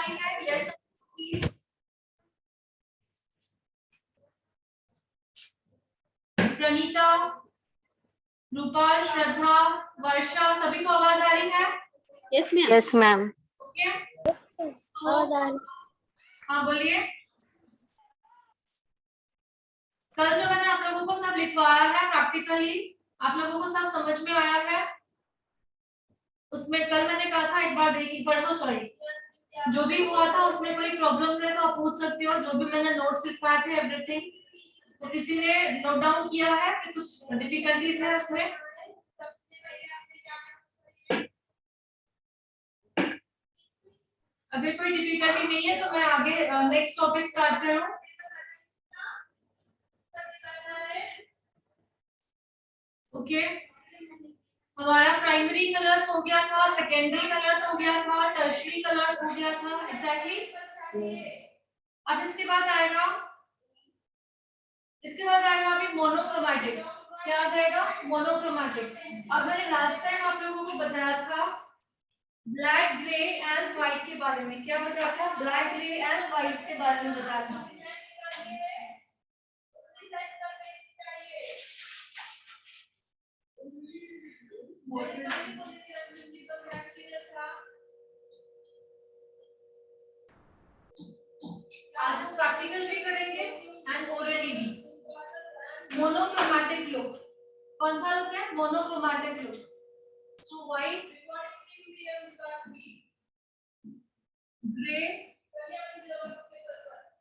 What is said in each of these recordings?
रही है? Yes please. Pranita, Rupal, Shraddha, Varsha, सभी को आवाज आ रही है? Yes ma'am. Yes ma'am. Okay, आवाज आ रही। हाँ बोलिए। कल जो मैंने आप लोगों को सब लिखवाया है प्रैक्टिकली, आप लोगों को सब समझ में आया है? उसमें कल मैंने कहा था एक बार देखिए, परसों सॉरी, जो भी हुआ था उसमें कोई प्रॉब्लम है तो आप पूछ सकते हो। जो भी मैंने नोट्स लिखवाए थे एवरीथिंग, तो किसी ने नोट डाउन किया है कि कुछ डिफिकल्टीज है उसमें? अगर कोई डिफिकल्टी नहीं है तो मैं आगे नेक्स्ट टॉपिक स्टार्ट करूं। ओके, हमारा प्राइमरी कलर्स हो गया था, सेकेंडरी कलर्स हो गया था, टर्शियरी कलर्स हो गया था। एग्जैक्टली अब इसके बाद आएगा अभी मोनोक्रोमैटिक। क्या आ जाएगा? मोनोक्रोमैटिक। अब मैंने लास्ट टाइम आप लोगों को बताया था ब्लैक, ग्रे एंड व्हाइट के बारे में। क्या बताया था? ब्लैक, ग्रे एंड व्हाइट के बारे में बताया था। आज हम प्रैक्टिकल भी करेंगे एंड ओरली भी। मोनोक्रोमैटिक लुक कौन सा लुक है? Monochromatic look. So white, grey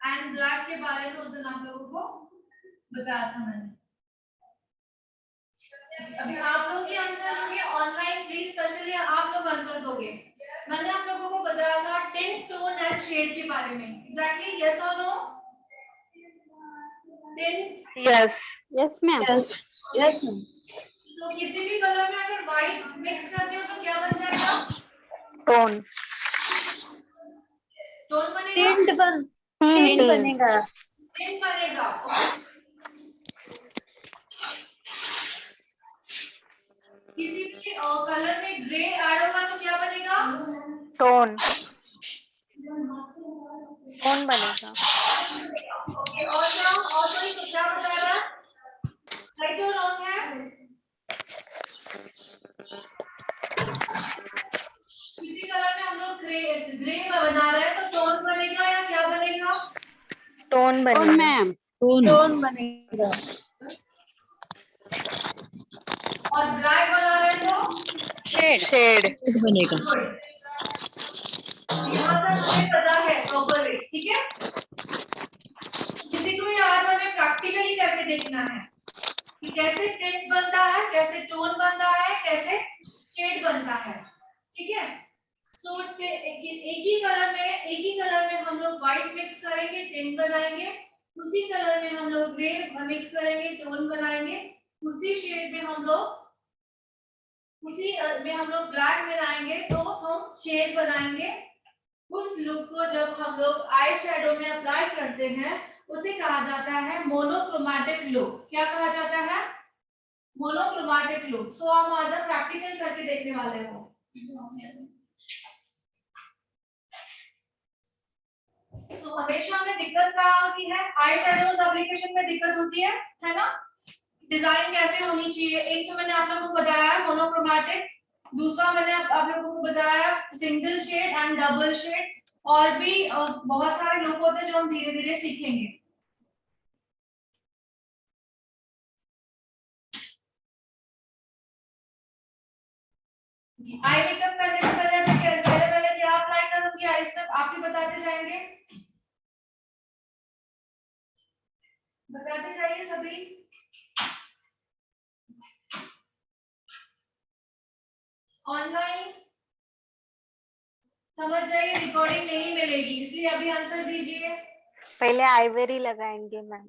and black के बारे में उस दिन आप लोगों को बताया था मैंने। अभी आप लोग ही आंसर दोगे ऑनलाइन, प्लीज स्पेशली आप लोग आंसर दोगे। मैंने आप लोगों को बताया था टिंट, टोन एंड शेड के बारे में। एग्जैक्टली, यस और no? Tint, yes. Yes ma'am. Yes ma'am. तो किसी भी कलर में अगर व्हाइट मिक्स करते हो तो क्या बन जाएगा? टोन। टोन बनेगा? टिंट बनेगा। टिंट बनेगा। किसी भी कलर में ग्रे ऐड होगा तो क्या बनेगा? टोन। टोन बनेगा। ओके, और क्या? और कोई क्या बताएगा? राइट और रॉन्ग है? किसी कलर में हम लोग ग्रे बना रहे हैं तो टोन बनेगा या क्या बनेगा? टोन टोन बनेगा। मैम। टोन बनेगा। और ब्लैक बना रहे हैं तो शेड। शेड बनेगा। यहाँ तक हमें पता है प्रॉपर वे, ठीक है? किसी को भी आज हमें प्रैक्टिकली करके देखना है कि कैसे टिंट बनता है, कैसे टोन बनता है, कैसे शेड बनता है, ठीक है? सो एक ही कलर में हम लोग व्हाइट मिक्स करेंगे, टिंट बनाएंगे। उसी कलर में हम लोग ग्रे मिक्स करेंगे, टोन बनाएंगे। उसी शेड में हम लोग ब्लैक मिलाएंगे तो हम शेड बनाएंगे। उस लुक को जब हम लोग आई शैडो में अप्लाई करते हैं उसे कहा जाता है मोनोक्रोमैटिक लुक। क्या कहा जाता है? Monochromatic look. सो हम आज प्रैक्टिकल करके देखने वाले हैं। तो हमेशा हमें दिक्कत क्या होती है? आई शैडोज एप्लीकेशन में दिक्कत होती है ना? डिजाइन कैसे होनी चाहिए? एक तो मैंने आप लोगों को बताया है मोनोक्रोमैटिक, दूसरा मैंने आप लोगों को बताया single shade and double shade, और भी बहुत सारे लुक होते हैं जो हम धीरे धीरे सीखेंगे। आई मेकअप करने से पहले क्या अप्लाई करूंगी? आई स्टेप आप ही बताते जाएंगे, बताते जाइए सभी। ऑनलाइन समझ जाइए, रिकॉर्डिंग नहीं मिलेगी इसलिए अभी आंसर दीजिए। पहले आइवरी लगाएंगे मैम।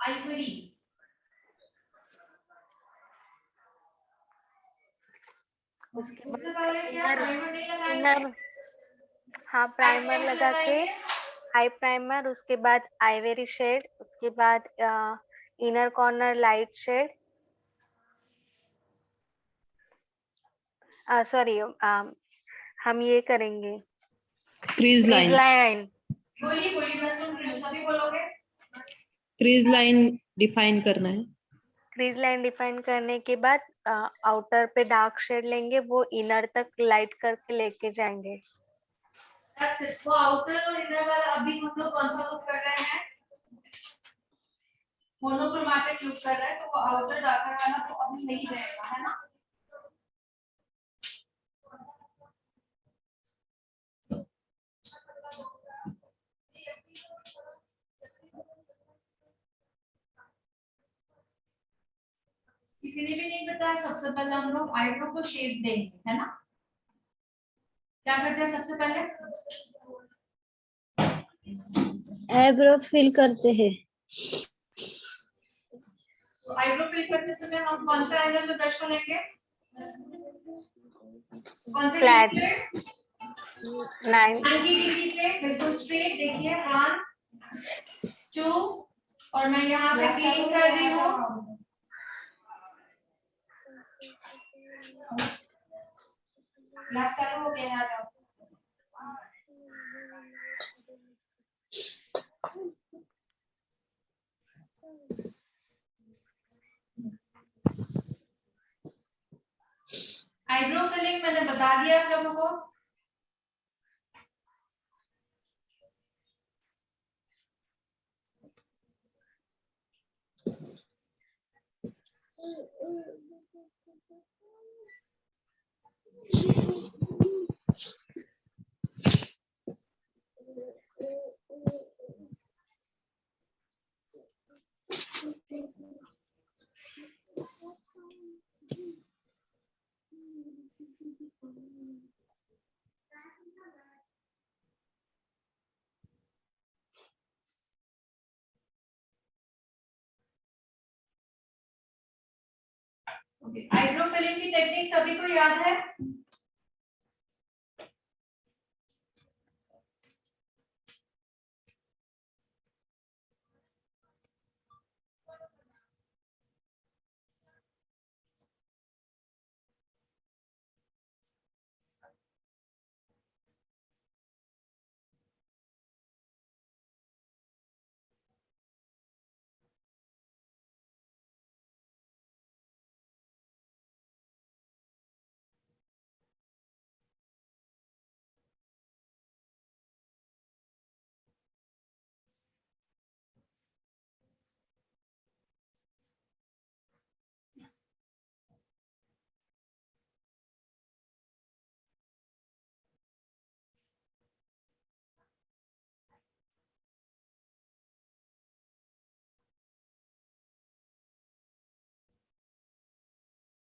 आइवरी, उससे पहले क्या प्राइमर नहीं लगाएंगे? हाँ, प्राइमर लगा के आई प्राइमर, उसके बाद आइवरी शेड, उसके बाद inner corner light shade, sorry हम ये करेंगे क्रीज क्रीज लाइन, लाइन, बोलिए बोलिए, मैं सुन रही हूँ, सभी बोलोगे। क्रीज लाइन डिफाइन करना है। क्रीज लाइन डिफाइन करने के बाद आउटर पे डार्क शेड लेंगे, वो इनर तक लाइट करके लेके जाएंगे। That's it. वो आउटर और इनर वाला अभी हम लोग कौन सा लुक कर रहे हैं, मोनोक्रोमैटिक लुक कर रहे हैं, तो वो आउटर डार्कर वाला तो अभी नहीं रहेगा, है ना। किसी ने भी नहीं बताया, सबसे पहले हम लोग आईब्रो को शेप देंगे, है ना। क्या करते हैं सबसे पहले, आईब्रो फिल करते हैं। तो आईब्रो फिल करते समय हम कौन सा एंगल में ब्रश को लेंगे, कौन से Flat. प्लेट, 90 डिग्री प्लेट, बिल्कुल स्ट्रेट। देखिए 1 2, और मैं यहाँ से क्लीन कर रही हूँ। क्लास चालू हो गया है, आ जाओ। आईब्रो फिलिंग मैंने बता दिया आप लोगों को। आईब्रो फिलिंग की टेक्निक सभी को याद है।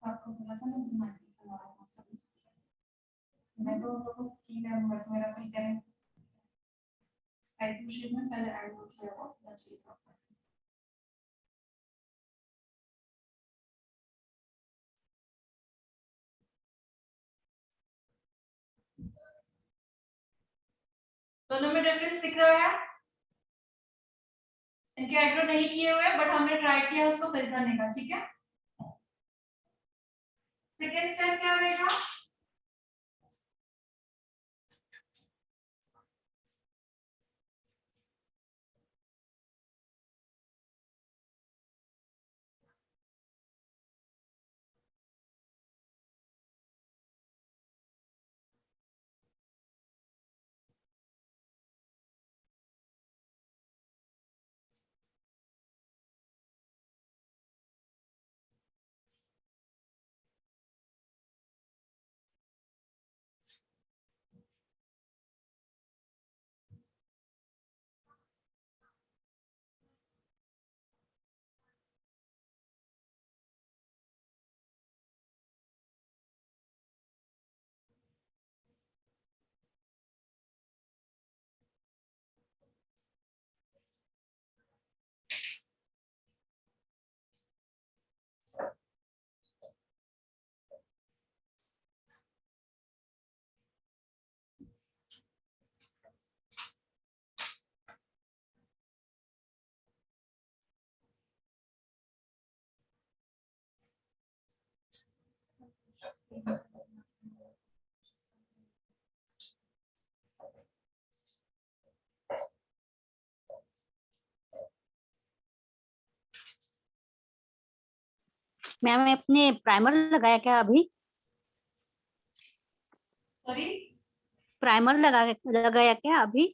आपको बोला था ना मैं तो उन लोगों की बट मेरा कोई करें आईब्रो शेप में पहले आईब्रो किया हुआ चाहिए था। दोनों में डिफरेंस दिख रहा है। इनके आईब्रो नहीं किए हुए बट हमने ट्राई किया उसको फिल करने का, ठीक है। सेकेंड स्टेप क्या रहेगा, मैम आपने प्राइमर लगाया क्या अभी? सॉरी, प्राइमर लगाया क्या अभी?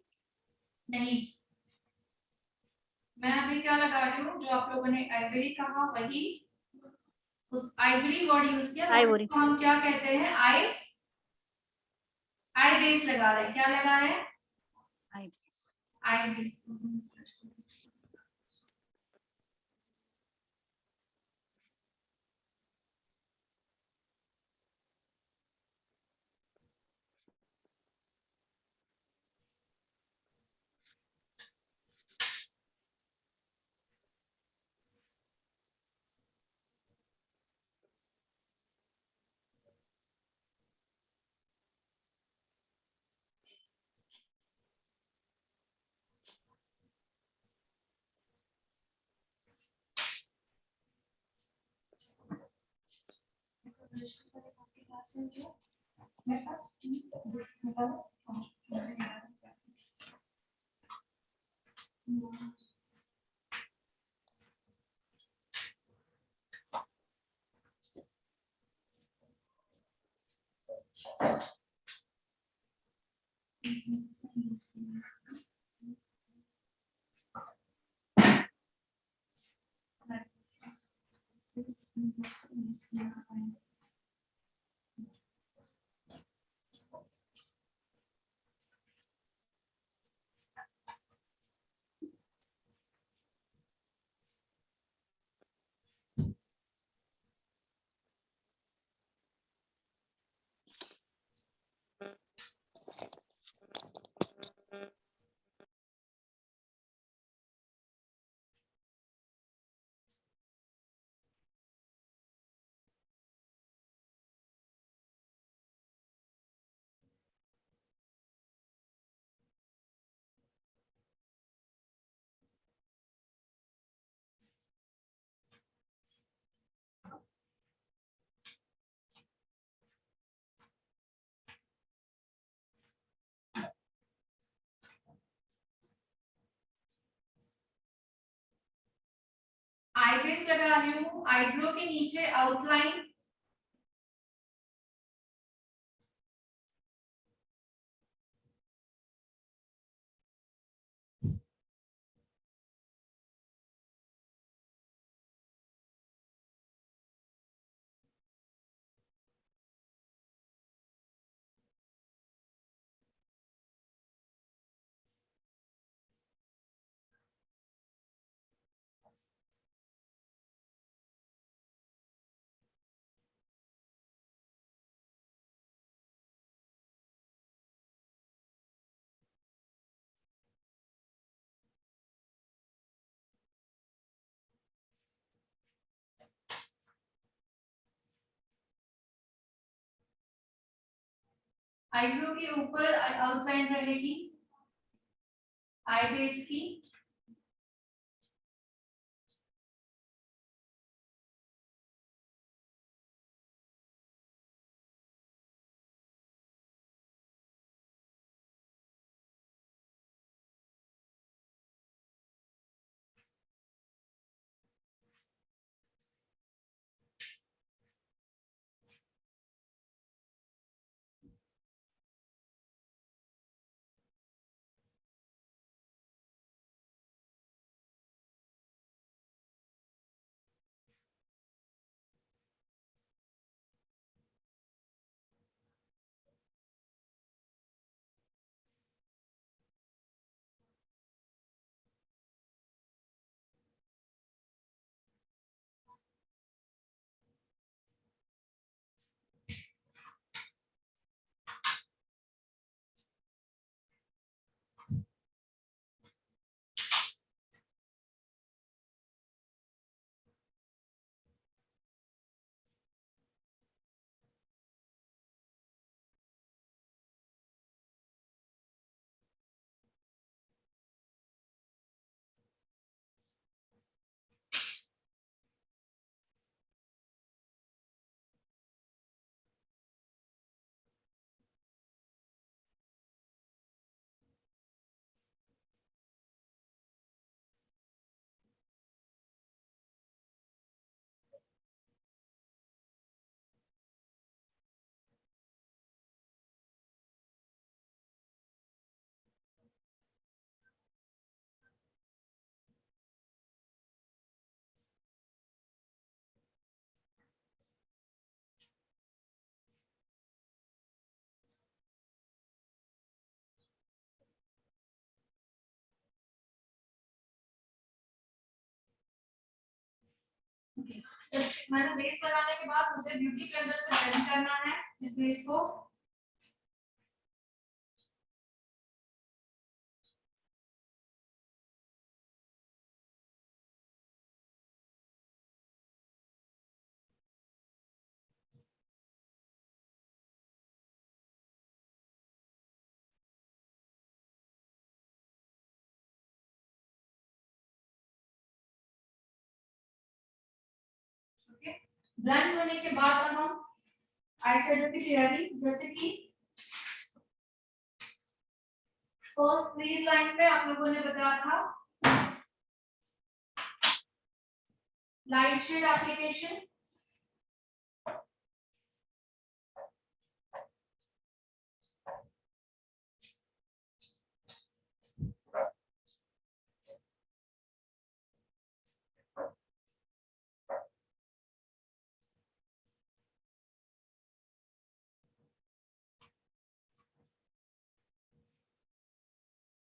नहीं, मैं अभी क्या लगा रही हूँ, जो आप लोगों ने आइवरी कहा वही, उस आइवरी वर्ड यूज किया, आइवरी। तो हम क्या कहते हैं, आई बेस लगा रहे हैं। क्या लगा रहे हैं? आई बेस। आई बेस लगा रही हूँ, आईब्रो के नीचे आउटलाइन, आईब्रो के ऊपर आउटलाइन रहेगी आई बेस की। मैंने बेस बनाने के बाद मुझे ब्यूटी ब्लेंडर से ब्लेंड करना है इसमें इसको ब्लेंड होने के बाद अब हम आई शेडो की तैयारी, जैसे कि फर्स्ट क्रीज लाइन पे आप लोगों ने बताया था लाइट शेड एप्लीकेशन,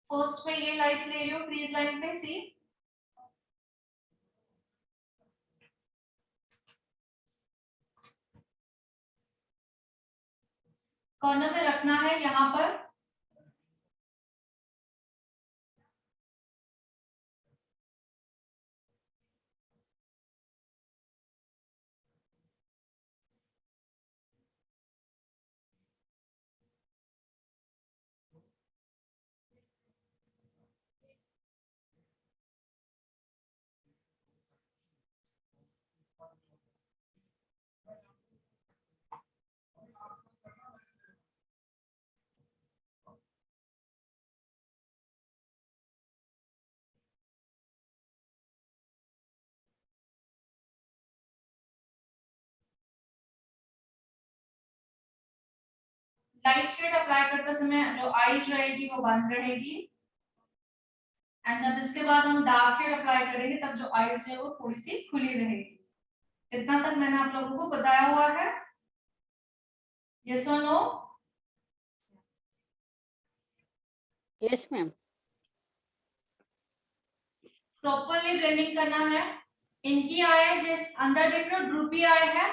फर्स्ट में ये लाइट ले रही हो क्रीज लाइन पे, सी कॉर्नर में रखना है यहाँ पर, लाइट शेड अप्लाई करते समय जो आईज रहेगी वो बंद रहेगी, एंड जब इसके बाद हम डार्क शेड अप्लाई करेंगे तब जो आईज है वो थोड़ी सी खुली रहेगी। इतना तक मैंने आप लोगों को बताया हुआ है, यस और no? Yes ma'am. Properly blending करना है। इनकी आई जिस अंदर देख लो ड्रूपी आई है,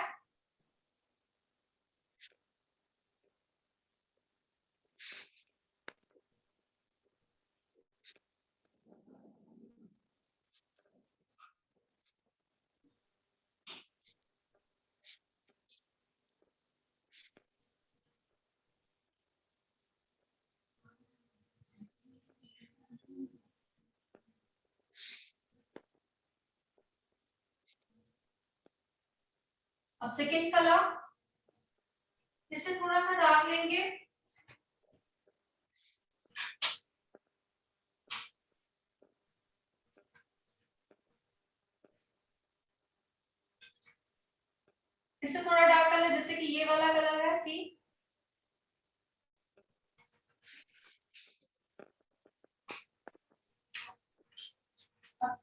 अब सेकेंड कलर इससे थोड़ा सा डार्क लेंगे, इससे थोड़ा डार्क कलर जैसे कि ये वाला कलर है, सी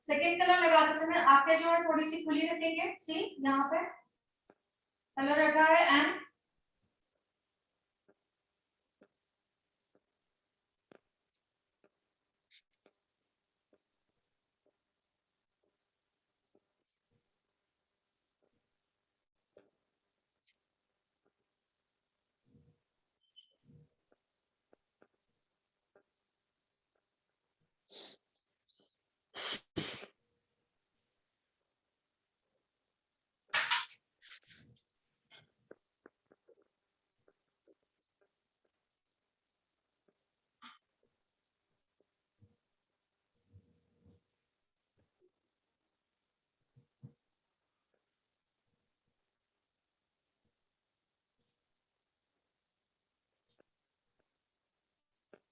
सेकेंड कलर लगाते समय आंखें जो है थोड़ी सी खुली रखेंगे, सी यहाँ पे कलर रखा है एंड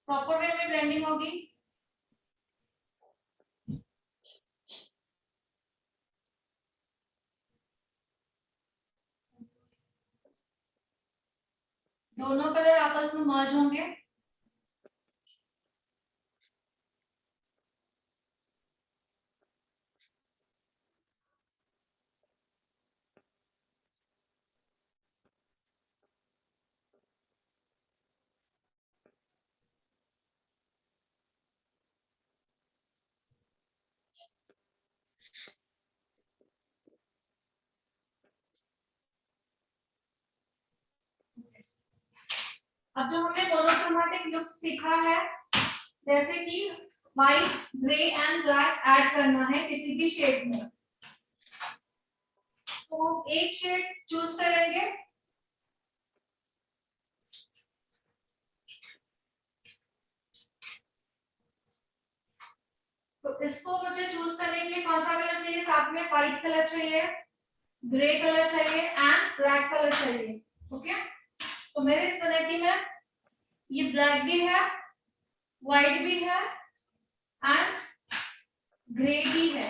प्रॉपर वे में ब्लेंडिंग होगी। दोनों कलर आपस में मर्ज होंगे, अब जो हमने मोनोक्रोमैटिक लुक सीखा है, जैसे कि white, grey and black add करना है किसी भी शेड में, तो एक शेड चूज करेंगे। तो इसको मुझे चूज करने के लिए कौन सा कलर चाहिए? साथ में व्हाइट कलर चाहिए, ग्रे कलर चाहिए एंड ब्लैक कलर चाहिए। ओके, तो मेरे इस वैरायटी में ये ब्लैक भी है, व्हाइट भी है एंड ग्रे भी है।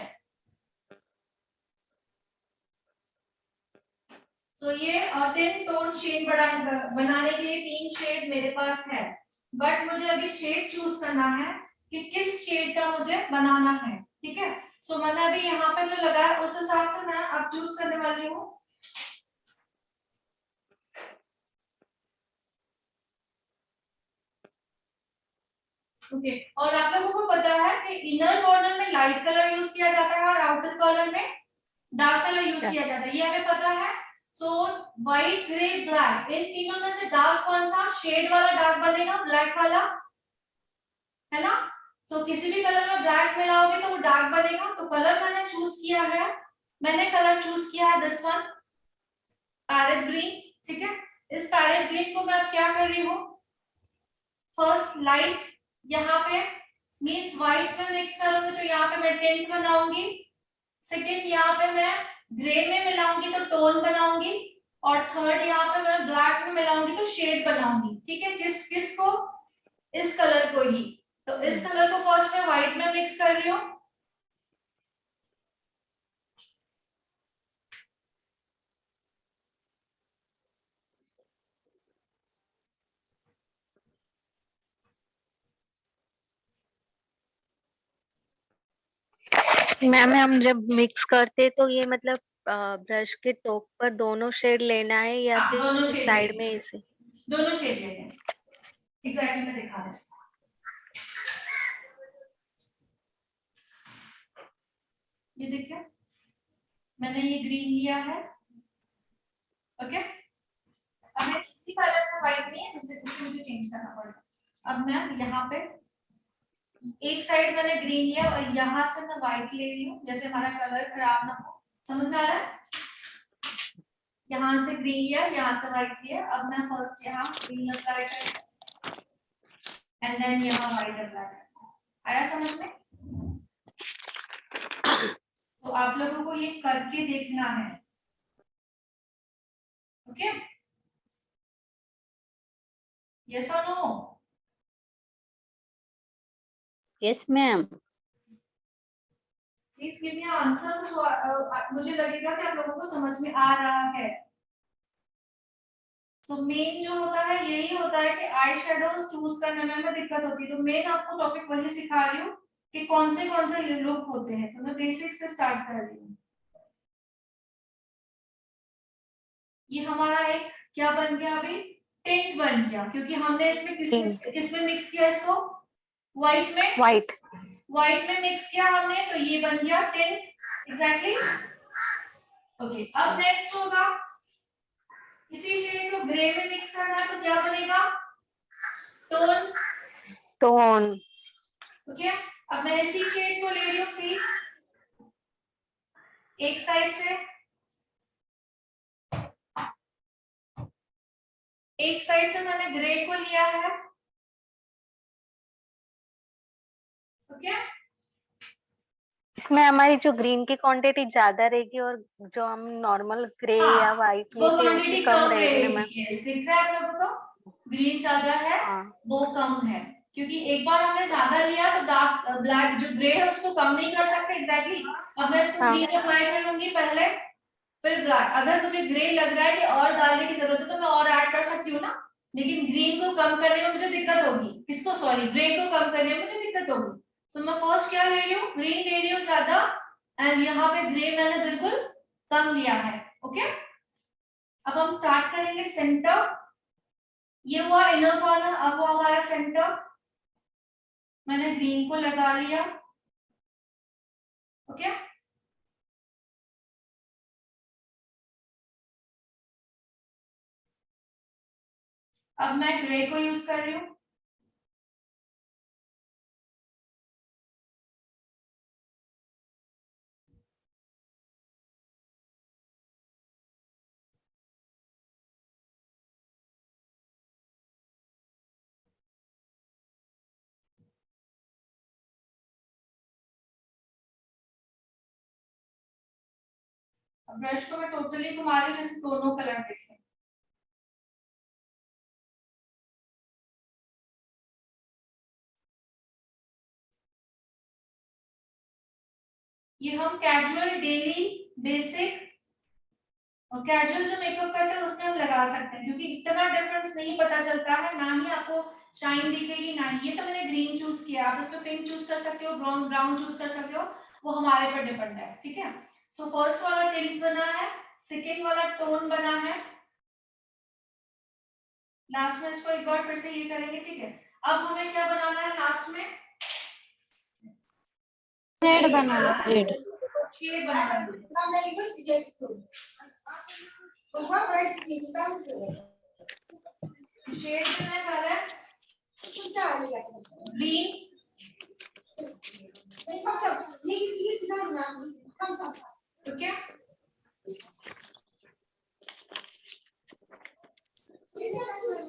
सो ये 10 टोन शेड बनाने के लिए 3 शेड मेरे पास है, बट मुझे अभी शेड चूज करना है कि किस शेड का मुझे बनाना है। ठीक है, सो मैंने अभी यहाँ पे जो लगाया उस हिसाब से मैं अब चूज करने वाली हूँ। ओके, और आप लोगों को पता है कि इनर कॉर्नर में लाइट कलर यूज किया जाता है और आउटर कॉर्नर में डार्क कलर यूज किया जाता है, ये हमें पता है। सो व्हाइट, ग्रे, ब्लैक, इन तीनों में से डार्क कौन सा शेड वाला डार्क बनेगा? ब्लैक वाला, है ना? सो किसी भी कलर में ब्लैक मिलाओगे तो वो डार्क बनेगा। तो कलर मैंने चूज किया है, मैंने कलर चूज किया है दिस वन, पैरेट ग्रीन। ठीक है, इस पैरेट ग्रीन को मैं क्या कर रही हूँ, फर्स्ट लाइट यहाँ पे मींस व्हाइट में मिक्स करूंगी तो यहाँ पे मैं टिंट बनाऊंगी। सेकंड यहाँ पे मैं ग्रे में मिलाऊंगी तो टोन बनाऊंगी, और थर्ड यहाँ पे मैं ब्लैक में मिलाऊंगी तो शेड बनाऊंगी। ठीक है, किस को? इस कलर को ही। तो इस कलर को फर्स्ट मैं व्हाइट में मिक्स कर रही हूँ। मैम हम जब मिक्स करते तो ये मतलब ब्रश के टॉप पर दोनों शेड लेना है या हाँ, दोनों फिर शेड साइड लेंगे, में ऐसे? दोनों शेड लेंगे। एग्जैक्टली मैं दिखा रहा हूँ। ये देखिए, मैंने ये ग्रीन लिया है। ओके, अब मैं इसी कलर का व्हाइट नहीं है, जिससे मुझे चेंज करना पड़ेगा। अब मैं यहाँ पे एक साइड मैंने ग्रीन लिया और यहाँ से मैं व्हाइट ले रही हूँ, जैसे हमारा कलर खराब ना हो। समझ में आ रहा है? यहाँ से ग्रीन लिया, यहाँ से व्हाइट लिया। अब मैं फर्स्ट यहाँ ग्रीन अप्लाई करूँ एंड देन यहाँ व्हाइट अप्लाई करूँ। आया समझ में? तो आप लोगों को ये करके देखना है। ओके, यस और no? Yes, ma'am. Please give me answer, तो मुझे लगेगा कि आप लोगों को समझ में आ रहा है। सो मेन जो होता है यही होता है कि आई शेडोज चूज करने में दिक्कत होती है। तो मेन आपको टॉपिक वही सिखा रही हूँ कि कौन से लुक होते हैं। तो मैं बेसिक से स्टार्ट कर रही हूँ। ये हमारा एक क्या बन गया? अभी टिंट बन गया, क्योंकि हमने इसमें किसमें मिक्स किया इसको? व्हाइट में। व्हाइट में मिक्स किया हमने, तो ये बन गया टिंट। एग्जैक्टली। ओके, अब नेक्स्ट होगा इसी शेड को ग्रे में मिक्स करना है, तो क्या बनेगा? टोन। ओके, अब मैं इसी शेड को ले रही हूँ, सी एक साइड से, एक साइड से मैंने ग्रे को लिया है। ओके, इसमें हमारी जो ग्रीन की क्वांटिटी ज्यादा रहेगी और जो हम नॉर्मल ग्रे या व्हाइट वो लेते हैं उसमें क्वांटिटी कम कम रहेगी ना मैम? रहेगी। दिख रहा है आप लोगों को? ग्रीन ज्यादा है, हाँ। वो कम है, क्योंकि एक बार हमने ज्यादा लिया तो डार्क ब्लैक जो ग्रे है उसको कम नहीं कर सकते। एग्जैक्टली। अब मैं इसको ग्रीन अप्लाई करूंगी पहले, फिर ब्लैक। अगर मुझे ग्रे लग रहा है कि और डालने की जरूरत है तो मैं और ऐड कर सकती हूँ ना, लेकिन ग्रीन को कम करने में मुझे दिक्कत होगी। किसको? सॉरी, ग्रे को कम करने में मुझे दिक्कत होगी। सो मैं फर्स्ट क्या ले रही हूँ? ग्रीन ले रही हूँ ज्यादा, एंड यहाँ पे ग्रे मैंने बिल्कुल कम लिया है। ओके, अब हम स्टार्ट करेंगे सेंटर। ये हुआ इनर कॉर्नर, अब हुआ हमारा सेंटर। मैंने ग्रीन को लगा लिया। ओके, अब मैं ग्रे को यूज कर रही हूँ। अब ब्रश को मैं टोटली घुमा रही हूँ जिससे दोनों कलर दिखे। ये हम कैजुअल, डेली, बेसिक और कैजुअल जो मेकअप करते हैं उसमें हम लगा सकते हैं, क्योंकि इतना डिफरेंस नहीं पता चलता है, ना ही आपको शाइन दिखेगी ना ही। ये तो मैंने ग्रीन चूज किया, आप इसमें पिंक चूज कर सकते हो, ब्राउन चूज कर सकते हो, वो हमारे पर डिपेंड है। ठीक है, सो फर्स्ट वाला टिंट बना है, सेकेंड वाला टोन बना है, लास्ट में इसको एक बार फिर से ये करेंगे। ठीक है, अब हमें क्या बनाना है लास्ट में? शेड बनाना है। शेड शेड बनाना है। शेड में है पहले ग्रीन, ठीक है,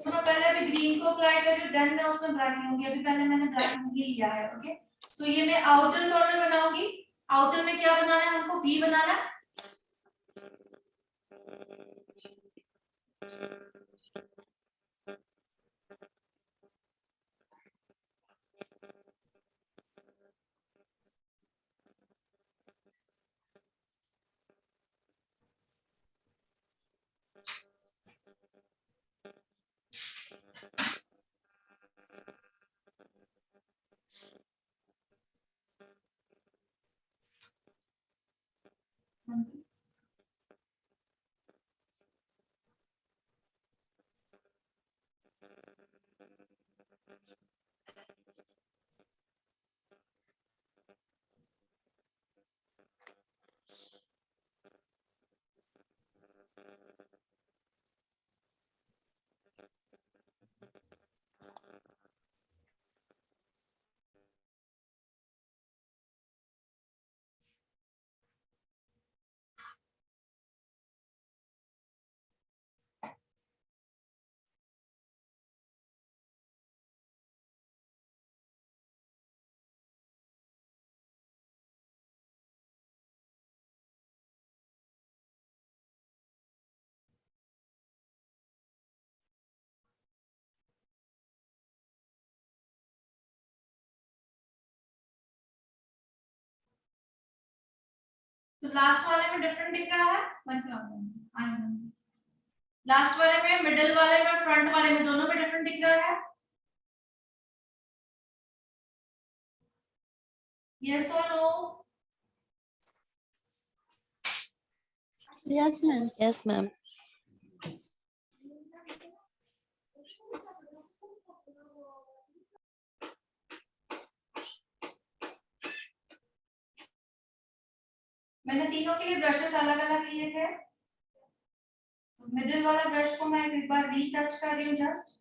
तो मैं पहले अभी ग्रीन को अप्लाई कर रही हूँ, देन मैं उसमें ब्लैक लूंगी। अभी पहले मैंने ब्लैक ही लिया है। ओके, सो ये मैं आउटर कॉर्नर बनाऊंगी। आउटर में क्या बनाना है हमको? वी बनाना है। तो लास्ट वाले में डिफरेंट दिख रहा है, लास्ट वाले में, मिडिल वाले में, फ्रंट वाले में, दोनों में डिफरेंट दिख रहा है। यस और no? Yes, ma'am. Yes, ma'am. मैंने तीनों के लिए ब्रशेस अलग अलग लिए थे। मिडिल वाला ब्रश को मैं एक बार रीटच कर रही हूँ जस्ट।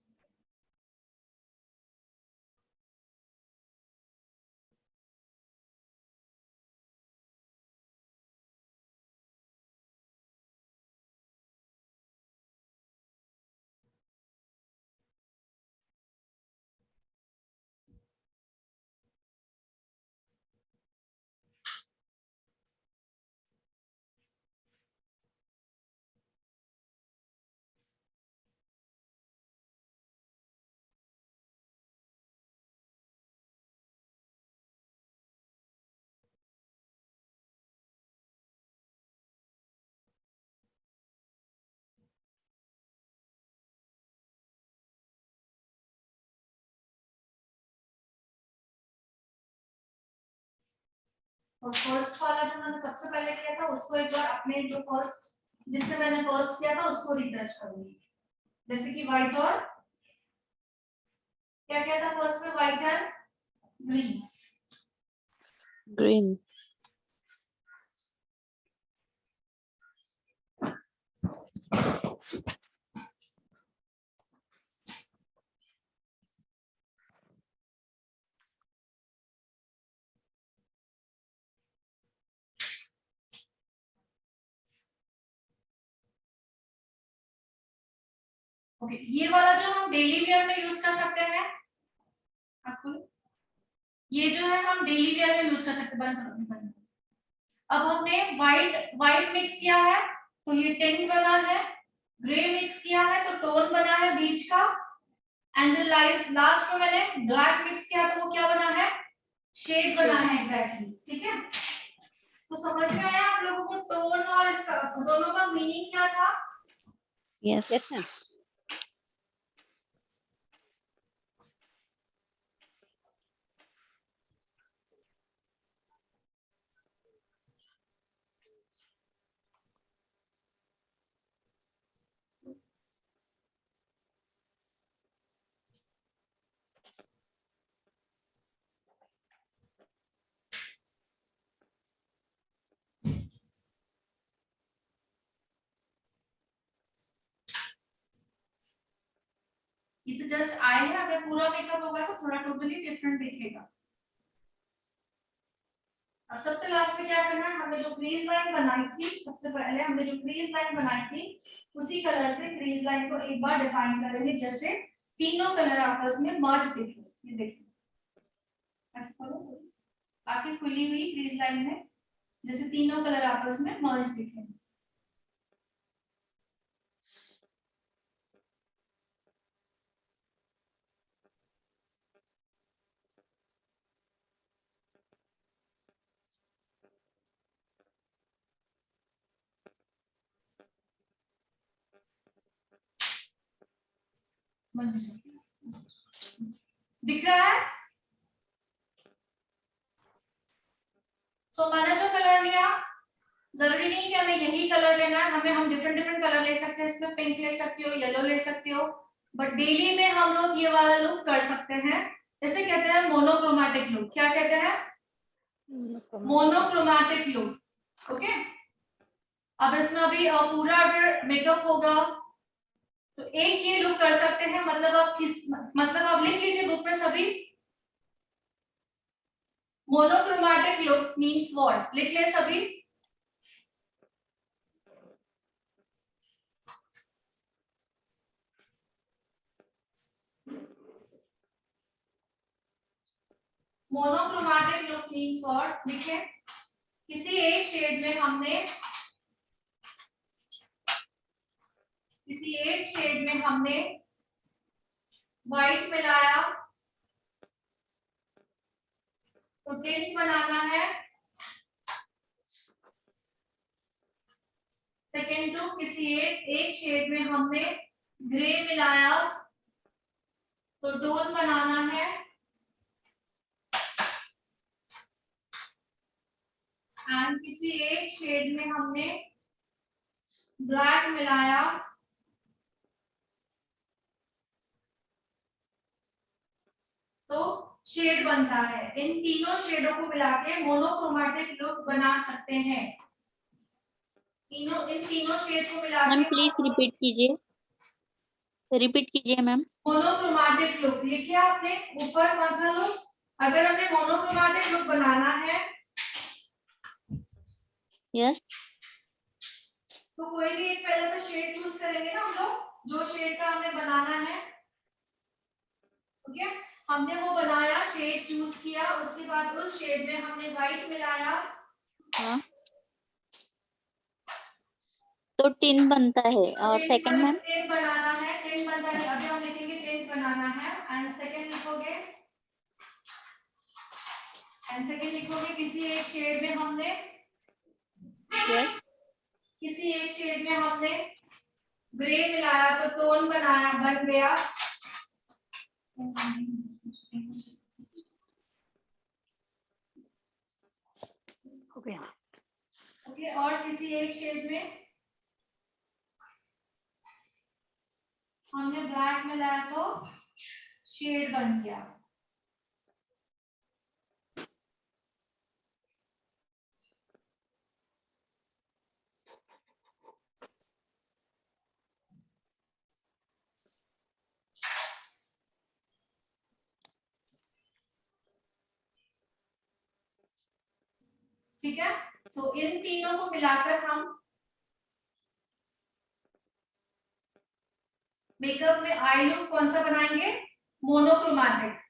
और फर्स्ट वाला जो मैंने सबसे पहले किया था उसको एक बार अपने जो फर्स्ट, जिससे मैंने फर्स्ट किया था उसको रीटच करूंगी। जैसे कि व्हाइट और क्या किया था फर्स्ट में? White and green. Green okay, ये वाला जो हम डेली वेयर में यूज कर सकते हैं, आपको ये जो है हम डेली वेयर में यूज कर सकते हैं। अब हमने व्हाइट व्हाइट मिक्स किया है तो ये टिंट बना है, ग्रे मिक्स किया है तो टोन बना है बीच का, एंड जो लास्ट में मैंने ब्लैक मिक्स किया तो वो क्या बना है, शेड बना है एग्जैक्टली। ठीक है, तो समझ में आया आप लोगों को टोन और इसका दोनों का मीनिंग क्या था? Yes. Yes, ma'am. ये तो जस्ट आई है, अगर पूरा मेकअप होगा तो थोड़ा टोटली डिफरेंट दिखेगा। सबसे लास्ट में क्या करना है, हमने जो क्रीज लाइन बनाई थी, सबसे पहले हमने जो क्रीज लाइन बनाई थी उसी कलर से क्रीज लाइन को एक बार डिफाइन करेंगे, जैसे तीनों कलर आपस में मर्ज दिखे। ये देखिए आगे खुली हुई क्रीज लाइन है, जैसे तीनों कलर आपस में मर्ज दिखे। दिख रहा है? सो मैंने जो कलर लिया, जरूरी नहीं कि हमें यही कलर लेना है, हम डिफरेंट डिफरेंट कलर ले सकते हैं, इसमें पिंक ले सकते हो, येलो ले सकते हो, बट डेली में हम लोग ये वाला लुक कर सकते हैं। इसे कहते हैं मोनोक्रोमैटिक लुक। क्या कहते हैं? Monochromatic look. ओके, अब इसमें अभी पूरा अगर मेकअप होगा तो एक ये लुक कर सकते हैं, मतलब आप लिख लीजिए बुक में सभी, मोनोक्रोमैटिक लुक मींस व्हाट, लिख ले सभी। मोनोक्रोमैटिक लुक मींस व्हाट, लिखे। किसी एक शेड में हमने व्हाइट मिलाया तो टिंट बनाना है। सेकेंड टू, किसी एक शेड में हमने ग्रे मिलाया तो टोन बनाना है। एंड किसी एक शेड में हमने ब्लैक मिलाया तो शेड बनता है। इन तीनों शेडों को मिला के मोनोक्रोमैटिक लुक बना सकते हैं। इन तीनों शेड को मिला मैम के प्लीज रिपीट कीजिए मैम। मोनोक्रोमैटिक लुक लिखिए आपने ऊपर, कौन सा लुक? अगर हमें मोनोक्रोमैटिक लुक बनाना है यस। तो कोई भी एक पहले तो शेड चूज करेंगे ना हम लोग, जो शेड का हमें बनाना है। ओके, हमने वो बनाया, शेड चूज किया, उसके बाद उस शेड में हमने व्हाइट मिलाया। हाँ, तो टिन बनता है। और सेकंड मैम? टेंट बनाना है, टेंट बनता है, अभी हम लिखेंगे टेंट बनाना है। एंड सेकंड लिखोगे, किसी एक शेड में हमने यस। किसी एक शेड में हमने ग्रे मिलाया तो टोन बनाया, बन गया। हो गया। ओके, और किसी एक शेड में हमने ब्लैक मिलाया तो शेड बन गया। ठीक है, सो इन तीनों को मिलाकर हम मेकअप में आई लुक कौन सा बनाएंगे? मोनोक्रोमैटिक।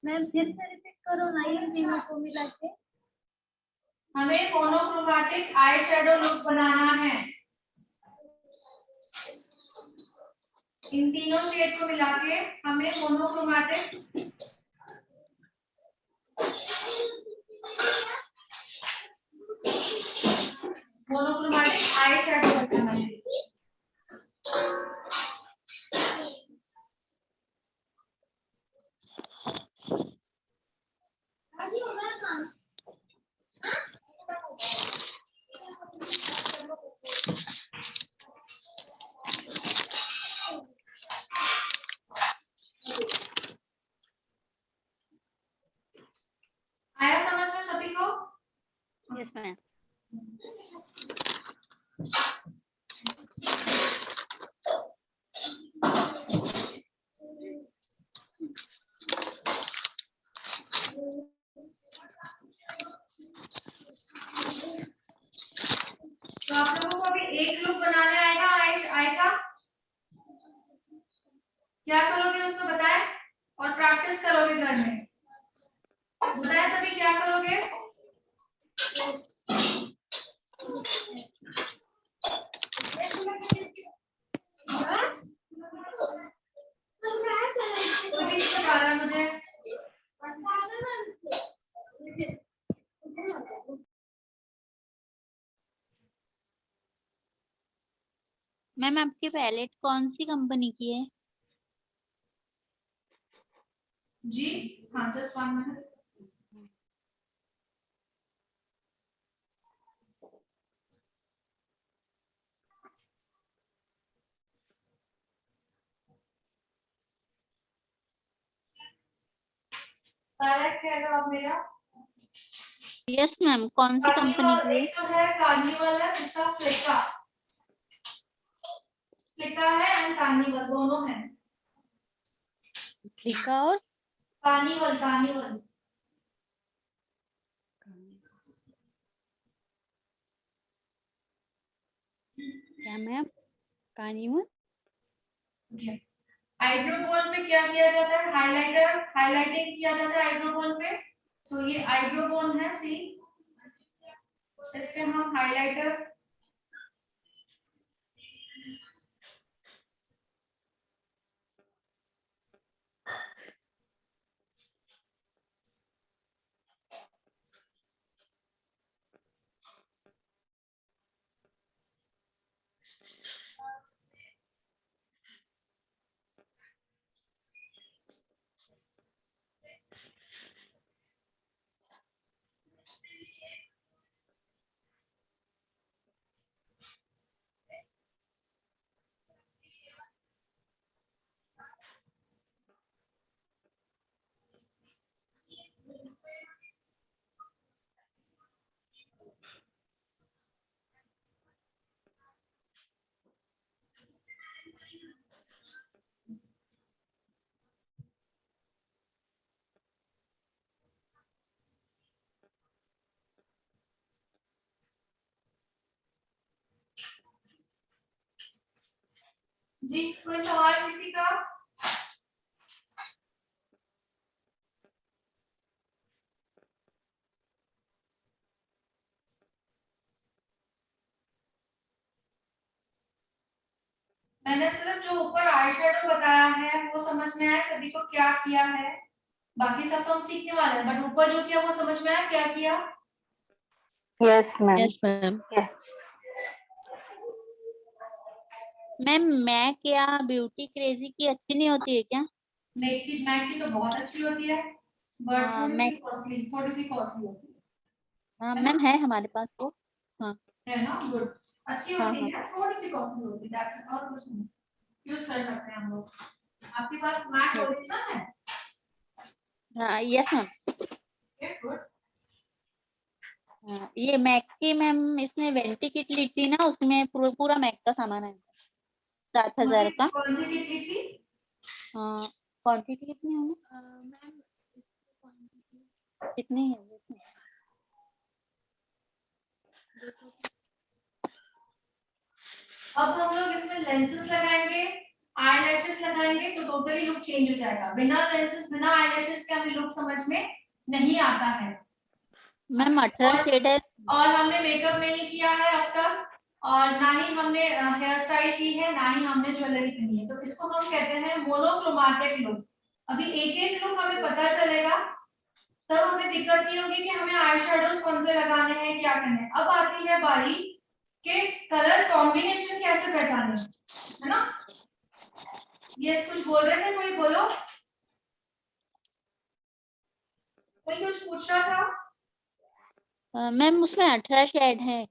मैम फिर से रिपीट करो ना इन तीनों को मिला के। हमें मोनोक्रोमैटिक आई शेडो लुक बनाना है। इन तीनों शेड को मिला के हमें मोनोक्रोमैटिक आई शेडो बनाना है। आया समझ में सभी को? Yes ma'am. तो आप लोगों को अभी एक लुक बनाने आएगा आई का। क्या करोगे उसमें बताएं और प्रैक्टिस करोगे घर में। बताएं सभी क्या करोगे? कोई नहीं बता रहा मुझे। मैम आपकी पैलेट कौन सी कंपनी की है? जी हाँ, जस्ट 1 मिनट। पैलेट कह रहे हो आप मेरा? यस मैम, कौन सी कंपनी की है? एक तो है कार्निवल है, दूसरा फ्लिका। फ्लिका है एंड कार्निवल दोनों है। फ्लिका और कार्निवल कार्निवल। क्या मैम? कार्निवल। आईब्रो बोन पे क्या किया जाता है? हाइलाइटिंग किया जाता है आईब्रो बोन पे। सो ये आईब्रो बोन है, सी इस पे हम हाइलाइटर जी। कोई सवाल किसी का? मैंने सिर्फ जो ऊपर आई शेडो बताया है वो समझ में आया सभी को क्या किया है? बाकी सब तो हम सीखने वाले हैं, बट ऊपर जो किया वो समझ में आया क्या किया? Yes ma'am. Yes ma'am. Ma'am Mac या ब्यूटी क्रेजी की अच्छी नहीं होती है क्या? मैक की तो बहुत अच्छी होती है, बट हाँ, थोड़ी मैक। सी कॉस्टली होती हाँ है ना? मैम, है हमारे पास वो। हाँ है ना? गुड। अच्छी हाँ होती हाँ। है, थोड़ी सी कॉस्टली होती है, दैट्स इट, और कुछ नहीं। यूज कर सकते हैं हम लोग। आपके पास मैक यस। ओरिजिनल है? हाँ यस मैम। गुड। हाँ, ये मैक की मैम इसमें वेंटी किट ली थी ना, उसमें पूरा मैक का सामान है 7,000 का। कौन सी किट ली थी? हाँ, क्वांटिटी कितनी होगी मैम? कितनी है देखो। अब हम लोग इसमें लेंसेज लगाएंगे, आईलैशेस लगाएंगे, तो टोटली लुक चेंज हो जाएगा। बिना लेंसेज बिना आईलैशेस के हमें लुक समझ में नहीं आता है। मैम 18 और शेड है। और हमने मेकअप नहीं किया है अब तक, और ना ही हमने हेयर स्टाइल की है, ना ही हमने ज्वेलरी पहनी है, तो इसको हम कहते हैं मोनोक्रोमैटिक लुक। अभी एक एक लुक हमें पता चलेगा, तब हमें दिक्कत नहीं होगी कि हमें आई शेडोज कौन से लगाने हैं, क्या करना है। अब आती है बारी के कलर कॉम्बिनेशन कैसे पहचाने, है ना? यस, कुछ बोल रहे थे, कोई बोलो, कोई कुछ पूछ रहा था? मैम उसमें 18 शेड है।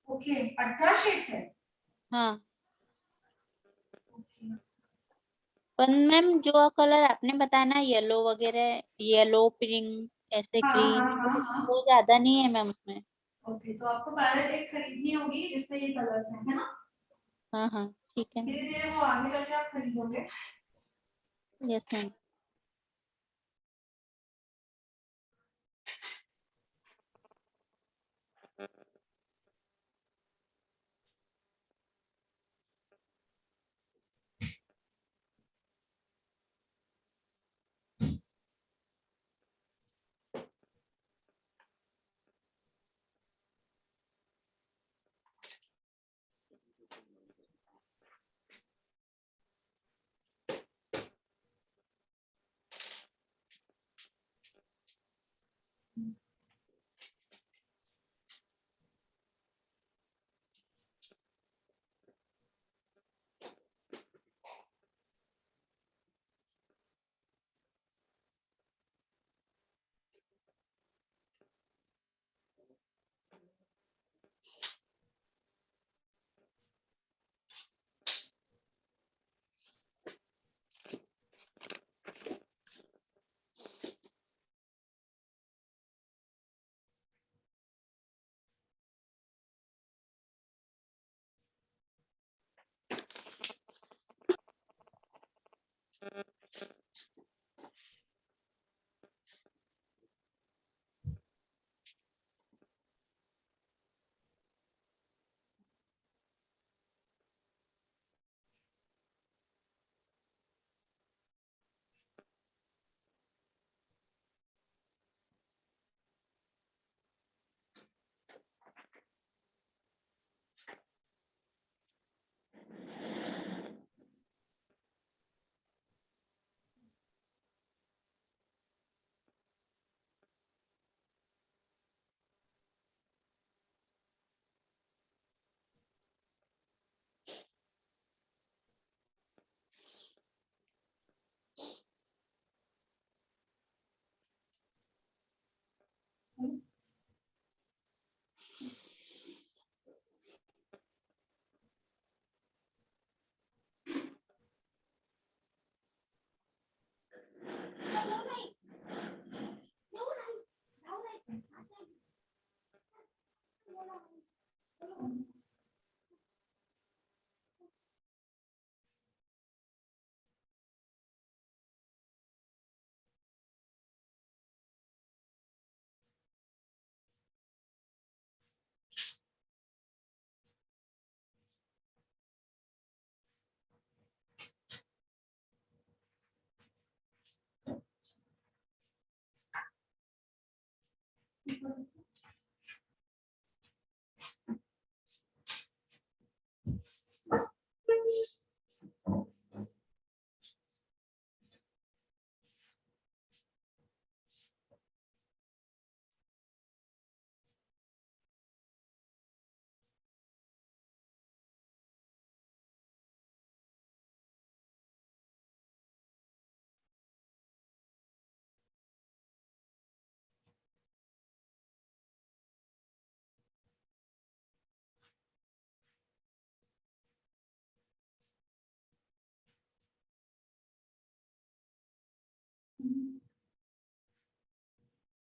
ओके, 18 शेड्स है। हाँ, ओके, पर मैम जो कलर आपने बताया ना, येलो वगैरह, येलो पिंक ऐसे हाँ हाँ ग्रीन, हाँ हाँ। वो ज्यादा नहीं है मैम उसमें। ओके, तो आपको पैलेट एक खरीदनी होगी जिसमें ये कलर्स हैं, है ना? हाँ हाँ, ठीक है। धीरे धीरे वो आगे चल के आप खरीदोगे। Yes ma'am.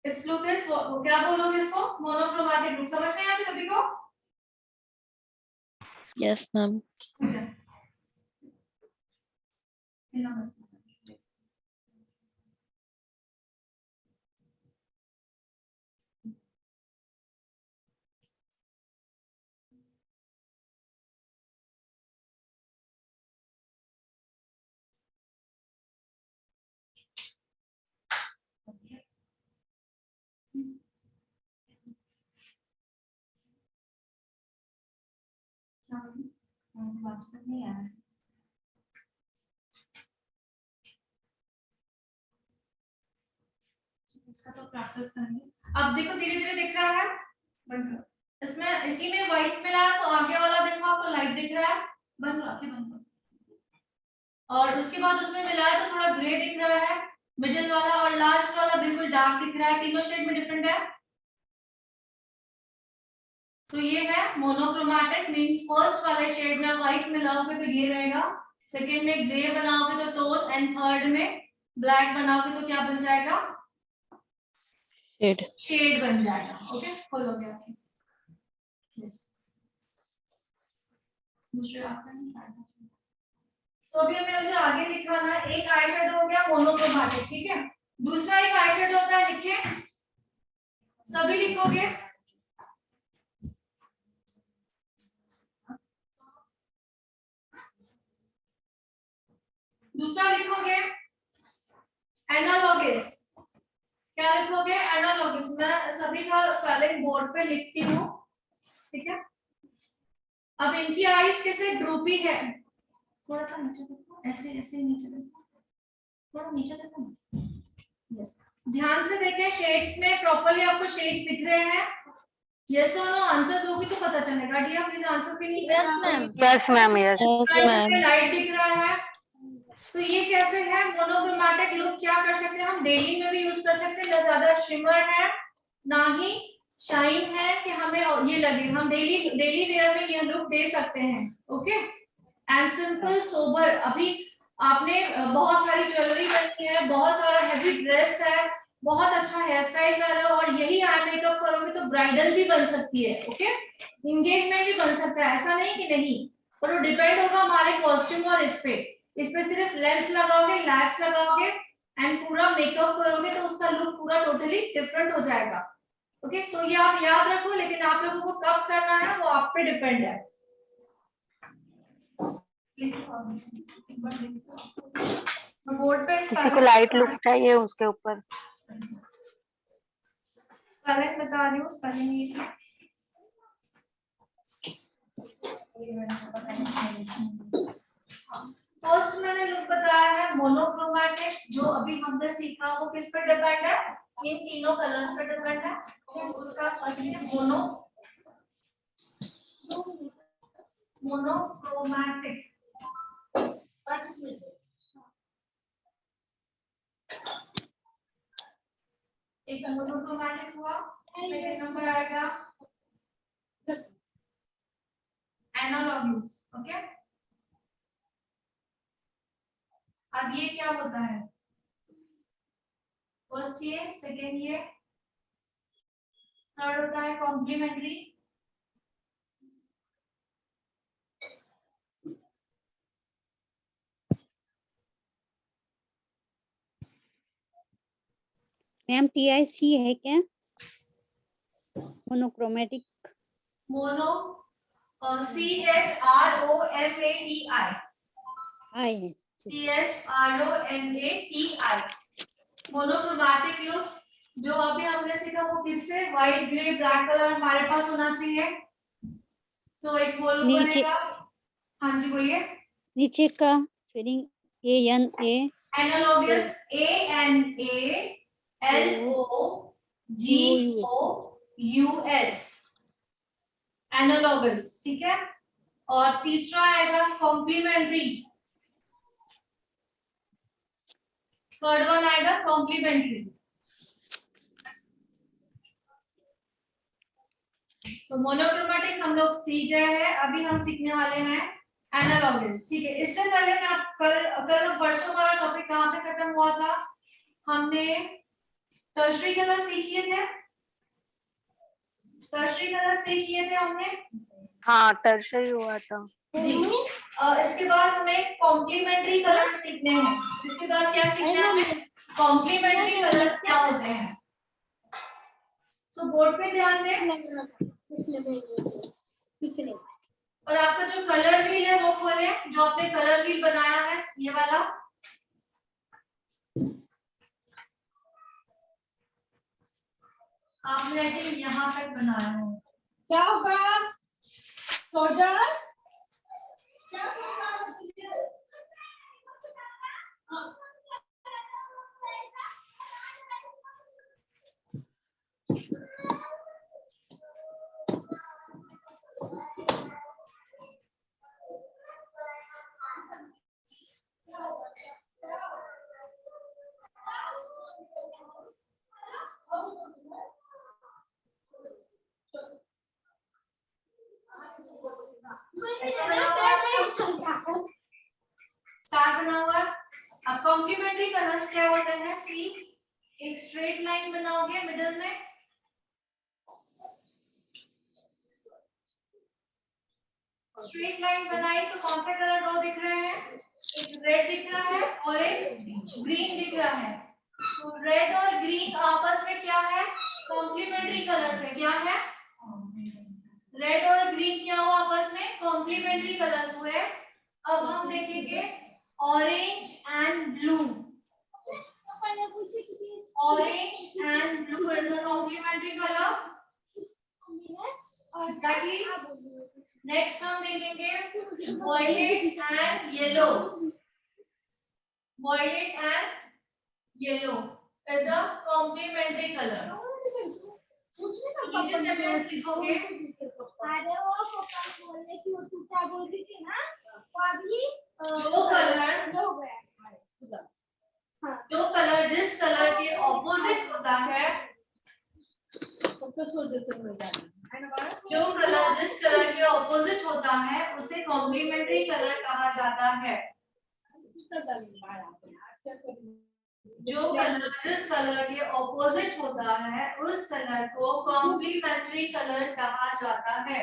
It's look is क्या बोलोगे इसको? Monochromatic look. समझ में आया सभी को? Yes ma'am. नहीं आ रहा है। इसका तो प्रैक्टिस करेंगे। अब देखो धीरे धीरे दिख रहा है। बंद करो। इसमें इसी में व्हाइट मिला है तो आगे वाला देखो आपको लाइट दिख रहा है। बंद करो, आंखें बंद करो। और उसके बाद उसमें मिला है तो थोड़ा ग्रे दिख रहा है, मिडिल वाला और लास्ट वाला बिल्कुल डार्क दिख रहा है। तीनों शेड में डिफरेंट है। तो ये है मोनोक्रोमैटिक, मींस फर्स्ट वाले शेड में व्हाइट मिलाओगे तो ये रहेगा, सेकंड में ग्रे बनाओगे तो टोन, एंड थर्ड में ब्लैक बनाओगे तो क्या बन जाएगा? शेड। शेड बन जाएगा। ओके, खोलोगे आप। यस, दूसरे आपका नहीं आएगा। तो अभी हमें मुझे आगे लिखाना है। एक आई शेडो हो गया मोनोक्रोमैटिक, ठीक है। दूसरा एक आई शेडो होता है, लिखिए सभी लिखोगे। दूसरा लिखोगे एनालॉगस। क्या लिखोगे? एनालॉगस। मैं सभी का स्पेलिंग बोर्ड पे लिखती हूँ, ठीक है। अब इनकी आईज कैसे ड्रूपी है, थोड़ा सा नीचे देखो, ऐसे ऐसे नीचे देखो, थोड़ा नीचे देखो। यस, ध्यान से देखें शेड्स में प्रॉपर्ली आपको शेड्स दिख रहे हैं। यस और नो आंसर दोगी तो पता चलेगा। डियर प्लीज आंसर के लिए। Yes ma'am. Yes ma'am, yes. Yes ma'am. Light दिख रहा है। तो ये कैसे है मोनोक्रोमैटिक लुक? क्या कर सकते हैं हम? डेली में भी यूज कर सकते हैं। ना ज्यादा शिमर है ना ही शाइन है कि हमें ये लगे। हम डेली वेयर में ये लुक दे सकते हैं। Okay, and simple sober. अभी आपने बहुत सारी ज्वेलरी पहनी है, बहुत सारा हैवी ड्रेस है, बहुत अच्छा हेयर स्टाइल कर रहे हो और यही आई मेकअप करोगे तो ब्राइडल भी बन सकती है। ओके, एंगेजमेंट भी बन सकता है, ऐसा नहीं कि नहीं, पर वो डिपेंड होगा हमारे कॉस्ट्यूम और इस पे सिर्फ लेंस लगाओगे, लैश लगाओगे एंड पूरा मेकअप करोगे तो उसका लुक पूरा टोटली डिफरेंट हो जाएगा। ओके, सो ये आप याद रखो, लेकिन आप लोगों को कब करना है वो आप पे डिपेंड है। बोर्ड पे किसी को लाइट लुक चाहिए उसके ऊपर। स्पेलिंग बता रही हूँ, स्पेलिंग ये था। फर्स्ट मैंने लुक बताया है मोनोक्रोमैटिक, जो अभी हमने सीखा वो किस पर डिपेंड है? इन तीनों कलर्स पर डिपेंड है। उसका मोनोक्रोमैटिक। एक मोनोक्रोमैटिक हुआ, सेकंड नंबर आएगा एनालॉगस। ओके, अब ये क्या होता है? फर्स्ट ये, सेकंड ये, थर्ड होता है कॉम्प्लीमेंट्री। मैम TIC है क्या? मोनोक्रोमेटिक। Mono CHROMATI। आई है। CHROMATI monochromatic look. जो अभी हमने सीखा वो किससे? व्हाइट, ग्रे, ब्लैक कलर हमारे पास होना चाहिए। तो एक बोलो नीचे- बनेगा। हाँ जी बोलिए। नीचे का spelling ANA। Analogous ANALOGOUS analogous, ठीक है। और तीसरा आएगा कॉम्प्लीमेंट्री। थर्ड वन आएगा कॉम्प्लीमेंट्री। तो मोनोक्रोमैटिक हम लोग सीख गए हैं, अभी हम सीखने वाले हैं एनालॉगस, ठीक है। इससे पहले मैं कल परसों वाला टॉपिक कहाँ पे खत्म हुआ था? हमने टर्शरी कलर सीखिए थे, टर्शरी कलर सीखिए थे हमने हाँ टर्शरी हुआ था। जी। इसके बाद हमें कॉम्प्लीमेंट्री कलर सीखने हैं। इसके बाद क्या सीखना है हमें? कॉम्प्लीमेंट्री कलर्स क्या होते हैं? सो बोर्ड पे ध्यान दें और आपका जो कलर व्हील है वो खोले, जो आपने कलर व्हील बनाया है ये वाला। आपने आई थिंक यहाँ तक बनाया है। क्या होगा? सो जा। क्या होगा? स्टार बना हुआ। अब कॉम्प्लीमेंट्री कलर्स क्या होते हैं? सी, एक स्ट्रेट लाइन बनाओगे मिडिल में, स्ट्रेट लाइन बनाई तो कौन सा कलर दो दिख रहे हैं? एक रेड दिख रहा है और एक ग्रीन दिख रहा है। तो रेड और ग्रीन आपस में क्या है? कॉम्प्लीमेंट्री कलर्स है। क्या है? रेड और ग्रीन क्या हुआ आपस में? कॉम्प्लीमेंट्री कलर्स हुए। अब हम देखेंगे orange and blue. Orange and blue is a complementary colour. Exactly. Next हम देखेंगे violet and yellow. Violet and yellow is a complementary colour. नीचे सेंटेंस लिखोगे। अरे वो पापा बोलने की वो तू क्या बोल रही थी ना, वो अभी जो कलर हो गया। जो कलर जिस कलर के ऑपोजिट होता है, जो कलर जिस कलर के ऑपोजिट होता है उसे कॉम्प्लीमेंट्री कलर कहा जाता है। जो कलर जिस कलर के ऑपोजिट होता है उस कलर को कॉम्प्लीमेंट्री कलर कहा जाता है।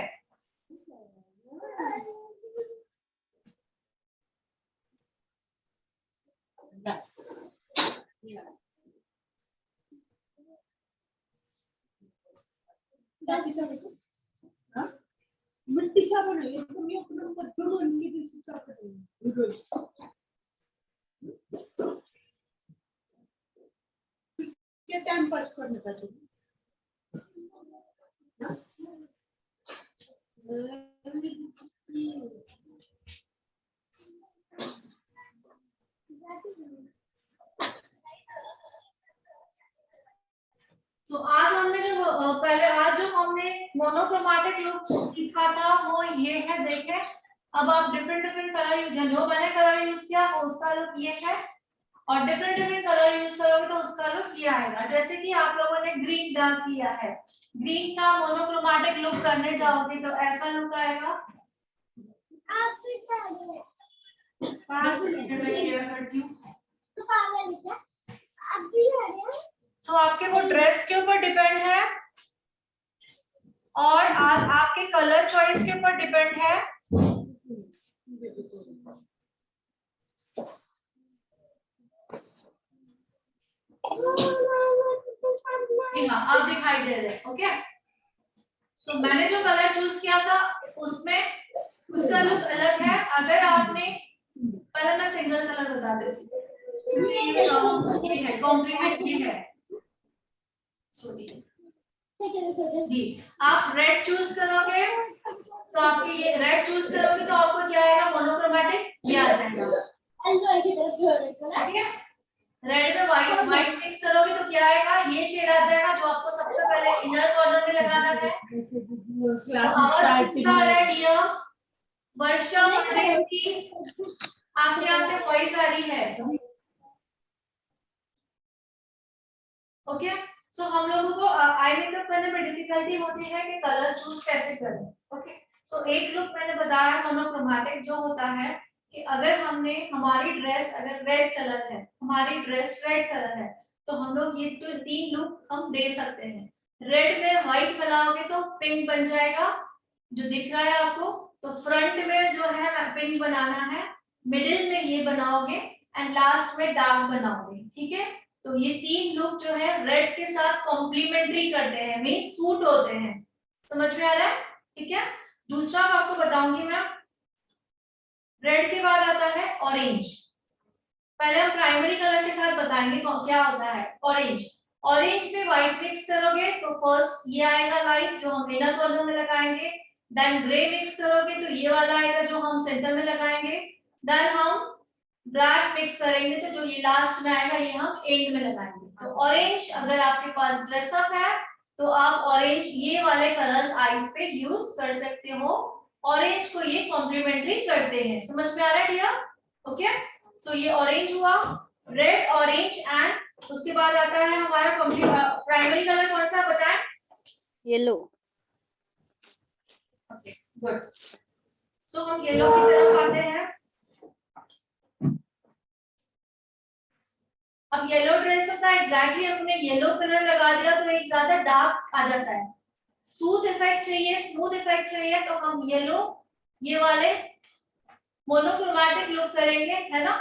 टाइम पास करने का तो आज हमने जो पहले आज जो हमने मोनोक्रोमैटिक लुक सीखा था वो ये है। देखें अब आप डिफरेंट डिफरेंट कलर जो मैंने कलर यूज किया उसका लुक ये है और डिफरेंट डिफरेंट कलर यूज करोगे तो उसका लुक ये आएगा। जैसे कि आप लोगों ने ग्रीन डार्क किया है, ग्रीन का मोनोक्रोमैटिक लुक करने जाओगे तो ऐसा लुक आएगा। तो आपके वो ड्रेस के ऊपर डिपेंड है और आज आपके कलर चॉइस के ऊपर डिपेंड है। हाँ अब दिखाई दे रहे। ओके सो मैंने जो कलर चूज किया था उसमें उसका लुक अलग है। अगर आपने पहले मैं सिंगल कलर बता देती हूँ, ये है कॉम्प्लीमेंट ये है जी। आप रेड चूज करोगे तो आपके ये रेड चूज करोगे तो आपको क्या आएगा? मोनोक्रोमैटिक ये आ जाएगा। ठीक है रेड में व्हाइट मिक्स करोगे तो क्या आएगा? ये शेड आ जाएगा जो आपको सबसे पहले इनर कॉर्नर में लगाना है। वर्षा की आपके यहाँ से वॉइस आ रही है। ओके सो हम लोगों को आई मेकअप करने में डिफिकल्टी होती है कि कलर चूज कैसे करें। ओके सो एक लुक मैंने बताया मोनोक्रोमैटिक जो होता है कि अगर हमने हमारी ड्रेस अगर रेड कलर है, हमारी ड्रेस रेड कलर है तो हम लोग ये तो 3 लुक हम दे सकते हैं। रेड में व्हाइट बनाओगे तो पिंक बन जाएगा, जो दिख रहा है आपको। तो फ्रंट में जो है पिंक बनाना है, मिडिल में ये बनाओगे एंड लास्ट में डार्क बनाओगे, ठीक है। तो ये 3 लुक जो है रेड के साथ कॉम्प्लीमेंट्री करते हैं, मीन सूट होते हैं। समझ में आ रहा है, ठीक है। दूसरा मैं आपको बताऊंगी मैं, रेड के बाद आता है ऑरेंज। पहले हम प्राइमरी कलर के साथ बताएंगे क्या होता है ऑरेंज। ऑरेंज में व्हाइट मिक्स करोगे तो फर्स्ट ये आएगा लाइट जो हम इनर कॉर्नर में लगाएंगे, देन ग्रे मिक्स करोगे तो ये वाला आएगा जो हम सेंटर में लगाएंगे, देन हम ब्लैक मिक्स करेंगे तो जो ये लास्ट में आएगा ये हम एंड में लगाएंगे। तो ऑरेंज अगर आपके पास ड्रेस अप है तो आप ऑरेंज ये वाले कलर्स आईज पे यूज कर सकते हो। ऑरेंज को ये कॉम्प्लीमेंट्री करते हैं। समझ में आ रहा है डियर? ओके, सो ये ऑरेंज हुआ, रेड ऑरेंज एंड उसके बाद आता है हमारा प्राइमरी कलर कौन सा बताएं? येलो। Okay good. सो हम येलो की तरफ आते हैं। अब येलो ड्रेस होता है, एग्जैक्टली हमने येलो कलर लगा दिया तो एक ज्यादा डार्क आ जाता है। स्मूथ इफेक्ट चाहिए, स्मूथ इफेक्ट चाहिए तो हम येलो ये वाले मोनोक्रोमैटिक लुक करेंगे, है ना।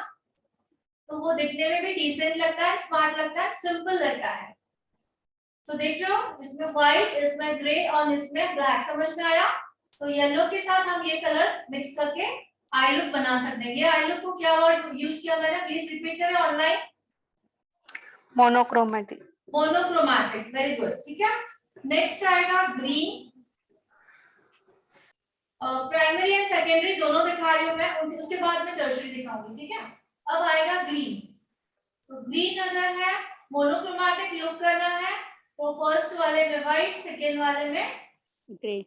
तो वो दिखने में भी डिसेंट लगता है, स्मार्ट लगता है, सिंपल लगता है। तो देख रहे हो, इसमें व्हाइट, इसमें ग्रे और इसमें ब्लैक। समझ में आया? तो येलो के साथ हम ये कलर्स मिक्स करके आई लुक बना सकते हैं। ये आई लुक को क्या वर्ड यूज किया मैंने, प्लीज रिपीट करें online. Monochromatic. Monochromatic, very good, ठीक है। नेक्स्ट आएगा ग्रीन। प्राइमरी एंड सेकेंडरी दोनों दिखा रही हूँ मैं, उसके बाद में टर्शरी दिखाऊंगी, ठीक है। अब आएगा ग्रीन। तो ग्रीन अगर है मोनोक्रोमैटिक लुक करना है तो फर्स्ट वाले में व्हाइट, सेकेंड वाले में ग्रे।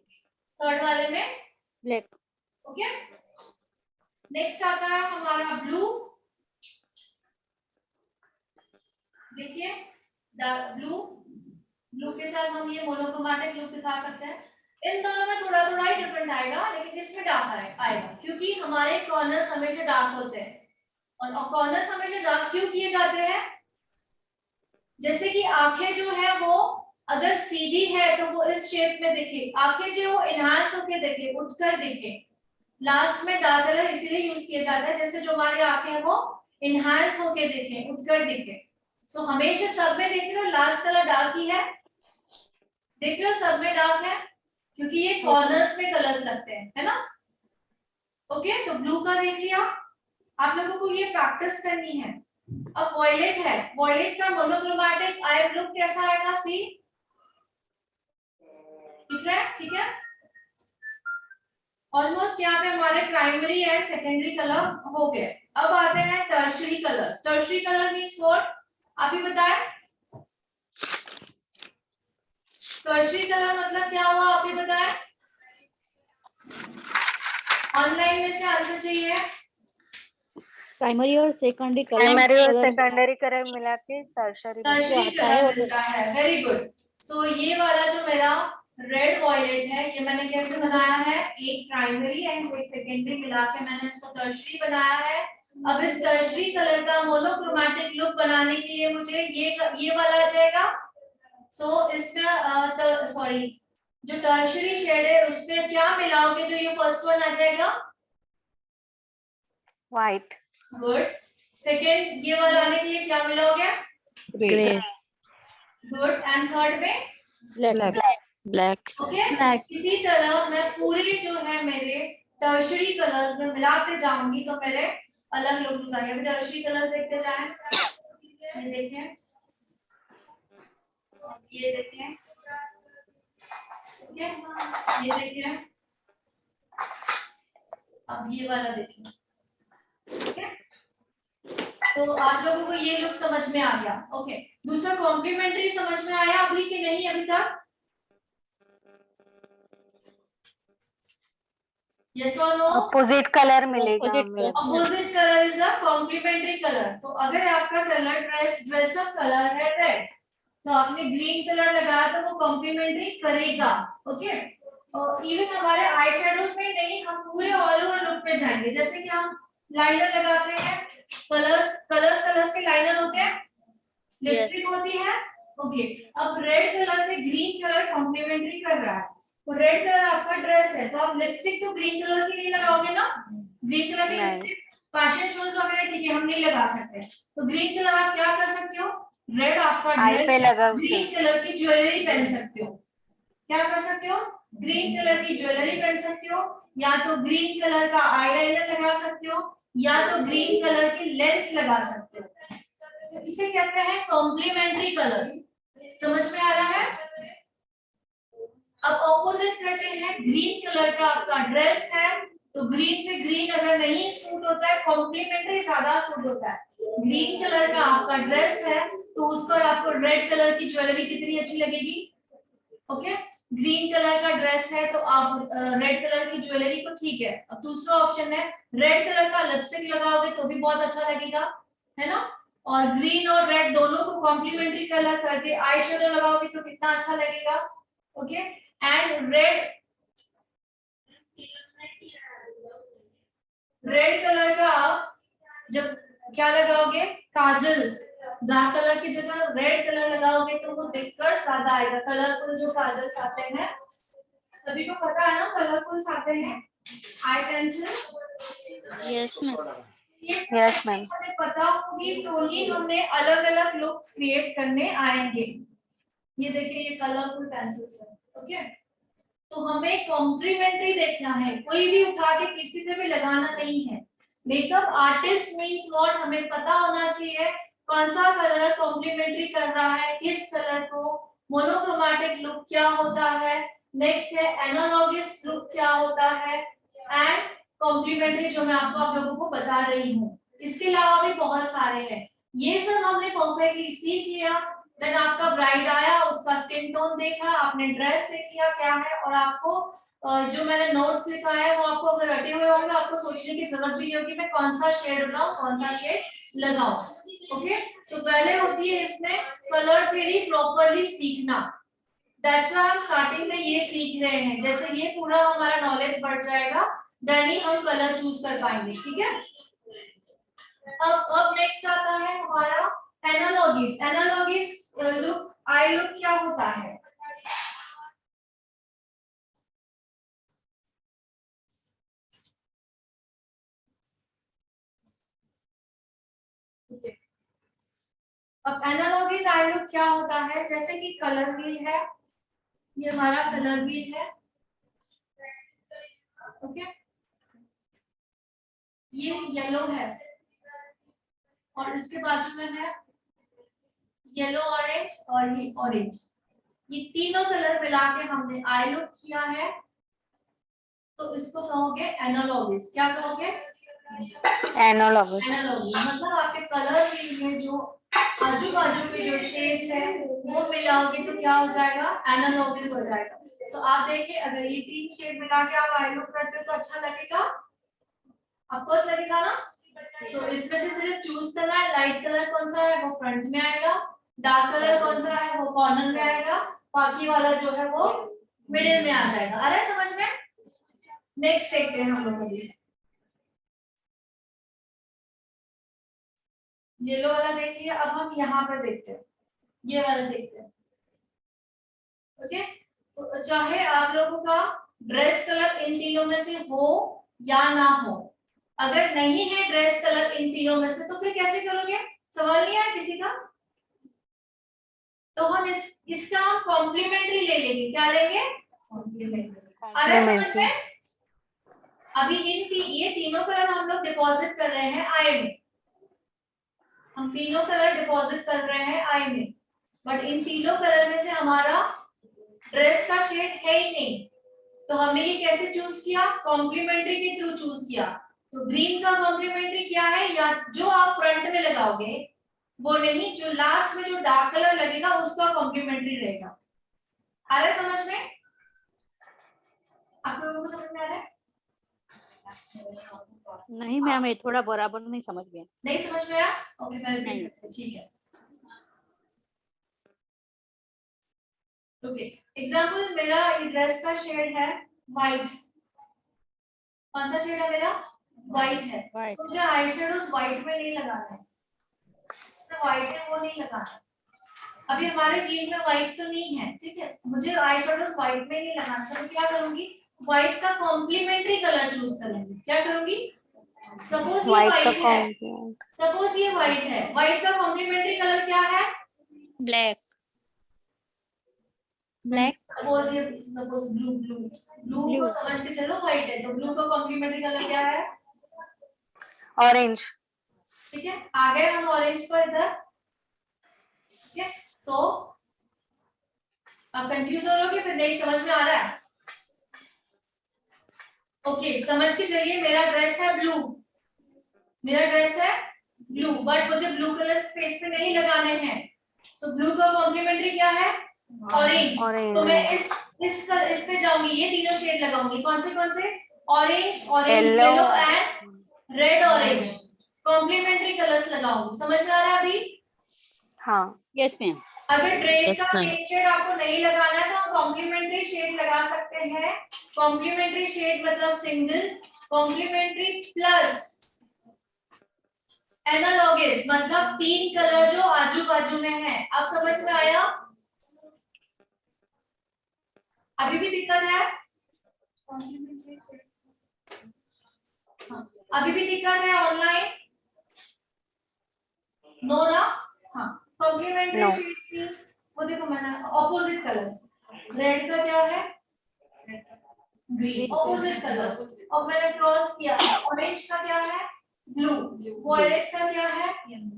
थर्ड वाले में ब्लैक। ओके। नेक्स्ट आता है हमारा ब्लू। देखिए ब्लू, ब्लू के साथ हम ये मोनोक्रोमैटिक लुक दिखा सकते हैं। इन दोनों में थोड़ा थोड़ा ही डिफरेंट आएगा, लेकिन इसमें डार्क आएगा क्योंकि हमारे कॉर्नर्स हमेशा डार्क होते हैं। और कॉर्नर्स हमेशा डार्क क्यों किए जाते हैं? जैसे कि आंखें जो है वो अगर सीधी है तो वो इस शेप में दिखे, आंखें जो वो एनहांस होके दिखे, उठकर दिखे। लास्ट में डार्क कलर इसीलिए यूज किया जाता है जैसे जो हमारी आंखें हैं वो एनहांस होके दिखे, उठकर दिखे। सो हमेशा सब में देख रहे हो लास्ट कलर डार्क ही है, देख रहे हो सब में डार्क है क्योंकि ये कॉर्नर्स में कलर्स लगते हैं, है ना। ओके, तो ब्लू का देख लिया। आप लोगों को ये प्रैक्टिस करनी है। अब वॉयलेट है, वॉयलेट का मोनोक्रोमैटिक आई लुक कैसा आएगा? सी ठीक है, ठीक है। ऑलमोस्ट यहाँ पे हमारे प्राइमरी एंड सेकेंडरी कलर हो गए। अब आते हैं tertiary colours. Tertiary colour means what? आप ही बताएं। टर्शरी कलर मतलब क्या हुआ, आप ही बताएं। ऑनलाइन में से आंसर चाहिए। प्राइमरी और सेकेंडरी कलर। प्राइमरी और सेकेंडरी कलर मिला के टर्शरी टर्शरी आता है कलर और मिलता है, वेरी गुड। सो ये वाला जो मेरा रेड वॉयलेट है ये मैंने कैसे बनाया है, एक प्राइमरी एंड एक सेकेंडरी मिला के मैंने इसको टर्शरी बनाया है। अब इस टर्शरी कलर का मोनोक्रोमैटिक लुक बनाने के लिए मुझे ये वाला आ जाएगा। सो इसमें सॉरी जो टर्शरी शेड है उसमें क्या मिलाओगे जो ये फर्स्ट वन आ जाएगा? व्हाइट। गुड। सेकेंड ये वाला आने के लिए क्या मिलाओगे? ग्रे। गुड। एंड थर्ड में ब्लैक। ब्लैक। ओके। इसी तरह मैं पूरे जो है मेरे टर्शरी कलर्स में मिलाते जाऊंगी तो मेरे अलग लुक दिखाएंगे। अभी टर्शरी कलर्स देखते जाएं। ये देखें, ये देखें, ओके, ये देखें, अब ये वाला देखें, ओके। तो आप लोगों को ये लुक समझ में आ गया, ओके। दूसरा कॉम्प्लीमेंट्री समझ में आया अभी कि नहीं अभी तक? Yes or no? Opposite colour मिलेगा हमें। Opposite colour is a complementary colour. तो अगर आपका कलर ड्रेस अप कलर है रेड तो आपने ग्रीन कलर लगाया तो वो कॉम्प्लीमेंट्री करेगा, ओके। और इवन हमारे आई शेडोज में नहीं, हम पूरे ऑल ओवर लुक पे जाएंगे। जैसे कि हम लाइनर लगाते हैं, कलर्स के लाइनर होते हैं, लिपस्टिक होती है। ओके, अब रेड कलर में ग्रीन कलर कॉम्प्लीमेंट्री कर रहा है, तो रेड कलर आपका ड्रेस है, तो आप लिपस्टिक तो ग्रीन कलर की नहीं लगाओगे ना, ग्रीन कलर की नहीं। लिपस्टिक फैशन शोज वगैरह ठीक है हम नहीं लगा सकते, तो ग्रीन कलर आप क्या कर सकते हो, रेड आपका आई पे ड्रेस, लगा ग्रीन कलर की ज्वेलरी पहन सकते हो। क्या कर सकते हो, ग्रीन कलर की ज्वेलरी पहन सकते हो, या तो ग्रीन कलर का आईलाइनर लगा सकते हो, या तो ग्रीन कलर की लेंस लगा सकते हो। तो इसे कहते हैं कॉम्प्लीमेंट्री कलर्स। समझ में आ रहा है? अब ऑपोजिट करते हैं, ग्रीन कलर का आपका ड्रेस है, तो ग्रीन पे ग्रीन अगर नहीं सूट होता है, कॉम्प्लीमेंट्री ज्यादा सूट होता है। ग्रीन कलर का आपका ड्रेस है, तो उस पर आपको रेड कलर की ज्वेलरी कितनी अच्छी लगेगी। ओके, ग्रीन कलर का ड्रेस है तो आप रेड कलर की ज्वेलरी को ठीक है। अब दूसरा ऑप्शन है, रेड कलर का लिपस्टिक लगाओगे तो भी बहुत अच्छा लगेगा, है ना, और ग्रीन और रेड दोनों को कॉम्प्लीमेंट्री कलर करके आई शेडो लगाओगे तो कितना अच्छा लगेगा। ओके, एंड रेड कलर का आप जब क्या लगाओगे, काजल, ब्लैक कलर की जगह रेड कलर लगाओगे तो वो देखकर ज्यादा आएगा। कलरफुल जो काजल्स आते हैं, सभी को पता है ना कलरफुल आते हैं eye pencils. Yes ma'am. Yes, ma'am. हमें पता होगी तो ही हमें अलग अलग लुक्स क्रिएट करने आएंगे। ये देखिए ये कलरफुल पेंसिल्स है। ओके, तो हमें कॉम्प्लीमेंट्री देखना है, कोई भी उठा के किसी पे भी लगाना नहीं है। मेकअप आर्टिस्ट मींस व्हाट, हमें पता होना चाहिए कौन सा कलर कॉम्प्लीमेंट्री कर रहा है किस कलर को, मोनोक्रोमैटिक लुक क्या होता है, नेक्स्ट है एनालॉगस लुक क्या होता है, एंड कॉम्प्लीमेंट्री जो मैं आपको आप लोगों को बता रही हूँ। इसके अलावा भी बहुत सारे हैं, ये सब हमने परफेक्टली सीख लिया। देन आपका ब्राइड आया, उसका स्किन टोन देखा, आपने ड्रेस देख लिया क्या है, और आपको जो मैंने नोट्स लिखा है वो आपको अगर रटे हुए होंगे आपको सोचने की जरूरत भी नहीं होगी मैं कौन सा शेड बनाऊं कौन सा शेड लगाऊं। ओके, सो पहले होती है इसमें कलर थ्योरी प्रॉपर्ली सीखना। दैट्स व्हाई हम स्टार्टिंग में ये सीख रहे हैं, जैसे ये पूरा हमारा नॉलेज बढ़ जाएगा देन ही हम कलर चूज कर पाएंगे। ठीक है, अब नेक्स्ट आता है हमारा analogies. Analogies look, I look क्या होता है, अब एनालॉगीज आई लुक क्या होता है, जैसे कि कलर व्हील है, ये हमारा कलर व्हील है। ओके, ये येलो है और इसके बाजू में है येलो ऑरेंज और ये ऑरेंज, ये तीनों कलर मिला के हमने आई लुक किया है, तो इसको कहोगे एनालॉगीज। क्या कहोगे, Analogous. एनालॉगी, मतलब आपके कलर व्हील में जो आजू बाजू के जो शेड्स है वो मिलाओगे तो क्या हो जाएगा, एनालॉगीज हो जाएगा। तो आप देखिए अगर ये तीन शेड मिला के आप आई लुक करते हो तो अच्छा लगेगा, ऑफकोर्स लगेगा ना। सो इसमें से सिर्फ चूज करना है, लाइट कलर कौन सा है वो फ्रंट में आएगा, डार्क कलर कौन सा है वो कॉर्नर में आएगा, बाकी वाला जो है वो मिडिल में आ जाएगा। आ रहा है समझ में? नेक्स्ट देखते हैं हम लोग अभी येलो वाला देख लिया, अब हम यहाँ पर देखते हैं ये वाला देखते हैं। ओके, तो चाहे आप लोगों का ड्रेस कलर इन तीनों में से हो या ना हो, अगर नहीं है ड्रेस कलर इन तीनों में से तो फिर कैसे करोगे, सवाल नहीं है किसी का, तो हम इसका हम कॉम्प्लीमेंट्री ले लेंगे। क्या लेंगे, कॉम्प्लीमेंट्री। अरे समझ में? अभी ये तीनों कलर हम लोग डिपॉजिट कर रहे हैं आई में, हम तीनों कलर डिपॉजिट कर रहे हैं आई में, बट इन तीनों कलर में से हमारा ड्रेस का शेड है ही नहीं, तो हमने ये कैसे चूज किया, कॉम्प्लीमेंट्री के थ्रू चूज किया। तो ग्रीन का कॉम्प्लीमेंट्री क्या है, या जो आप फ्रंट में लगाओगे वो नहीं, जो लास्ट में जो डार्क कलर लगेगा उसका कॉम्प्लीमेंट्री रहेगा। आ रहा है समझ में? आप लोगों को समझ में आ रहा है? नहीं मैम, ये थोड़ा बराबर नहीं समझ गए। नहीं समझ में आया? ओके मैं नहीं। रिपीट करती हूं, ठीक है। ओके, एग्जांपल मेरा ये ड्रेस का शेड है व्हाइट, कौन सा शेड है मेरा, व्हाइट है, White. तो मुझे आई शेडोज व्हाइट में नहीं लगाना है, व्हाइट है वो नहीं लगाना, अभी हमारे गेम में व्हाइट तो नहीं है, ठीक है, मुझे आई शेडोज व्हाइट में नहीं लगाना, तो क्या करूंगी, व्हाइट का कॉम्प्लीमेंट्री कलर चूज करूंगी। क्या करूंगी, सपोज ये व्हाइट का व्हाइट है, कॉम्प्लीमेंट सपोज ये व्हाइट है, व्हाइट का कॉम्प्लीमेंट्री कलर क्या है, black black suppose blue, blue को समझ के चलो व्हाइट है, तो ब्लू का कॉम्प्लीमेंट्री कलर क्या है, ऑरेंज। ठीक है, आ गए हम ऑरेंज पर इधर, ठीक है। सो आप कंफ्यूज हो रहे हो कि फिर नहीं समझ में आ रहा है, ओके समझ के चलिए, मेरा ड्रेस है ब्लू, मेरा ड्रेस है ब्लू, बट मुझे ब्लू कलर स्पेस पे नहीं लगाने हैं, सो ब्लू का कॉम्प्लीमेंट्री क्या है, ऑरेंज। तो मैं इस पे जाऊंगी, ये तीनों शेड लगाऊंगी, कौन से orange, orange yellow yellow and red orange, complementary colours लगाऊंगी। समझ में आ रहा है अभी? हाँ यस मैम। अगर ड्रेस Yes, का ma'am. मेन शेड आपको नहीं लगाना है तो आप कॉम्प्लीमेंट्री शेड लगा सकते हैं। कॉम्प्लीमेंट्री शेड मतलब सिंगल, कॉम्प्लीमेंट्री प्लस एनालॉगस मतलब 3 कलर जो आजू बाजू में है। अब समझ में आया? अभी भी दिक्कत है? हाँ, अभी भी दिक्कत है ऑनलाइन? नो ना? हाँ, कॉम्प्लीमेंट्री No. शेड्स वो देखो मैंने ऑपोजिट कलर्स, रेड का क्या है, ग्रीन, ऑपोजिट कलर्स, और मैंने क्रॉस किया है, ऑरेंज का क्या है, ब्लू, वायलेट का क्या है,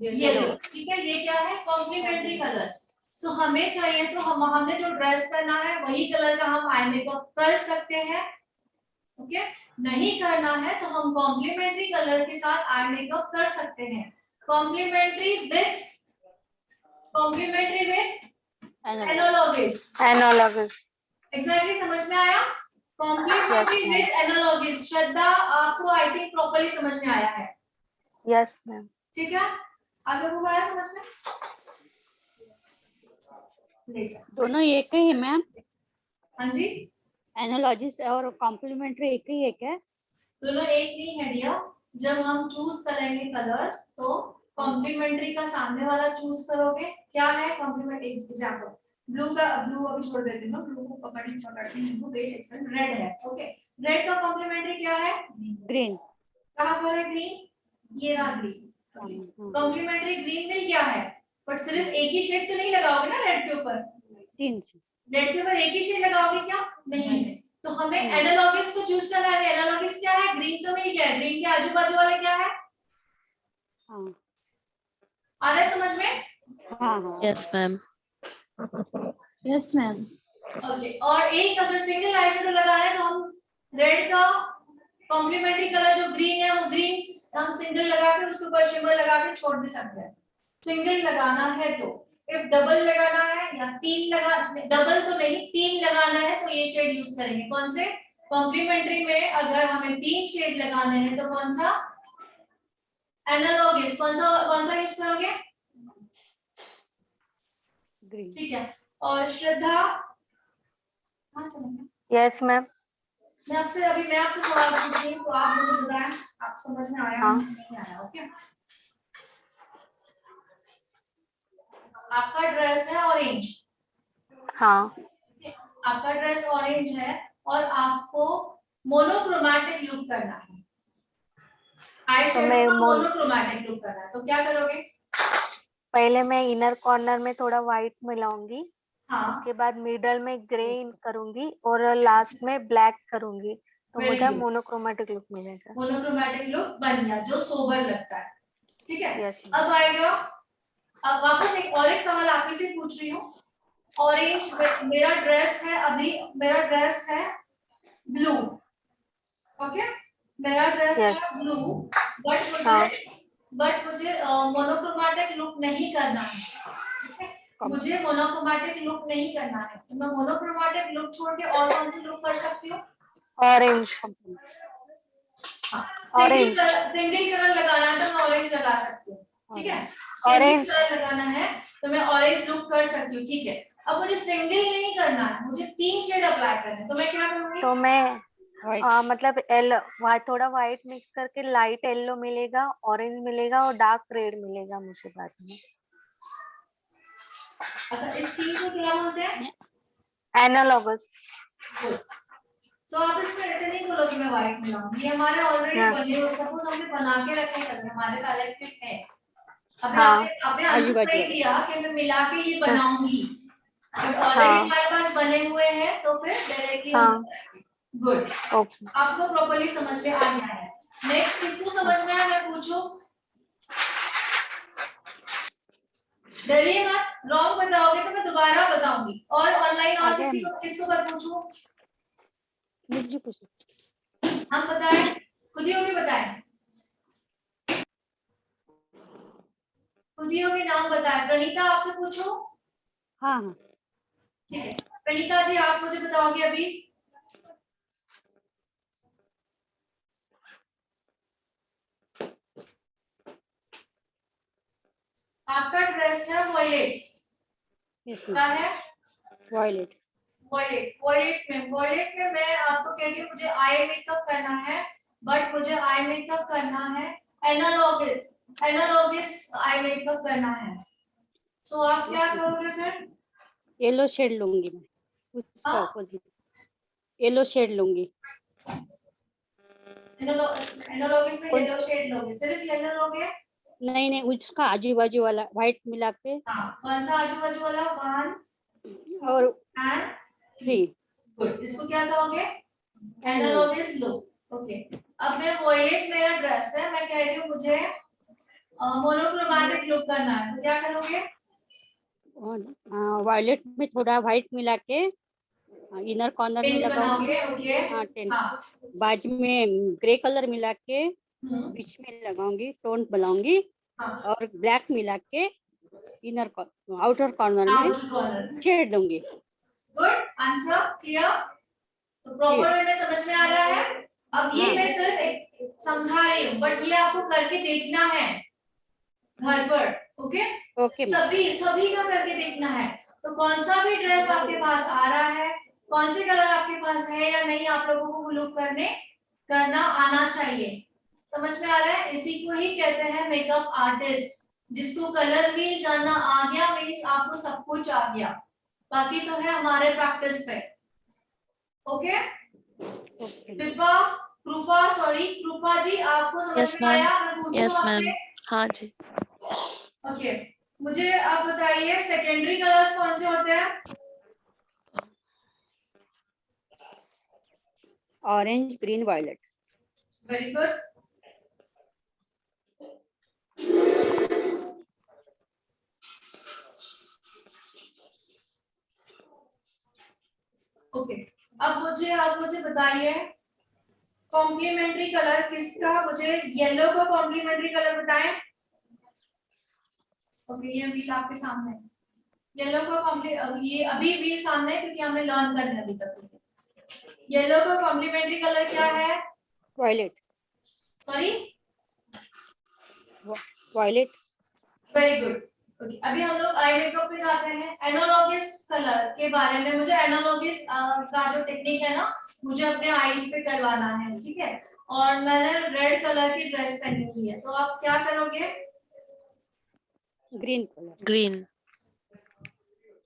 येलो, ठीक है, ये क्या है, कॉम्प्लीमेंट्री कलर्स। सो हमें चाहिए तो हमने जो ड्रेस पहना है वही कलर का हम आई मेकअप कर सकते हैं, ओके। नहीं करना है तो हम कॉम्प्लीमेंट्री कलर के साथ आई मेकअप कर सकते हैं। कॉम्प्लीमेंट्री विथ एनालॉगस, एग्जैक्टली समझ में आया? Complementary Yes, ma'am. With analogous. Shraddha आपको आई थिंक प्रॉपर्ली समझ में आया है, यस मैम। ठीक है? आप लोगों को आया समझ में? दोनों एक ही है मैम, हाँ जी, एनालॉजिस और कॉम्प्लीमेंट्री एक ही है क्या? दोनों एक नहीं है डियर। जब हम चूज करेंगे कलर्स तो कॉम्प्लीमेंट्री का सामने वाला चूज करोगे। क्या है कॉम्प्लीमेंट्री? एग्जांपल ब्लू का, ब्लू अभी छोड़ देती हूँ, ब्लू को पकड़ती हूँ, वेट एक सेकंड, रेड है, ओके, रेड का कॉम्प्लीमेंट्री क्या है, ग्रीन। कहाँ पर है ग्रीन, ये रहा ग्रीन, कॉम्प्लीमेंट्री ग्रीन मिल गया है, बट सिर्फ एक ही शेड तो नहीं लगाओगे ना रेड के ऊपर, तीन। रेड के ऊपर एक ही शेड लगाओगे क्या, नहीं है, तो हमें एनालॉगस को चूज करना है। एनालॉगस क्या है, ग्रीन तो मिल गया है, ग्रीन के आजू बाजू वाले क्या है, हाँ आ रहा है समझ में? हाँ हाँ। Yes, ma'am. Yes ma'am. Okay, और एक अगर सिंगल आई शेडो लगाना है तो हम रेड का कॉम्प्लीमेंट्री कलर जो ग्रीन है वो ग्रीन हम सिंगल लगा के उसके ऊपर शिमर लगा के छोड़ भी सकते हैं, सिंगल लगाना है तो। इफ डबल लगाना है या डबल तो नहीं, 3 लगाना है तो ये शेड यूज करेंगे। कौन से? कॉम्प्लीमेंट्री में अगर हमें 3 शेड लगाने हैं तो कौन सा? एनालॉगस। कौन सा यूज करोगे? ग्रीन। ठीक है। और श्रद्धा, हाँ चलो, यस मैम। मैं आपसे सवाल पूछती हूँ तो आप मुझे बताएं आप समझ में आया हाँ। नहीं आया, ओके। आपका ड्रेस है ऑरेंज, हाँ। आपका ड्रेस ऑरेंज है और आपको मोनोक्रोमैटिक लुक करना है, आई तो शेडो मैं का मोनोक्रोमैटिक लुक करना है, तो क्या करोगे? पहले मैं इनर कॉर्नर में थोड़ा व्हाइट मिलाऊंगी, हाँ, उसके बाद मिडल में ग्रे करूंगी और लास्ट में ब्लैक करूंगी, तो Very मुझे good. मोनोक्रोमैटिक लुक मिलेगा। मोनोक्रोमैटिक लुक बन गया जो सोबर लगता है, ठीक है। यस अब आएगा, अब वापस एक सवाल आप ही से पूछ रही हूँ। ऑरेंज मेरा ड्रेस है, अभी मेरा ड्रेस है ब्लू, ओके, मेरा ड्रेस Yes. है ब्लू, बट हाँ। मुझे मोनोक्रोमैटिक लुक नहीं करना है, ठीक है? मुझे मोनोक्रोमैटिक लुक नहीं करना है, तो मैं मोनोक्रोमैटिक लुक छोड़ के और कौन सी लुक कर सकती हूँ? ऑरेंज। हाँ, Orange. सिंगल कलर लगाना है तो मैं ऑरेंज लगा सकती हूँ, ठीक है। Single Orange. कलर लगाना है तो मैं ऑरेंज लुक कर सकती हूँ, ठीक है। अब मुझे सिंगल नहीं करना है, मुझे 3 शेड अप्लाई करने हैं, तो मैं क्या करूंगी? तो मैं मतलब थोड़ा व्हाइट मिक्स करके लाइट येलो मिलेगा, ऑरेंज मिलेगा और डार्क रेड मिलेगा मुझे बाद में। अच्छा, इस थीम को क्या बोलते हैं? एनालॉगस। सो आप इसमें ऐसे नहीं बोलो कि मैं व्हाइट मिलाऊंगी, ये हमारे ऑलरेडी हाँ। बने हुए, सपोज हमने बना के रखे हैं, हमारे पैलेट में है। अभी हाँ। आपने आजू आंसर बाजू सही वाले। दिया कि मैं मिला के ये हाँ। बनाऊंगी, बट ऑलरेडी हाँ। हमारे पास बने हुए हैं, तो फिर डायरेक्टली हाँ। हम बनाएंगे। Good, okay. आपको प्रॉपर्ली समझ में आ गया है। नेक्स्ट किसको समझ में आया, मैं पूछूं? डरिए मत, रॉन्ग बताओगे तो मैं दोबारा बताऊंगी। और ऑनलाइन और आगे किसी को, किसको पर पूछूं? मुझे कुछ हम बताएं, खुद ही होगी बताएं, खुद ही होगी, नाम बताएं। प्रणीता आपसे पूछूं? हाँ हाँ ठीक है, प्रणीता जी आप मुझे बताओगे अभी। आपका ड्रेस है वॉयलेट, यस क्या मैम। है? वॉयलेट। वॉयलेट। वॉयलेट में मैं आपको कह रही हूँ मुझे आई मेकअप करना है, बट मुझे आई मेकअप करना है एनालॉगिस आई मेकअप करना है। सो आप क्या करोगे फिर? येलो शेड लूंगी मैं, उसका हाँ? ऑपोजिट येलो शेड लूंगी। एनालॉगिस में कौन? येलो शेड लोगे, सिर्फ येलो लोगे? नहीं नहीं, उसका आजू बाजू वाला व्हाइट मिला के। हाँ, कौन सा आजू बाजू वाला? 1 और and 3। गुड, इसको क्या कहोगे? एनालॉग। एनालॉगिस लुक। ओके, अब मैं वॉयलेट मेरा ड्रेस है, मैं कह रही हूँ मुझे मोनोक्रोमैटिक लुक करना है, तो क्या करोगे? वायलेट में थोड़ा व्हाइट मिला के इनर कॉर्नर में टिंट लगाऊंगी। बनाओगे, ओके। हाँ टेंट। हाँ। बाजू में ग्रे कलर मिला के हम्म, बीच में लगाऊंगी, टोन बनाऊंगी। हाँ, और ब्लैक मिला के इनर आउटर कॉर्नर में आउटर कॉर्नर। छेड़ दूंगी। Good, answer clear? तो क्लियर। प्रॉपर वे में समझ में आ रहा है? अब ये हाँ मैं सिर्फ एक समझा रही हूँ, बट ये आपको करके देखना है घर पर, ओके? Okay ma'am. सभी सभी का करके देखना है। तो कौन सा भी ड्रेस आपके पास आ रहा है, कौन से कलर आपके पास है या नहीं, आप लोगों को वो लुक करना आना चाहिए। समझ में आ रहा है? इसी को ही कहते हैं मेकअप आर्टिस्ट। जिसको कलर भी जानना आ गया मीन्स आपको सब कुछ आ गया, बाकी तो है हमारे प्रैक्टिस पे। ओके, कृपा कृपा सॉरी कृपा जी, आपको समझ यस में मैम। आया? मैं पूछूं यस मैम। आपसे? हाँ जी। ओके, मुझे आप बताइए सेकेंडरी कलर्स कौन से होते हैं? Orange green violet. Very good. Okay, अब मुझे बताइए कॉम्प्लीमेंट्री कलर किसका? मुझे येलो का कॉम्प्लीमेंट्री कलर बताएं। ओके, ये व्हील आपके सामने है। येलो का ये अभी व्हील सामने है क्योंकि हमें लर्न करना है अभी तक। येलो का कॉम्प्लीमेंट्री कलर क्या है? Violet. Sorry, violet. Very good. Okay, अभी हम लोग आई मेकअप पे जाते हैं। एनालॉगिस कलर के बारे में, मुझे एनालॉगिस का जो टेक्निक है ना, मुझे अपने आईज पे करवाना है, ठीक है? और मैंने रेड कलर की ड्रेस पहनी हुई है, तो आप क्या करोगे? Green colour. ग्रीन।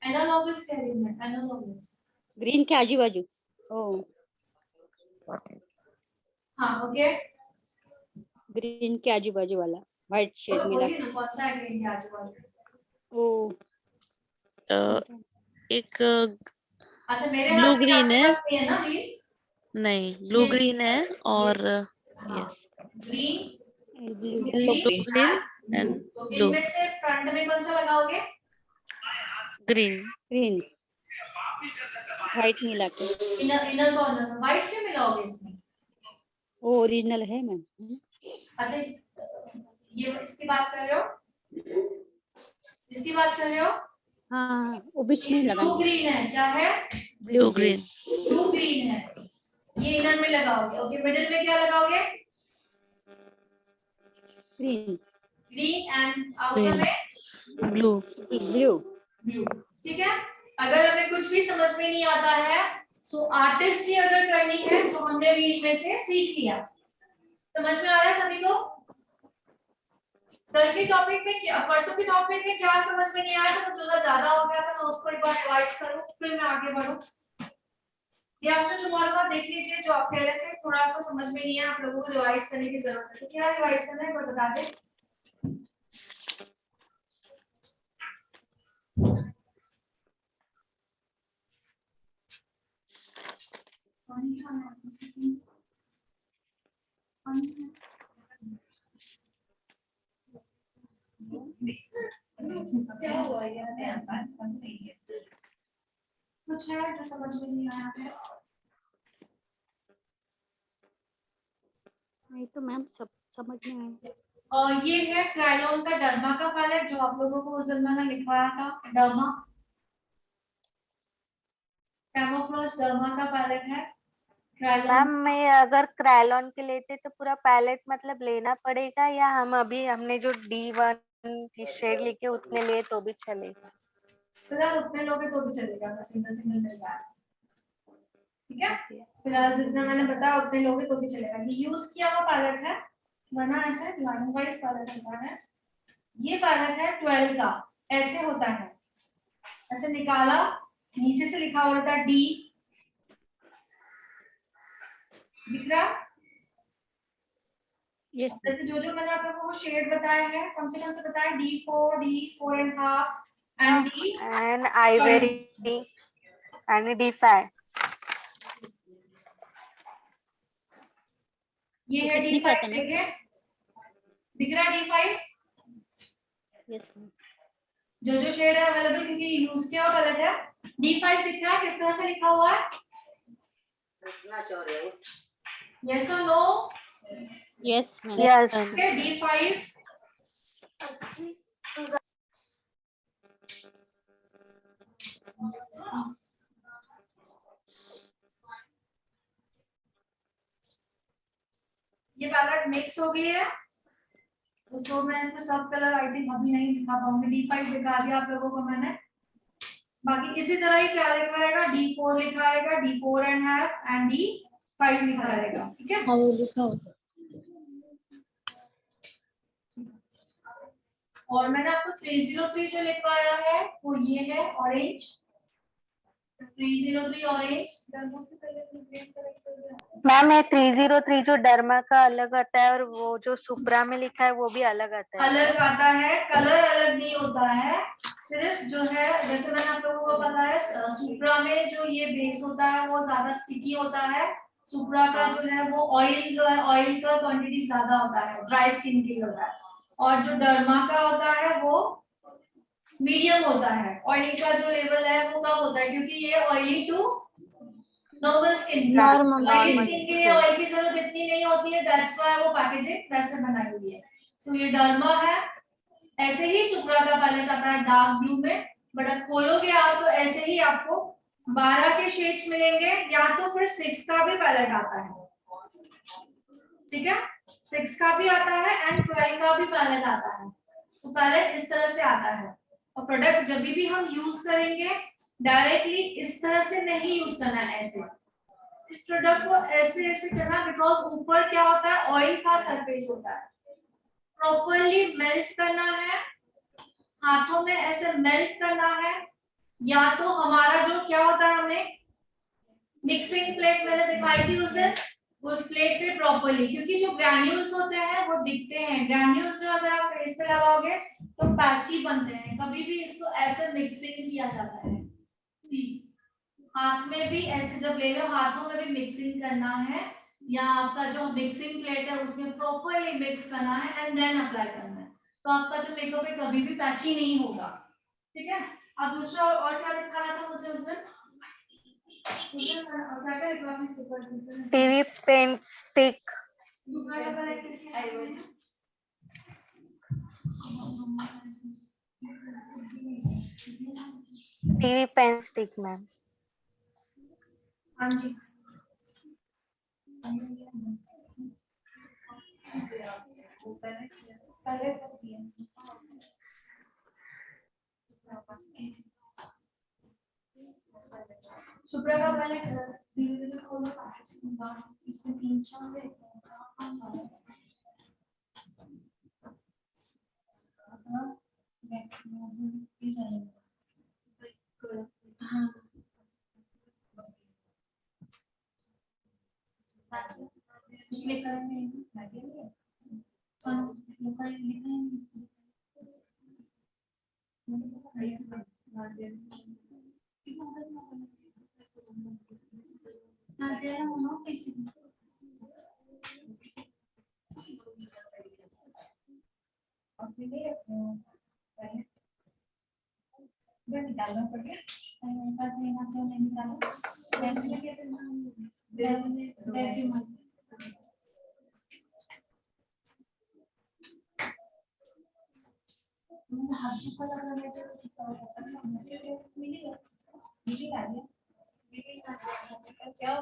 एनालॉगिस कह रही हूँ मैं, एनालॉगिस। ग्रीन के आजू बाजू। ओ हाँ, ओके। ग्रीन के आजू बाजू वाला व्हाइट शेड मिला बोलिए के। ना कौन सा है ग्रीन के आजू बाजू? ओ एक अच्छा, मेरे ब्लू हाथ में ग्रीन आपके है। पास नहीं है ना व्हील? नहीं, ब्लू ये ग्रीन है और हाँ, yes, green blue green and तो ब्लू इनमें से फ्रंट में कौन सा लगाओगे? ग्रीन। ग्रीन व्हाइट मिला के। इनर कॉर्नर में व्हाइट क्यों मिलाओगे इसमें? वो ओरिजिनल है मैम। अच्छा, ये इसकी बात कर रहे हो? इसकी बात कर रहे हो? हाँ वो बीच में ब्लू लगाएंगे। ग्रीन है, क्या है? Blue green. ब्लू ग्रीन है, ये इनर में लगाओगे। ओके, मिडिल में क्या लगाओगे? ग्रीन। ग्रीन एंड आउटर में ब्लू। ब्लू। ब्लू, ठीक है? अगर हमें कुछ भी समझ में नहीं आता है, सो आर्टिस्ट ही अगर करनी है तो हमने व्हील में से सीख लिया। समझ में आ रहा है सभी को? कल के टॉपिक में क्या, परसों के टॉपिक में क्या समझ में नहीं आया था, थोड़ा ज्यादा हो गया था, मैं उसको एक बार रिवाइज करूं फिर मैं आगे बढ़ूं। ये आपने जो बार बार देख लीजिए, जो आप कह रहे थे थोड़ा सा समझ में नहीं है, आप लोगों को रिवाइज करने की जरूरत है। तो क्या रिवाइज करना है, कोई बता दे। क्या हुआ यार, कुछ है जो समझ में नहीं आया है? नहीं तो मैम सब समझ में आया। और ये है क्रायोन का डर्मा का पैलेट, जो आप लोगों को उस दिन मैंने लिखवाया था। डर्मा, कैमोफ्लोज डर्मा का पैलेट है क्रायोन। मैम मैं अगर क्रायलॉन के लेते तो पूरा पैलेट मतलब लेना पड़ेगा, या हम अभी हमने जो D1 की शेड लेके उतने लिए तो भी चलेगा? फिलहाल उतने लोगे तो भी चलेगा, बस सिंगल सिंगल मिल रहा है, ठीक है। फिलहाल जितना मैंने बताया उतने लोगे तो भी चलेगा। ये यूज किया हुआ पैलेट है, वरना ऐसे लाइन वाइज पैलेट होता है। ये पैलेट है 12 का, ऐसे होता है, ऐसे निकाला, नीचे से लिखा होता है डी, दिख रहा? यस जैसे जो मैंने आप लोगों को शेड बताए हैं, कौन से बताए, D4, D4.5 and D and Ivory and D5। ये है दिख रहा था D5, ना? देखिए दिख रहा है D5। Yes ma'am. जो शेड है अवेलेबल, क्योंकि यूज किया हुआ कलर है। D5 दिख रहा है, किस तरह से लिखा हुआ है? यस और no? Yes ma'am. Yes. okay, D5 ये पैलेट मिक्स हो गई है, तो सो मैं इसमें सब कलर आई थिंक अभी नहीं दिखा पाऊंगी। D5 दिखा दिया आप लोगों को मैंने। बाकी इसी तरह ही क्या लिखा रहेगा, D4 लिखा रहेगा, D4.5 एंड D5 लिखा रहेगा, ठीक है। हाँ वो लिखा होगा। और मैंने आपको 303 जो लिखवाया है वो ये है ऑरेंज, 303 ऑरेंज। मैम ये 303 जो डर्मा का अलग आता है और वो जो सुप्रा में लिखा है वो भी अलग आता है? अलग आता है, कलर अलग नहीं होता है, सिर्फ जो है, जैसे मैंने आप लोगों को बताया सुप्रा में जो ये बेस होता है वो ज्यादा स्टिकी होता है। सुप्रा का जो है वो ऑयल, जो है ऑयल का क्वांटिटी ज्यादा होता है, ड्राई स्किन के लिए होता है। और जो डर्मा का होता है वो मीडियम होता है, ऑयल का जो लेवल है वो कम होता है, क्योंकि ये oily to normal skin, oily skin के लिए ऑयल की जरूरत इतनी नहीं होती है, दैट्स व्हाई वो पैकेजिंग वैसे बनाई हुई है। सो ये डर्मा है। ऐसे ही सुप्रा का पैलेट आता है डार्क ब्लू में, बट अब खोलोगे आप तो ऐसे ही आपको 12 के शेड्स मिलेंगे, या तो फिर 6 का भी पैलेट आता है, ठीक है। 6 का भी आता है एंड 12 का भी पैलेट आता है। तो पैलेट इस तरह से आता है। और प्रोडक्ट जब भी हम यूज करेंगे डायरेक्टली इस तरह से नहीं यूज करना है, ऐसे इस प्रोडक्ट को ऐसे ऐसे करना, बिकॉज ऊपर क्या होता है, ऑयल का सरफेस होता है, प्रॉपरली मेल्ट करना है, हाथों में ऐसे मेल्ट करना है। या तो हमारा जो क्या होता है, हमने मिक्सिंग प्लेट मैंने दिखाई थी उस दिन, उस प्लेट पे प्रॉपरली, क्योंकि जो ग्रैन्यूल्स होते हैं वो दिखते हैं, ग्रैन्यूल्स जो अगर आप फेस पे लगाओगे तो पैची बनते हैं, कभी भी इसको ऐसे मिक्सिंग किया जाता है। सी हाथ में भी ऐसे जब ले लो, हाथों में भी मिक्सिंग करना है, या आपका जो मिक्सिंग प्लेट है उसमें प्रॉपरली मिक्स करना है एंड देन अप्लाई करना है, तो आपका जो मेकअप है कभी भी पैची नहीं होगा, ठीक है। अब दूसरा और क्या दिखाना था मुझे उस दिन, टीवी पेंट स्टिक। दूसरा का कलर कैसे आएगा? TV pen stick ma'am. हाँ जी, पहले बस दिया। सुप्रा का पहले धीरे धीरे खोलो, इससे 3 4 हाँ लिखा निकालना पड़ेगा क्या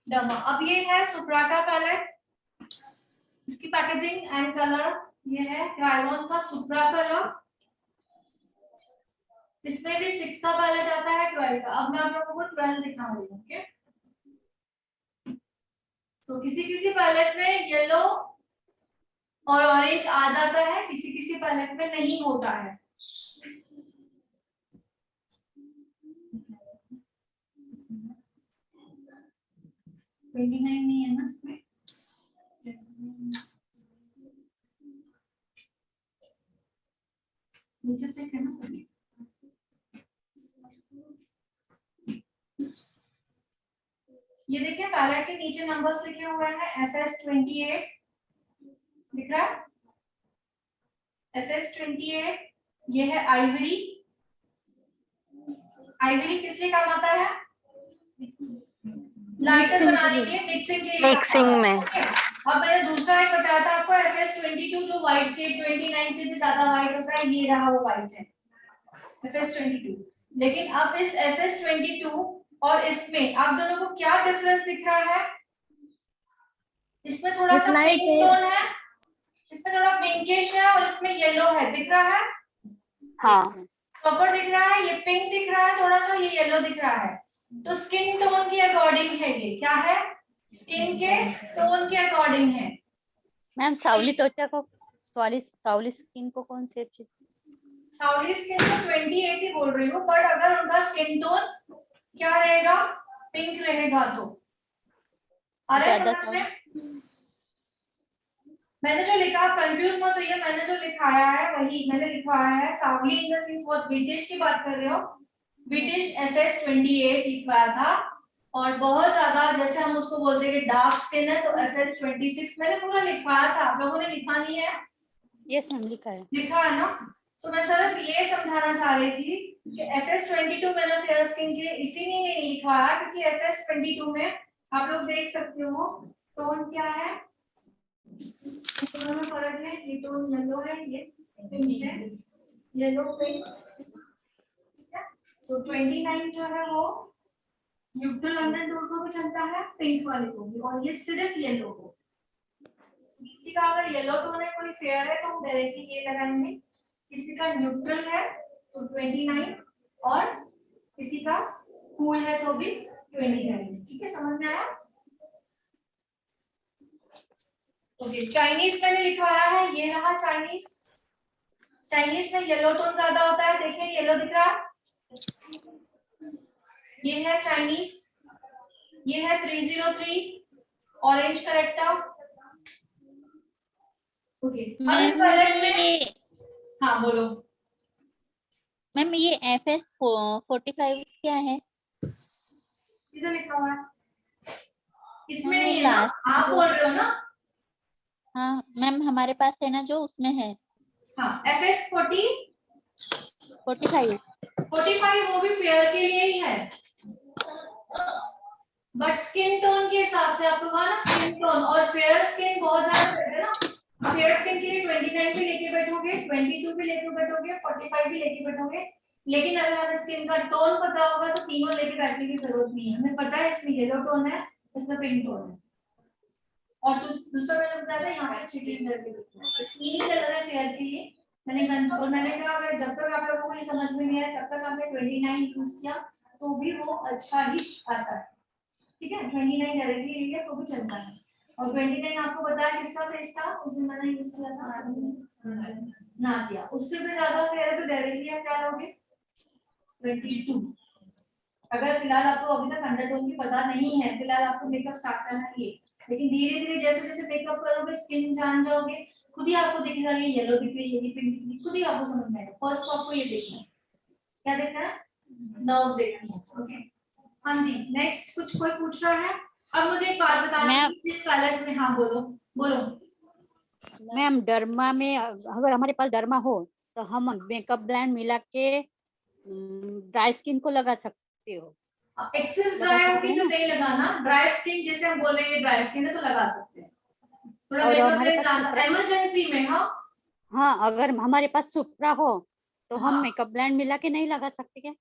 डमा। अब ये है सुप्रा का पैलेट, इसकी पैकेजिंग एंड कलर ये है क्रायोन का सुप्रा कलर। इसमें भी 6 का पैलेट आता है, 12 का। अब मैं आप लोगों को 12 दिखा रही हूँ। ओके, तो किसी किसी पैलेट में येलो और ऑरेंज आ जाता है, किसी किसी पैलेट में नहीं होता है। नहीं है ना इसमें, नीचे स्टिक है ना सभी। ये देखिए पैलेट के नीचे नंबर्स लिखे हुए हैं। FS28 दिख रहा है, FS28। ये है आइवरी। आइवरी किस लिए काम आता है? लाइटर बनाने के लिए, मिक्सिंग के लिए। मिक्सिंग में। अब मैंने दूसरा एक बताया था आपको, FS22 जो व्हाइट शेड 29 से भी ज्यादा व्हाइट होता है, ये रहा वो व्हाइट है FS22। लेकिन अब इस FS22 और इसमें आप दोनों को क्या डिफरेंस दिख रहा है? इसमें थोड़ा सा पिंक टोन है, इसमें थोड़ा पिंकिश है, और इसमें येलो है। दिख रहा है? हाँ, प्रॉपर दिख रहा है। ये पिंक दिख रहा है थोड़ा सा, ये येलो दिख रहा है। तो स्किन टोन के अकॉर्डिंग है। ये क्या है? स्किन के टोन के अकॉर्डिंग है। मैम सावली त्वचा को सावली स्किन को कौन सी अच्छी? सावली स्किन को 28 ही बोल रही हूँ, बट अगर उनका स्किन टोन क्या रहेगा? पिंक रहेगा तो आ रहा है समझ में? मैंने जो लिखा, आप कंफ्यूज मत होइए, मैंने जो लिखाया है वही मैंने लिखवाया है। सावली इन द सेंस बहुत ब्रिटिश की बात कर रहे हो, ब्रिटिश FS28 लिखवाया था। और बहुत ज्यादा जैसे हम उसको बोलते हैं कि डार्क स्किन है तो FS26 मैंने पूरा लिखवाया था। आप लोगों ने लिखा नहीं है? यस मैम लिखा है। लिखा है ना? तो मैं सिर्फ ये समझाना चाह रही थी कि FS22 मैंने फेयर स्किन के लिए इसीलिए लिखवाया क्योंकि FS22 में आप लोग देख सकते हो टोन क्या है, दोनों में फर्क है। ये टोन येलो है, ये पिंक है, येलो पिंक। ठीक है, तो 29 जो है वो न्यूट्रल अंडरटोन को भी चलता है, पिंक वाले को भी, और ये सिर्फ येलो को। किसी का अगर येलो टोन है, कोई फेयर है, तो हम डायरेक्टली ये लगाएंगे। किसी का न्यूट्रल है तो 29, और किसी का कूल है तो भी 29। ठीक है, समझ में आया? ओके, चाइनीज मैंने लिखवाया है, ये रहा चाइनीज। चाइनीज में येलो टोन ज्यादा होता है। देखिए येलो दिख रहा है, ये है चाइनीज, ये है 303 ऑरेंज करेक्टा। ओके, अब इस मैम पैलेट में, ये हाँ बोलो। मैम ये FS 45 क्या है? इधर लिखा हुआ है, इसमें हाँ, नहीं है ना, last आप बोल रहे हो ना? हाँ मैम, हमारे पास है ना जो उसमें है हाँ, FS 45। 45 वो भी फेयर के लिए ही है, बट स्किन टोन के हिसाब से आपको कहा ना, स्किन टोन और फेयर स्किन बहुत ज्यादा है ना। फेयर स्किन के लिए 29 भी लेके बैठोगे, 22 भी लेके बैठोगे, 45 भी लेके बैठोगे, लेकिन अगर हमें स्किन का टोन पता होगा तो तीनों लेके बैठने की जरूरत नहीं है। हमें पता है इसमें येलो टोन है, इसमें पिंक टोन है, और दूसरा मैंने बताया था यहाँ पे चिकन करके दिखता है, तो तीन ही कलर है फेयर के लिए। मैंने कहा अगर जब तक आप लोगों को ये समझ में नहीं आया तब तक आपने 29 यूज किया तो भी वो अच्छा ही आता है, ठीक है। 29 डायरेक्टली ले लिया तो भी चलता है, और 29 आपको बताया किसका फेस था, उस दिन मैंने यूज किया था नाजिया। उससे भी ज्यादा फेयर है तो डायरेक्टली आप क्या लोगे, 22। अगर फिलहाल आपको अभी तक अंडरटोन की पता नहीं है, फिलहाल आपको मेकअप स्टार्ट करना ही है, लेकिन धीरे धीरे जैसे जैसे मेकअप करोगे स्किन जान जाओगे, खुद ही आपको दिखेगा ये येलो दिख रही है, ये पिंक दिख रही है, खुद ही आपको समझ में आएगा। फर्स्ट तो आपको ये देखना है, क्या देखना है, नर्व देखना है। ओके, हाँ जी, नेक्स्ट कुछ कोई पूछ रहा है? अब मुझे एक बात बताना, मैम इस पैलेट में, हाँ बोलो बोलो। मैम डर्मा में अगर हमारे पास डर्मा हो तो हम मेकअप ब्लेंड मिला के ड्राई स्किन को लगा सकते हो। एक्सेस लगा ड्राई सकते होगी हैं तो ना? नहीं लगाना, ड्राई स्किन जैसे हम बोल रहे हैं ड्राई स्किन है तो लगा सकते हैं, थोड़ा और मेकअप हमारे ब्लेंड पास जाना सुप्रा, इमरजेंसी में। हाँ हाँ अगर हमारे पास सुप्रा हो तो हम हाँ, मेकअप ब्लेंड मिला के नहीं लगा सकते क्या?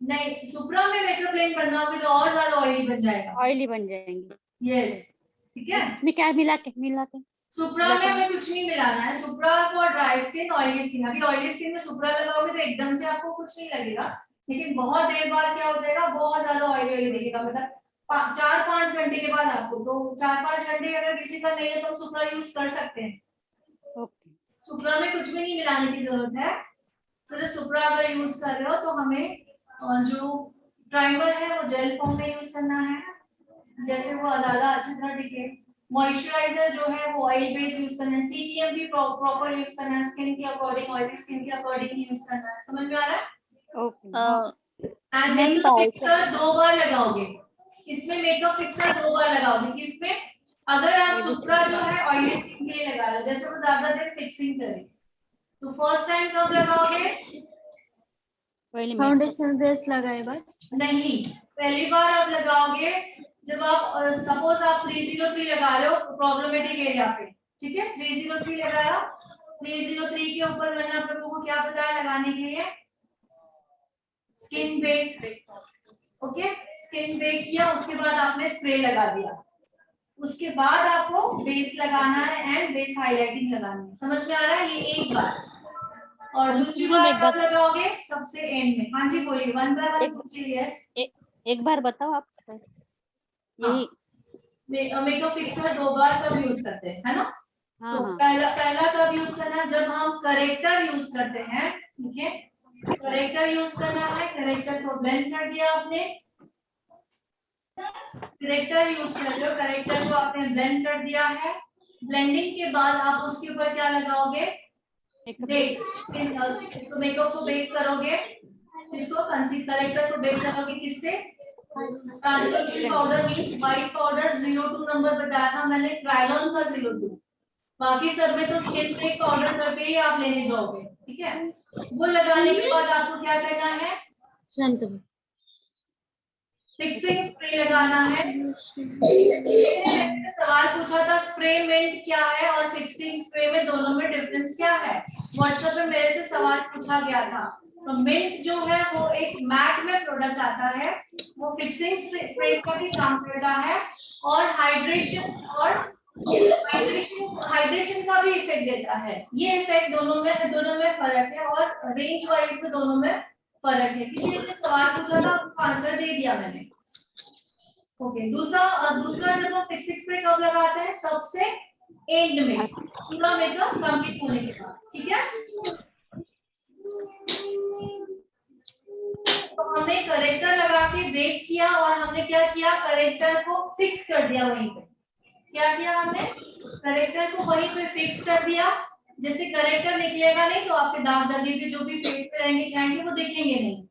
नहीं, सुप्रा में मेकअप ब्लेंड बनना होगा तो और ज्यादा ऑयली बन जाएगा। ऑयली बन जाएंगे। यस, ठीक है। इसमें क्या मिला के सुप्रा में हमें कुछ नहीं मिलाना है, सुप्रा for dry skin oily skin. अभी ऑयली स्किन में सुप्रा लगाओगे तो एकदम से आपको कुछ नहीं लगेगा, लेकिन बहुत देर बाद क्या हो जाएगा, बहुत ज्यादा ऑयली ऑयली दिखेगा, मतलब 4-5 घंटे के बाद आपको, तो 4-5 घंटे अगर किसी का नहीं है तो हम सुप्रा यूज कर सकते हैं। ओके। सुप्रा में कुछ भी नहीं मिलाने की जरूरत है, सिर्फ सुप्रा अगर यूज कर रहे हो तो हमें जो प्राइमर है वो जेल फॉर्म में यूज करना है, जैसे वो ज्यादा अच्छी तरह दिखे। मॉइस्चराइजर जो है वो ऑयल बेस यूज करना है, सीजीएम भी प्रॉपर यूज करना है, स्किन के अकॉर्डिंग, ऑयली स्किन के अकॉर्डिंग यूज करना है। समझ में आ रहा है? Okay and ma'am makeup fixer 2 बार लगाओगे, इसमें मेकअप फिक्सर 2 बार लगाओगे। किसमें? अगर आप सुप्रा जो है ऑयली स्किन के लिए लगा रहे हो, जैसे वो ज्यादा देर फिक्सिंग करे, तो फर्स्ट टाइम कब लगाओगे? फाउंडेशन बेस लगाए बाद नहीं, पहली बार आप लगाओगे जब आप सपोज आप 303 लगा रहे हो प्रॉब्लमेटिक एरिया पे, ठीक है। 303 लगाया, 303 के ऊपर मैंने आप लोगों को क्या बताया लगाने के लिए, skin bake. Okay, skin bake किया, उसके बाद आपने स्प्रे लगा दिया, उसके बाद आपको बेस लगाना है एंड बेस हाइलाइटिंग लगानी है। समझ में आ रहा है? ये एक बार, और दूसरी बार कब लगाओगे? सबसे एंड में। हाँ जी बोलिए, वन बाय वन पूछिए। यस, एक बार बताओ आप यही। मेकअप फिक्सर 2 बार कब यूज करते हैं, है ना? हाँ, हाँ। पहला कब यूज करना है? जब हम करेक्टर यूज करते हैं, ठीक है। करेक्टर यूज करना है, करेक्टर को ब्लेंड कर दिया आपने, करेक्टर यूज कर रहे हो, करेक्टर को आपने ब्लेंड कर दिया है, ब्लेंडिंग के बाद आप उसके ऊपर क्या लगाओगे? बेक। इसको मेकअप को बेक करोगे, इसको करेक्टर को बेक करोगे किससे? Translucent powder means white powder 02 number बताया था मैंने, ट्रायलॉन का 02। बाकी सब में तो स्किन बेक पाउडर करके ही आप लेने जाओगे, ठीक है। वो लगाने के बाद आपको क्या करना है? फिक्सिंग स्प्रे लगाना है। मैंने सवाल पूछा था स्प्रे मिंट क्या है और फिक्सिंग स्प्रे में दोनों में डिफरेंस क्या है, व्हाट्सएप पे मेरे से सवाल पूछा गया था। तो मिंट जो है वो एक मैक में प्रोडक्ट आता है, वो फिक्सिंग स्प्रे का भी काम करता है, और हाइड्रेशन का भी इफेक्ट देता है। ये इफेक्ट दोनों में फर्क है, और रेंज वाइज में दोनों में फर्क है। किसी ने सवाल पूछा था, उसका आंसर दे दिया मैंने। ओके, दूसरा जब हम फिक्सिंग स्प्रे कब लगाते हैं? सबसे एंड में, पूरा मेकअप कंप्लीट होने के बाद, ठीक है। तो हमने करेक्टर लगा के ब्रेक किया और हमने क्या किया, करेक्टर को फिक्स कर दिया वहीं पे। क्या किया हमने, करेक्टर को वहीं पे फिक्स कर दिया। जैसे करेक्टर निकलेगा नहीं तो आपके दांत दबे के जो भी फेस पे रहेंगे जाएंगे वो दिखेंगे नहीं।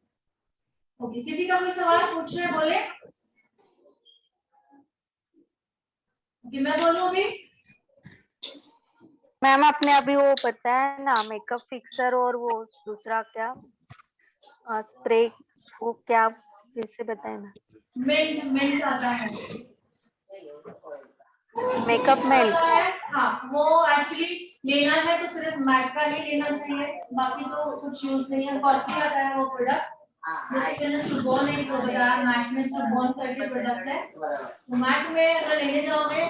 ओके, किसी का कोई सवाल पूछना है बोले। ओके, मैं बोलूं अभी। मैम आपने अभी वो बताया ना मेकअप फिक्सर और वो दूसरा क्या स्प्रे, वो क्या फिर से बताए ना। मिंट, मिंट आता है मेकअप मेल्ट। हाँ, वो एक्चुअली लेना है तो सिर्फ मैट का ही लेना चाहिए, बाकी तो कुछ यूज नहीं है। कॉस्टली आता है वो प्रोडक्ट, जैसे मैंने सुबॉन एक को बताया, मैट में सुबॉन करके प्रोडक्ट है। तो मैट में अगर लेने जाओगे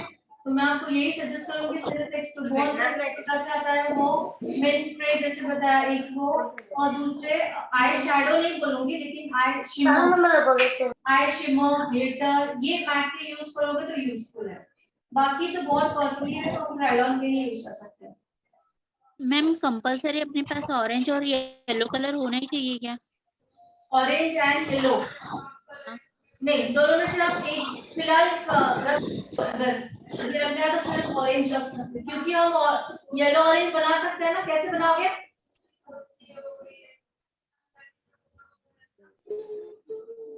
तो मैं आपको यही सजेस्ट करूंगी, सिर्फ एक सुबॉन का प्रोडक्ट आता है वो मिंट स्प्रे जैसे बताया एक वो, और दूसरे आई शैडो नहीं बोलूंगी लेकिन आई शिमर ग्लिटर, ये मैट के यूज करोगे तो यूजफुल है। बाकी तो बहुत कॉस्टली है तो हम रायलॉन के लिए यूज कर सकते हैं। मैम कंपलसरी अपने पास ऑरेंज और येलो कलर होना ही चाहिए क्या? ऑरेंज एंड येलो नहीं, दोनों में से आप एक फिलहाल अगर रखना है तो सिर्फ ऑरेंज रख सकते हैं, क्योंकि हम येलो ऑरेंज बना सकते हैं ना। कैसे बनाओगे,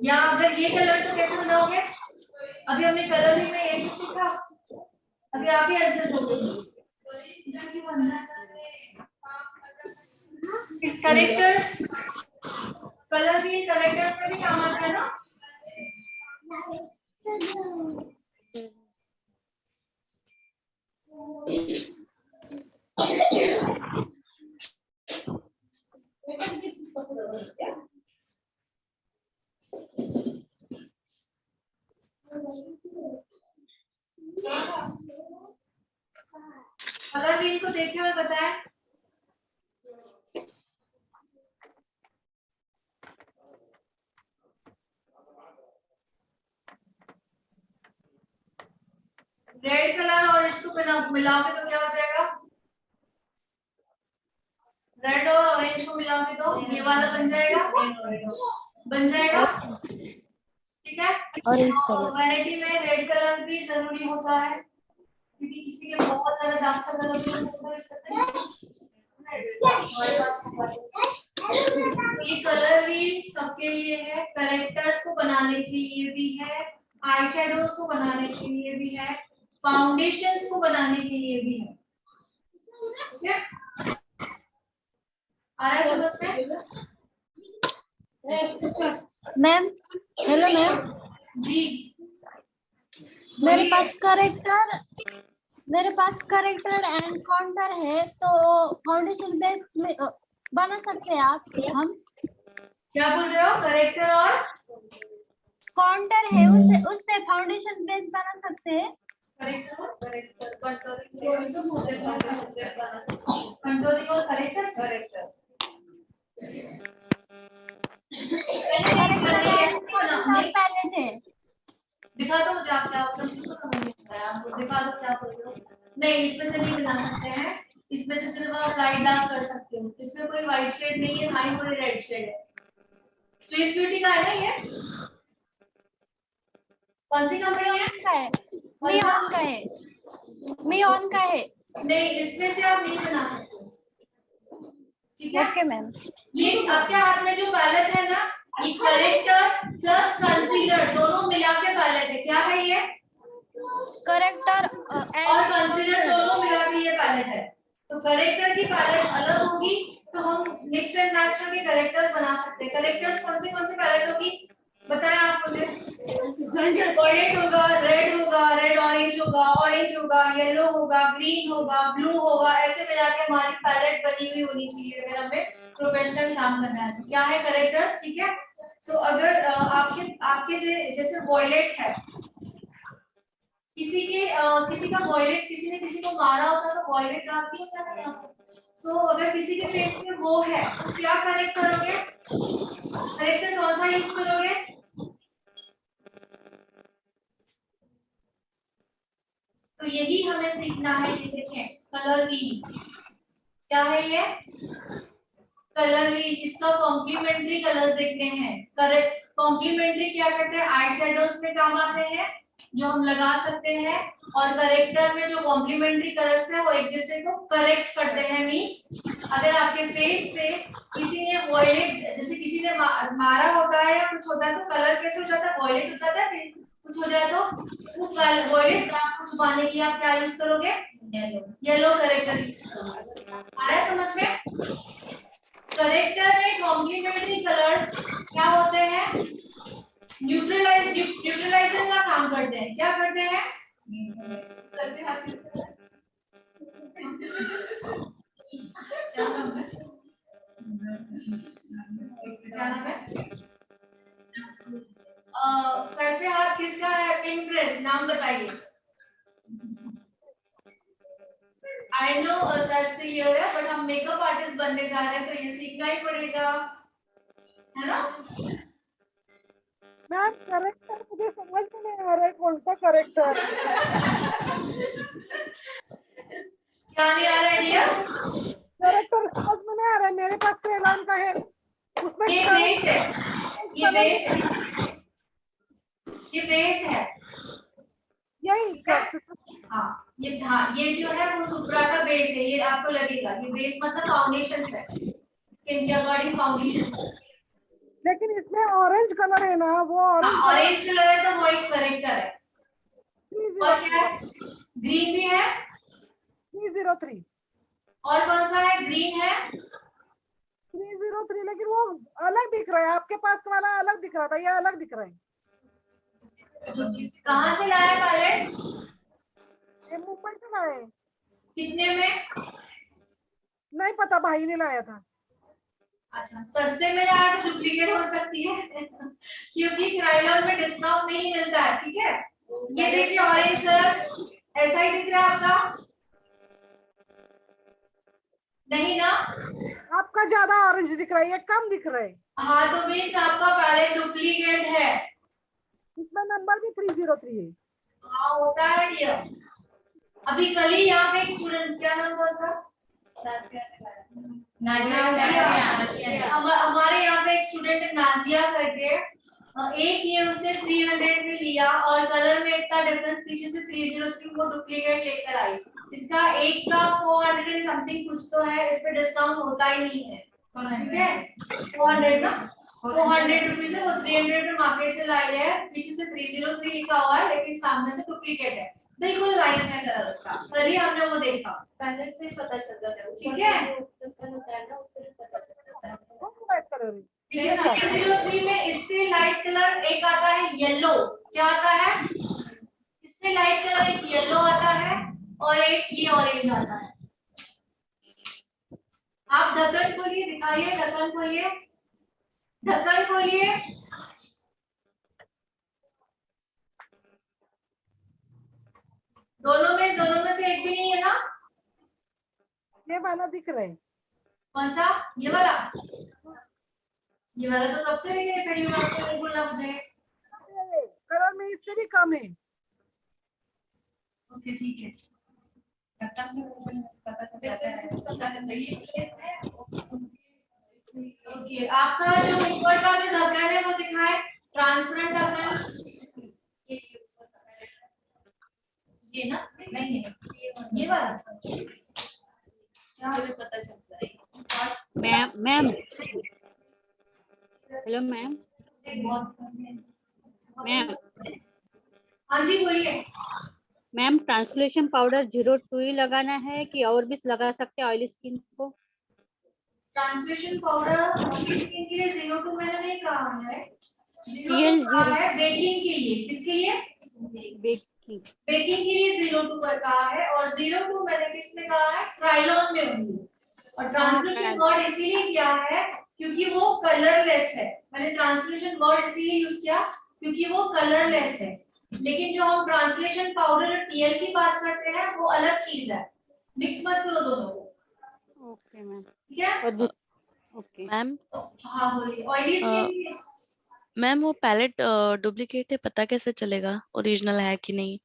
या अगर ये कलर तो कैसे बनाओगे, अभी हमने कलरिंग में ये सीखा, अभी आप ही आंसर दोगे। इसकी इस करेक्टर्स कलर भी करेक्टर्स में भी काम आता है ना। कलर भी इनको देखे हुए बताएं। रेड कलर और इसको मिलाओगे तो क्या हो जाएगा, रेड और ऑरेंज को मिलाओगे तो ये वाला बन जाएगा, बन जाएगा। ठीक है, और वैरायटी में रेड कलर भी जरूरी होता है, क्योंकि किसी के बहुत ज्यादा डार्क कलर होते हैं तो इस सकते हैं। ये कलर भी सबके लिए है, करेक्टर्स को बनाने के लिए भी है, आई शैडोज को बनाने के लिए भी है, फाउंडेशंस को बनाने के लिए भी है। ठीक है, आ रहा है समझ में? मैम हेलो मैम, जी मेरे पास करेक्टर एंड काउंटर है, तो फाउंडेशन बेस में बना सकते हैं आप हम। क्या बोल रहे हो, करेक्टर और काउंटर है, उससे फाउंडेशन बेस बना सकते हैं। कंट्रोलिंग और करेक्टर पैलेट है। दिखा दो मुझे, आप क्या तो समझ नहीं आ रहा, आपको दिखा दो क्या बोल रहे हो। नहीं, इसमें से नहीं बना सकते हैं, इसमें से सिर्फ आप लाइट डार्क कर सकते हो, इसमें कोई व्हाइट शेड नहीं है, ना ही कोई रेड शेड है। स्विस ब्यूटी का है ना ये, कौन सी कंपनी है? मियोन का है, मियोन का है। नहीं, इसमें से आप नहीं बना सकते। ठीक है, ओके मैम। ये आपके हाथ में जो पैलेट है ना, ये करेक्टर प्लस कंसीलर दोनों मिला के पैलेट है। क्या है ये, करेक्टर और कंसीलर दोनों मिला के ये पैलेट है। तो करेक्टर की पैलेट अलग होगी तो हम मिक्स एंड मैच करके करेक्टर्स बना सकते हैं। करेक्टर्स कौन से पैलेट होगी बताएं आप मुझे। वायलेट होगा, रेड ऑरेंज होगा, येलो होगा, ग्रीन होगा, ब्लू होगा, ऐसे मिला के हमारी पैलेट बनी हुई होनी चाहिए अगर हमें प्रोफेशनल काम करना है। क्या है करेक्टर्स, ठीक है। सो अगर आपके जैसे वायलेट है, किसी का वायलेट, किसी ने किसी को मारा होता तो वायलेट डार्क नहीं हो जाता यहाँ पर। सो अगर किसी के फेस में वो है तो क्या करेक्ट करोगे, करेक्टर कौन सा यूज करोगे? तो यही हमें सीखना है। ये देखें, कलर व्हील क्या है, ये कलर भी, इसका कॉम्प्लीमेंट्री कलर्स देखने हैं। करेक्ट, कॉम्प्लीमेंट्री क्या करते हैं, आई शेडोज में काम आते हैं जो हम लगा सकते हैं, और करेक्टर में जो कॉम्प्लीमेंट्री कलर्स है वो एक दूसरे को करेक्ट करते हैं। मींस अगर आपके फेस पे किसी ने वॉयलेट, जैसे किसी ने मारा होता है या कुछ होता है, तो कलर कैसे हो जाता है, वॉयलेट हो जाता है। फिर कुछ हो जाए तो उस वॉयलेट दाग को छुपाने के लिए आप क्या यूज करोगे, येलो करेक्टर यूज करोगे। आ रहा है समझ में? करेक्टर में कॉम्प्लीमेंट्री कलर्स क्या होते हैं, न्यूट्रलाइजर का काम करते हैं। क्या करते हैं? सर पे हाथ किसका है? क्या नाम है? क्या नाम है? सर पे हाथ किसका है? इम्प्रेस, नाम बताइए। आई नो सर से ये है, बट हम मेकअप आर्टिस्ट बनने जा रहे हैं तो ये सीखना ही पड़ेगा, है ना? मैम करेक्टर मुझे समझ में नहीं आ रहा है, कौन सा करेक्टर? क्या नहीं आ रहा है डियर? करेक्टर समझ में नहीं आ रहा है। मेरे पास तो एलान का है, उसमें ये बेस है, ये बेस है, ये बेस है। यही हाँ ये जो है वो सुप्रा का बेस है, ये आपको लगेगा। ये बेस मतलब फाउंडेशन है, स्किन के अकॉर्डिंग फाउंडेशन। लेकिन इसमें ऑरेंज कलर है ना, वो ऑरेंज कलर है तो वो एक करेक्टर है। और क्या है? ग्रीन भी है। 303 और कौन सा है? ग्रीन है। 303, लेकिन वो अलग दिख रहा है। आपके पास वाला अलग दिख रहा था, ये अलग दिख रहा है। कहाँ से लाया पैलेट? ये मुंबई से लाए। कितने में? नहीं पता, भाई ने लाया था। अच्छा, सस्ते में लाया तो डुप्लीकेट हो सकती है क्योंकि क्रायोन में डिस्काउंट नहीं मिलता है। ठीक है, ये देखिए ऑरेंज कलर ऐसा ही दिख रहा है आपका, नहीं ना? आपका ज्यादा ऑरेंज दिख रहा है, ये कम दिख रहा है। हाँ, तो मीन्स आपका पैलेट डुप्लीकेट है। इसमें नंबर भी 303 है। हाँ, होता है डियर। अभी कल ही यहाँ पे एक स्टूडेंट, क्या नाम था उसका? नाजिया। हमारे यहाँ पे एक स्टूडेंट है नाजिया करके, एक ये उसने 300 में लिया और कलर में इतना डिफरेंस, पीछे से 303 वो डुप्लीकेट लेकर आई। इसका एक का 400 एंड समथिंग कुछ तो है, इस पे डिस्काउंट होता ही नहीं है। ठीक है, 400 ना, 400 रुपीज है, वो 300 में मार्केट से लाए गए हैं। पीछे से 303 लिखा हुआ है लेकिन सामने से डुप्लीकेट है, बिल्कुल लाइट है कलर उसका। कल ही हमने वो देखा, पैलेट से पता चल जाता है। ठीक है, कौन सा लाइट कलर है? 303 में इससे लाइट कलर एक आता है येलो। क्या आता है? इससे लाइट कलर एक येलो आता है और एक ये ऑरेंज आता है। आप ढक्कन खोलिए, दिखाइए, ढक्कन खोलिए, ढक्कन खोलिए। दोनों में से एक भी नहीं है ना? ये वाला दिख रहा है। कौन सा? ये वाला? ये वाला तो कब से लेके खड़ी हूँ, आपको नहीं बोलना मुझे। कलर में इससे भी कम है। ओके ठीक है, पता चलता है। ओके, आपका जो ऊपर का जो ढक्कन है वो दिखाए, ट्रांसपेरेंट ढक्कन। ये ना? नहीं है, ये वाला क्या पता चलता है? Ma'am hello ma'am. मैम हाँ जी बोलिए। मैम ट्रांसलेशन पाउडर 02 ही लगाना है कि और भी लगा सकते हैं ऑयली स्किन को? ट्रांसलेशन पाउडर ऑयली स्किन के लिए 02 मैंने नहीं कहा है, 02 कहा है बेकिंग के लिए। किसके लिए? बेकिंग बेकिंग के लिए 02 पर कहा है, और 02 मैंने किसमें कहा है? ट्रायलॉन में होंगी। और ट्रांसलेशन वर्ड इसीलिए किया है क्योंकि वो कलरलेस है। मैंने ट्रांसलेशन वर्ड इसीलिए यूज किया क्योंकि वो कलरलेस है। लेकिन जो हम ट्रांसलेशन पाउडर और टीएल की बात करते हैं वो अलग चीज है, मिक्स मत करो दोनों को। Okay ma'am. ठीक है, ओके मैम हाँ बोलिए। ऑयली स्किन, मैम वो पैलेट डुप्लीकेट है, पता कैसे चलेगा ओरिजिनल है कि नहीं?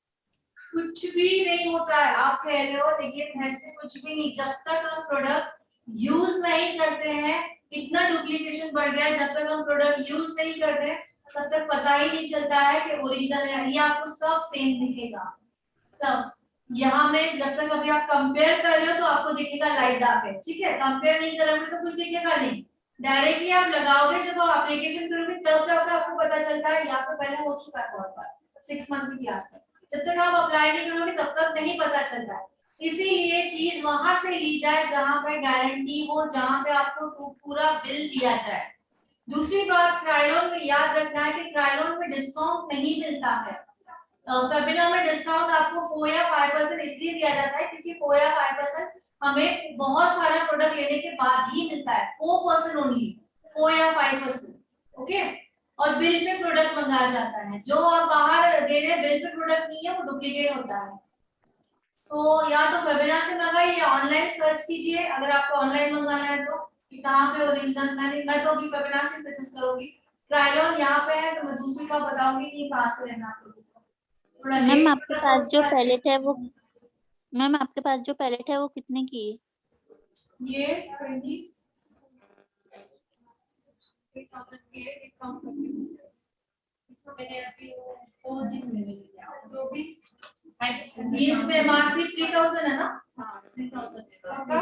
कुछ भी नहीं होता है। आप कह रहे हो, लेकिन ऐसे कुछ भी नहीं। जब तक हम प्रोडक्ट यूज नहीं करते हैं इतना डुप्लीकेशन बढ़ गया है, जब तक हम प्रोडक्ट यूज नहीं करते हैं तब तक पता ही नहीं चलता है कि ओरिजिनल है। ये आपको सब सेम दिखेगा सब। यहाँ में जब तक अभी आप कंपेयर कर रहे हो तो आपको दिखेगा लाइट डार्क है, ठीक है। कंपेयर नहीं करोगे तो कुछ दिखेगा नहीं। डायरेक्टली आप लगाओगे, जब आप एप्लीकेशन करोगे तब जाकर आपको पता चलता है यहाँ पे पहले हो चुका है बहुत बार 6 मंथ की क्लास में। जब तक आप अप्लाई नहीं करोगे तब तक नहीं पता चलता है। इसीलिए चीज वहां से ली जाए जहां पे गारंटी हो, जहां पे आपको पूरा बिल दिया जाए। दूसरी बात, क्रायोन में याद रखना है कि क्रायोन में डिस्काउंट नहीं मिलता है। फेबिना में डिस्काउंट आपको 4 या 5% इसलिए दिया जाता है क्योंकि 4 या 5% हमें बहुत सारा प्रोडक्ट लेने के बाद ही मिलता है। 4% ओनली, 4 या 5%, ओके। और बिल पे प्रोडक्ट मंगाया जाता है। जो आप बाहर दे रहे हैं बिल पे प्रोडक्ट नहीं है, वो डुप्लीकेट होता है। तो या तो फेबिना से मंगाइए या ऑनलाइन सर्च कीजिए अगर आपको ऑनलाइन मंगाना है तो कि कहाँ पे ओरिजिनल। मैं तो अभी फेबिना से सजेस्ट करूंगी। क्रायोन यहाँ पे है तो मैं दूसरी का बताऊंगी कि कहाँ से लेना है। मैम आपके पास जो पैलेट है वो, मैम आपके पास जो पैलेट है वो कितने की है? ये 20 3000 की है, डिस्काउंट करके मैंने अभी 2 दिन में ले लिया। तो भी ये इसमें एमआरपी 3000 है ना? हाँ 3000 पक्का।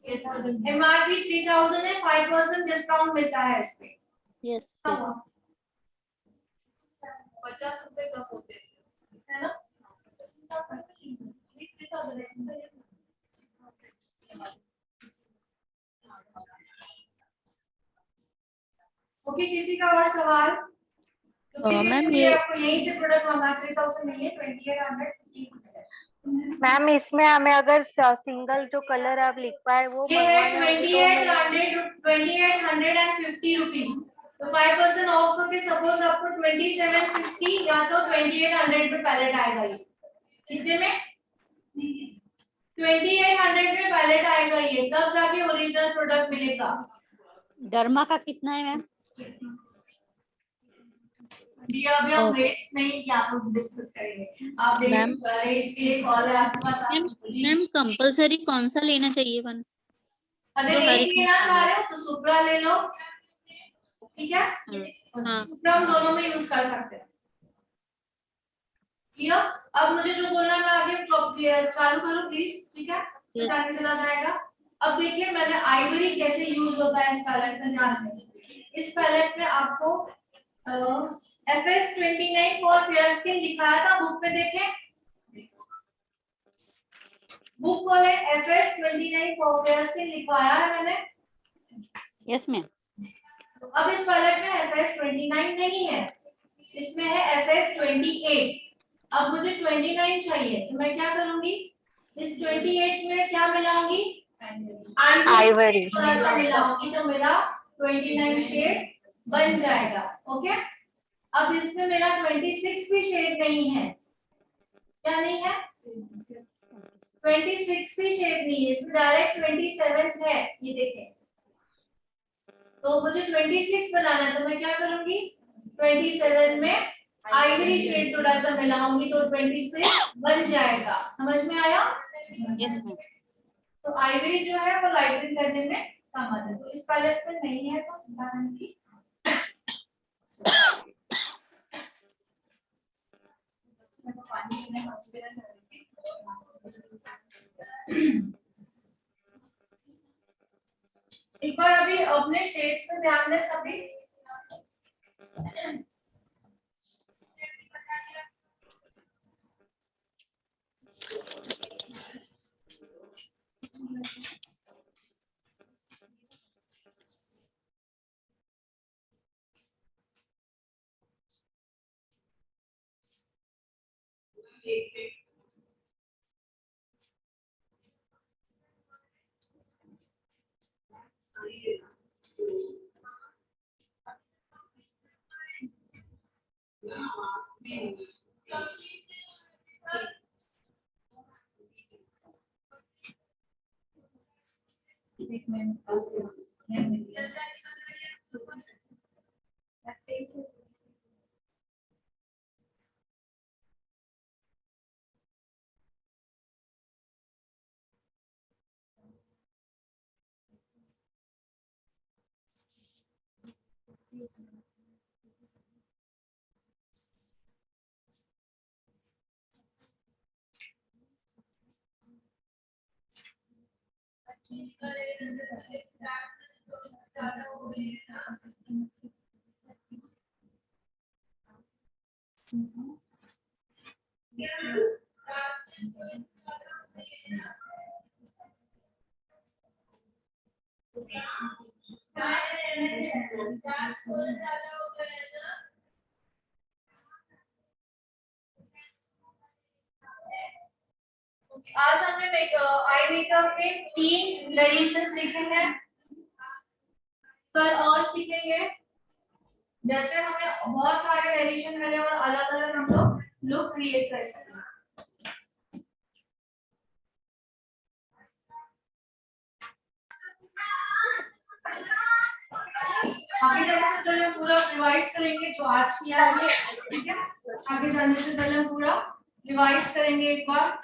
एमआरपी 3000 है, 5% डिस्काउंट मिलता है इस पे। यस 50 रुपए कम होते हैं, है ना? ओके, किसी का और सवाल? मैम ये आपको यहीं से प्रोडक्ट मंगा 3000 नहीं है, 2850 है। मैम इसमें हमें अगर सिंगल जो कलर आप लिखवाए वो ये है मंगवाना 2850 रुपीस। तो 5% ऑफ करके सपोज आपको 2750 या तो 2800 पे पैलेट आएगा। ये कितने में? 2800 में पैलेट आएगा ये, तब जाके ओरिजिनल प्रोडक्ट मिलेगा। डर्मा का कितना है मैम? जी अभी हम रेट्स नहीं यहाँ पर डिस्कस करेंगे। आप मैम रेट्स के लिए कॉल है आपके पास। मैम कंपलसरी कौन सा लेना चाहिए वन? अगर जो हर एक लेना चाह रहे हो तो सुप्रा ले लो, ठीक है। हाँ। सुप्रा हम दोनों में यूज कर सकते हैं। क्लियर? अब मुझे जो बोलना है मैं आगे चालू करूं प्लीज, ठीक है? टाइम चला जाएगा। अब देखिए मैंने आइवरी कैसे यूज होता है इस पैलेट में ध्यान दें। इस पैलेट में आपको FS29 फॉर फेयर स्किन दिखाया था, बुक पे देखें। बुक खोले, FS29 फॉर फेयर स्किन लिखवाया है मैंने। Yes ma'am. अब इस पैलेट में FS29 नहीं है, इसमें है FS28। अब मुझे 29 चाहिए तो मैं क्या करूंगी, इस 28 में क्या मिलाऊंगी? आइवरी। थोड़ा सा मिलाऊंगी तो मेरा 29 शेड बन जाएगा। ओके, अब इसमें मेरा 26 भी शेड नहीं है। क्या नहीं है? 26 भी शेड नहीं है, इसमें डायरेक्ट 27 है। ये देखें, तो मुझे 26 बनाना है तो मैं क्या करूंगी, 27 में आइवरी शेड थोड़ा सा मिलाऊंगी तो 26 बन जाएगा। समझ में आया? Yes ma'am. तो आइवरी जो है वो लाइटनिंग करने में काम आता है। तो इस पैलेट में नहीं है तो उदाहरण की एक बार अभी अपने शेड्स में ध्यान दें सभी। आज हमने आई मेकअप के 3 वेरिएशन सीखे हैं। कल और सीखेंगे। जैसे हमने बहुत सारे वेरिएशन मिले और अलग अलग हम लोग लुक क्रिएट कर सकते हैं। आगे जाने से पहले हम पूरा रिवाइज करेंगे जो आज किया है, ठीक है। आगे जाने से पहले हम पूरा रिवाइज करेंगे एक बार।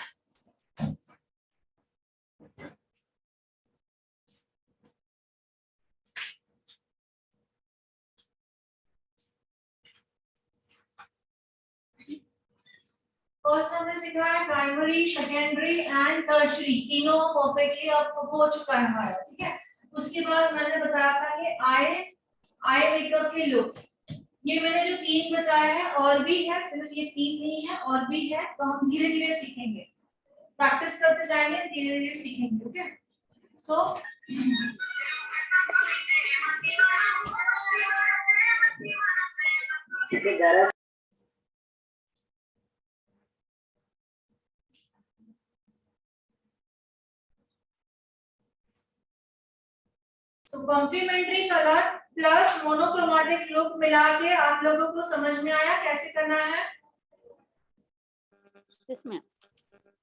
फर्स्ट हमने सीखा है प्राइमरी, सेकेंडरी एंड टर्शरी, तीनों परफेक्टली आपको हो चुका है हमारा, ठीक है। उसके बाद मैंने बताया था कि आई मेकअप के लुक्स, ये मैंने जो 3 बताया है, और भी है, सिर्फ ये 3 नहीं है, और भी है, तो हम धीरे धीरे सीखेंगे, प्रैक्टिस करते जाएंगे, धीरे धीरे सीखेंगे, okay. So complementary colour plus monochromatic look मिला के आप लोगों को समझ में आया कैसे करना है? इसमें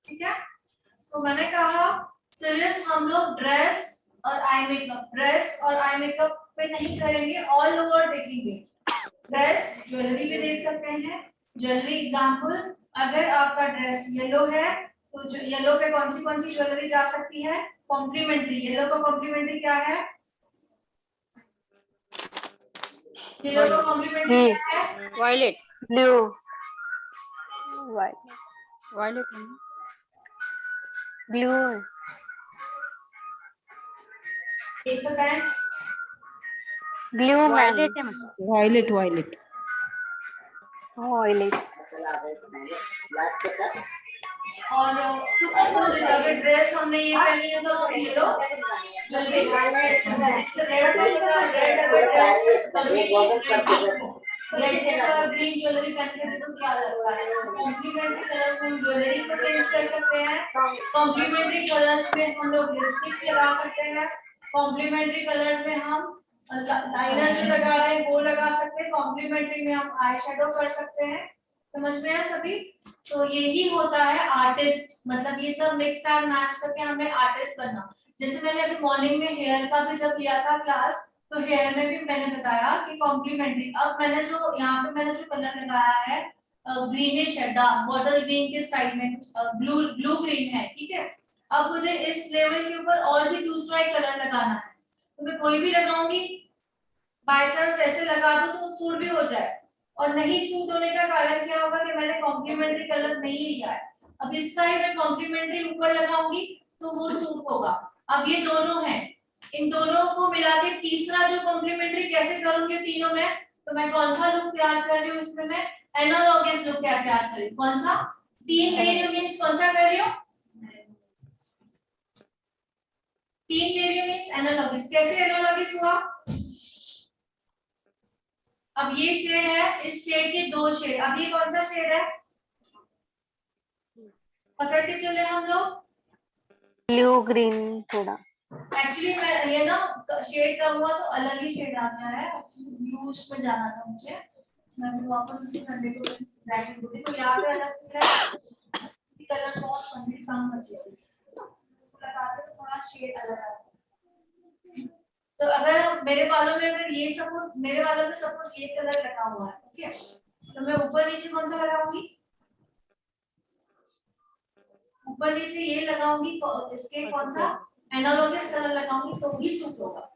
ठीक है। सो मैंने कहा सिर्फ हम लोग ड्रेस और आई मेकअप पे नहीं करेंगे, ऑल ओवर देखेंगे। ड्रेस, ज्वेलरी भी देख सकते हैं। ज्वेलरी एग्जांपल, अगर आपका ड्रेस येलो है तो जो येलो पे कौन सी ज्वेलरी जा सकती है? कॉम्प्लीमेंट्री। येलो का कॉम्प्लीमेंट्री क्या है? येलो का कॉम्प्लीमेंट्री क्या है? Violet, blue, white, violet blue, एक बताएं। ब्लू मैम, वायलेट है मैम। वायलेट वायलेट वायलेट, और अपोजिट, अगर ड्रेस हमने ये पहनी है तो yellow jewellery, red colour green jewellery पहनने तो क्या लगता है? कॉम्प्लीमेंट्री कलर्स में ज्वेलरी को चेंज कर सकते हैं। कॉम्प्लीमेंट्री कलर्स में हम लोग लिपस्टिक्स लगा सकते हैं। कॉम्प्लीमेंट्री कलर्स में हम लाइनर जो लगा रहे हैं वो लगा सकते हैं। कॉम्प्लीमेंट्री में हम आई शेडो कर सकते हैं। समझ में आया सभी? तो यही होता है आर्टिस्ट, मतलब ये सब मिक्स एंड मैच करके हमें आर्टिस्ट बनना। जैसे मैंने अभी मॉर्निंग में हेयर का भी जब लिया था क्लास, तो हेयर में भी मैंने बताया कि कॉम्प्लीमेंट्री, अब मैंने जो यहाँ पे मैंने जो कलर लगाया है ग्रीनिश है, डार्क बॉटल ग्रीन के स्टाइल में, ब्लू ग्रीन है, ठीक है। अब मुझे इस लेवल के ऊपर और भी दूसरा एक कलर लगाना है, तो मैं कोई भी लगाऊंगी, बाय चांस ऐसे लगा दूं तो सूट भी हो जाए। और नहीं सूट होने का कारण क्या होगा कि मैंने कॉम्प्लीमेंट्री कलर नहीं लिया है। अब इसका ही मैं कॉम्प्लीमेंट्री ऊपर लगाऊंगी तो वो सूट होगा। अब ये दोनों हैं, इन दोनों को मिला के तीसरा जो कॉम्प्लीमेंट्री कैसे करूंगी तीनों में, तो मैं कौन सा लुक तैयार कर रही हूँ इसमें, मैं एनालॉगस लुक क्या तैयार कर रही हूँ। कौन सा? 3 ले रही हूँ मींस कौन सा कर रही हूँ? 3 ले रही हूँ मींस एनालॉगस। कैसे एनालॉगस हुआ? अब ये शेड है, इस शेड के 2 शेड, अब ये कौन सा शेड है? पकड़ के चले हम लोग, ब्लू ग्रीन थोड़ा। एक्चुअली मैं ये ना शेड कम हुआ तो अलग ही शेड आ गया है। एक्चुअली ब्लूज पे जाना था मुझे, मैं भी वापस इसको संडे को एग्जैक्टली बोली तो यहाँ पे अलग है, कलर बहुत कंप्लीट कम बचे इसको लगाते तो थोड़ा शेड अलग आता। तो अगर मेरे बालों में अगर ये सपोज मेरे बालों में सपोज ये कलर लगा हुआ है, ठीक है, तो मैं ऊपर नीचे कौन सा लगाऊंगी? ऊपर नीचे ये लगाऊंगी, इसके कौन सा एनालॉगस कलर लगाऊंगी तो ही सूट होगा।